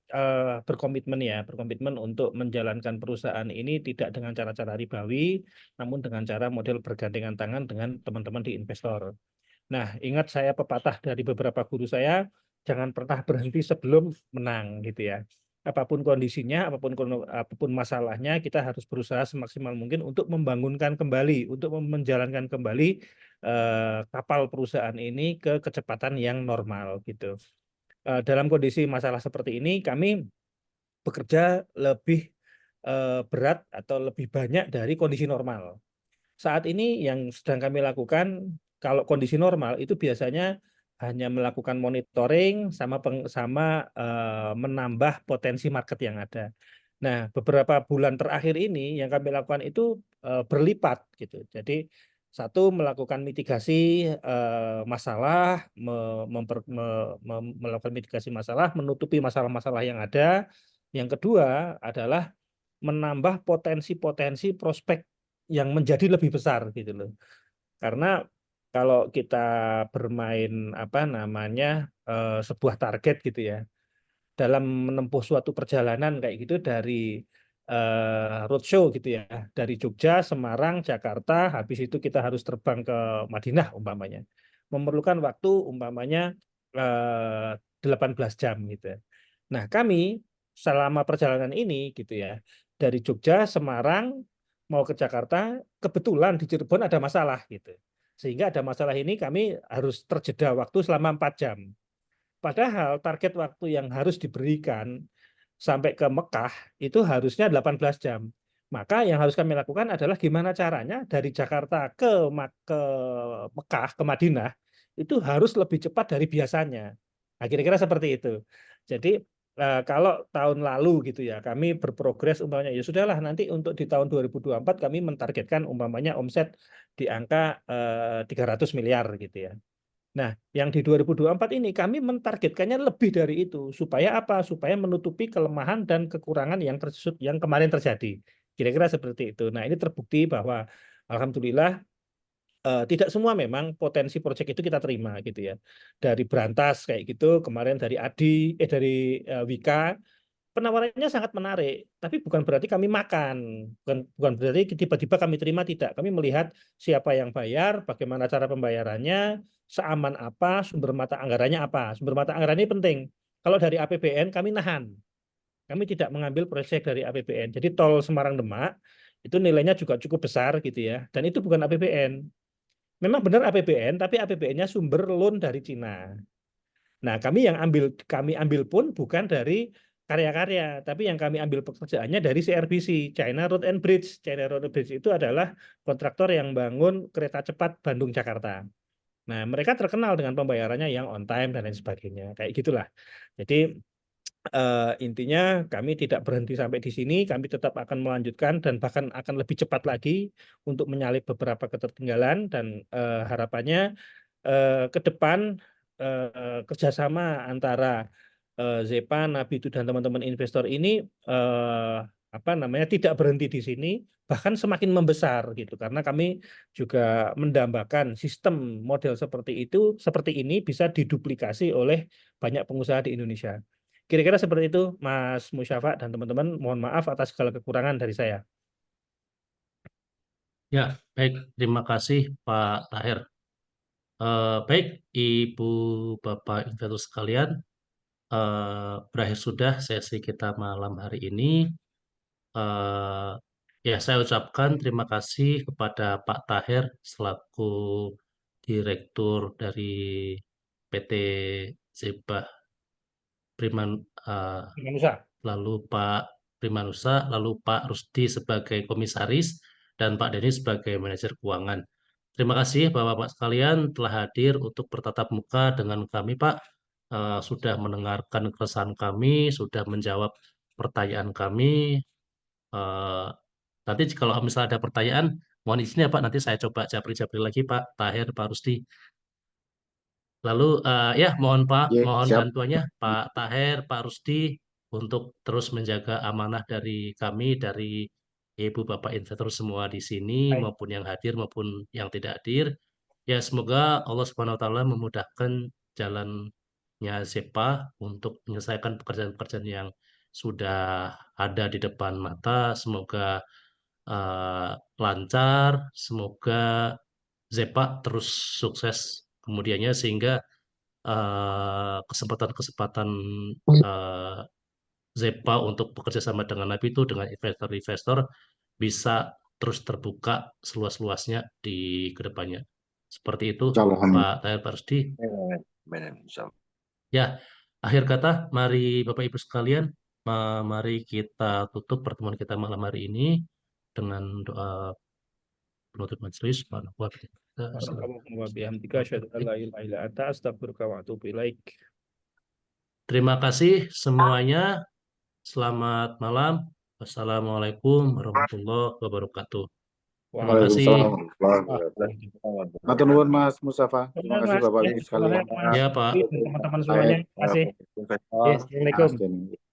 berkomitmen untuk menjalankan perusahaan ini tidak dengan cara-cara ribawi, namun dengan cara model bergandengan tangan dengan teman-teman di investor. Nah, ingat saya pepatah dari beberapa guru saya, jangan pernah berhenti sebelum menang gitu ya. Apapun kondisinya, apapun masalahnya, kita harus berusaha semaksimal mungkin untuk membangunkan kembali, untuk menjalankan kembali kapal perusahaan ini ke kecepatan yang normal gitu. Dalam kondisi masalah seperti ini, kami bekerja lebih berat atau lebih banyak dari kondisi normal. Saat ini yang sedang kami lakukan, kalau kondisi normal itu biasanya hanya melakukan monitoring sama menambah potensi market yang ada. Nah, beberapa bulan terakhir ini yang kami lakukan itu berlipat gitu. Jadi satu, melakukan mitigasi masalah, melakukan mitigasi masalah, menutupi masalah-masalah yang ada. Yang kedua adalah menambah potensi-potensi prospek yang menjadi lebih besar gitu loh. Karena kalau kita bermain sebuah target gitu ya, dalam menempuh suatu perjalanan kayak gitu dari roadshow gitu ya, dari Jogja, Semarang, Jakarta, habis itu kita harus terbang ke Madinah umpamanya, memerlukan waktu umpamanya 18 jam gitu ya. Nah, kami selama perjalanan ini gitu ya, dari Jogja, Semarang mau ke Jakarta, kebetulan di Cirebon ada masalah gitu. Sehingga ada masalah ini kami harus terjeda waktu selama 4 jam. Padahal target waktu yang harus diberikan sampai ke Mekah itu harusnya 18 jam. Maka yang harus kami lakukan adalah gimana caranya dari Jakarta ke Mekah, ke Madinah, itu harus lebih cepat dari biasanya. Nah, kira-kira seperti itu. Jadi kalau tahun lalu gitu ya, kami berprogres umpamanya, ya sudahlah nanti untuk di tahun 2024 kami mentargetkan umpamanya omset di angka 300 miliar gitu ya. Nah, yang di 2024 ini kami mentargetkannya lebih dari itu. Supaya apa? Supaya menutupi kelemahan dan kekurangan yang kemarin terjadi. Kira-kira seperti itu. Nah, ini terbukti bahwa alhamdulillah tidak semua memang potensi proyek itu kita terima gitu ya. Dari Brantas kayak gitu, kemarin dari dari Wika, penawarannya sangat menarik, tapi bukan berarti kami makan, bukan berarti tiba-tiba kami terima, tidak. Kami melihat siapa yang bayar, bagaimana cara pembayarannya, seaman apa, sumber mata anggarannya apa. Sumber mata anggaran ini penting. Kalau dari APBN kami nahan, kami tidak mengambil proyek dari APBN. Jadi tol Semarang-Demak itu nilainya juga cukup besar gitu ya, dan itu bukan APBN. Memang benar APBN, tapi APBN-nya sumber loan dari Cina. Nah, kami ambil pun bukan dari karya-karya, tapi yang kami ambil pekerjaannya dari CRBC, China Road and Bridge. China Road and Bridge itu adalah kontraktor yang bangun kereta cepat Bandung-Jakarta. Nah, mereka terkenal dengan pembayarannya yang on time dan lain sebagainya. Kayak gitulah. Jadi intinya kami tidak berhenti sampai di sini, kami tetap akan melanjutkan dan bahkan akan lebih cepat lagi untuk menyalip beberapa ketertinggalan dan harapannya ke depan kerjasama antara Zepa, Nabitu dan teman-teman investor ini tidak berhenti di sini, bahkan semakin membesar gitu. Karena kami juga mendambakan sistem model seperti ini bisa diduplikasi oleh banyak pengusaha di Indonesia. Kira-kira seperti itu, Mas Musyafa dan teman-teman. Mohon maaf atas segala kekurangan dari saya. Ya, baik. Terima kasih Pak Tahir. Baik, Ibu Bapak investor sekalian, berakhir sudah sesi kita malam hari ini. Eh, ya, saya ucapkan terima kasih kepada Pak Tahir selaku Direktur dari PT Zebah Priman, Manusia. lalu Pak Primanusa, lalu Pak Rusdi sebagai komisaris, dan Pak Denny sebagai manajer keuangan. Terima kasih Bapak-Bapak sekalian telah hadir untuk bertatap muka dengan kami, Pak. Sudah mendengarkan keresahan kami, sudah menjawab pertanyaan kami. Eh, Nanti kalau misalnya ada pertanyaan, mohon izin ya Pak, nanti saya coba japri-japri lagi Pak Tahir, Pak Rusdi. Lalu ya Ya, mohon siap. bantuannya Pak Taher, Pak Rusdi untuk terus menjaga amanah dari kami, dari Ibu Bapak investor semua di sini Baik. maupun yang hadir maupun yang tidak hadir. Ya semoga Allah Subhanahu Wa Taala memudahkan jalannya ZEPA untuk menyelesaikan pekerjaan-pekerjaan yang sudah ada di depan mata. Semoga eh, lancar, semoga ZEPA terus sukses kemudiannya sehingga kesempatan-kesempatan eh, ZEPA untuk bekerja sama dengan NAB itu dengan investor-investor bisa terus terbuka seluas-luasnya di kedepannya. Seperti itu, Insyaallah. Pak Tahir, Pak Rusdi. Ya, akhir kata, mari Bapak Ibu sekalian, mari kita tutup pertemuan kita malam hari ini dengan doa penutup majelis. Wa bihamdika asyhadu an la ilaha illa anta astaghfiruka wa atubu ilaik. Terima kasih semuanya. Selamat malam. Wassalamualaikum warahmatullahi wabarakatuh. Terima kasih. Waalaikumsalam. Matur nuwun Mas Musyafa. Terima kasih Bapak Ibu sekalian. Ya, Pak. Teman-teman semuanya. Terima kasih. Assalamualaikum. Mas Denny.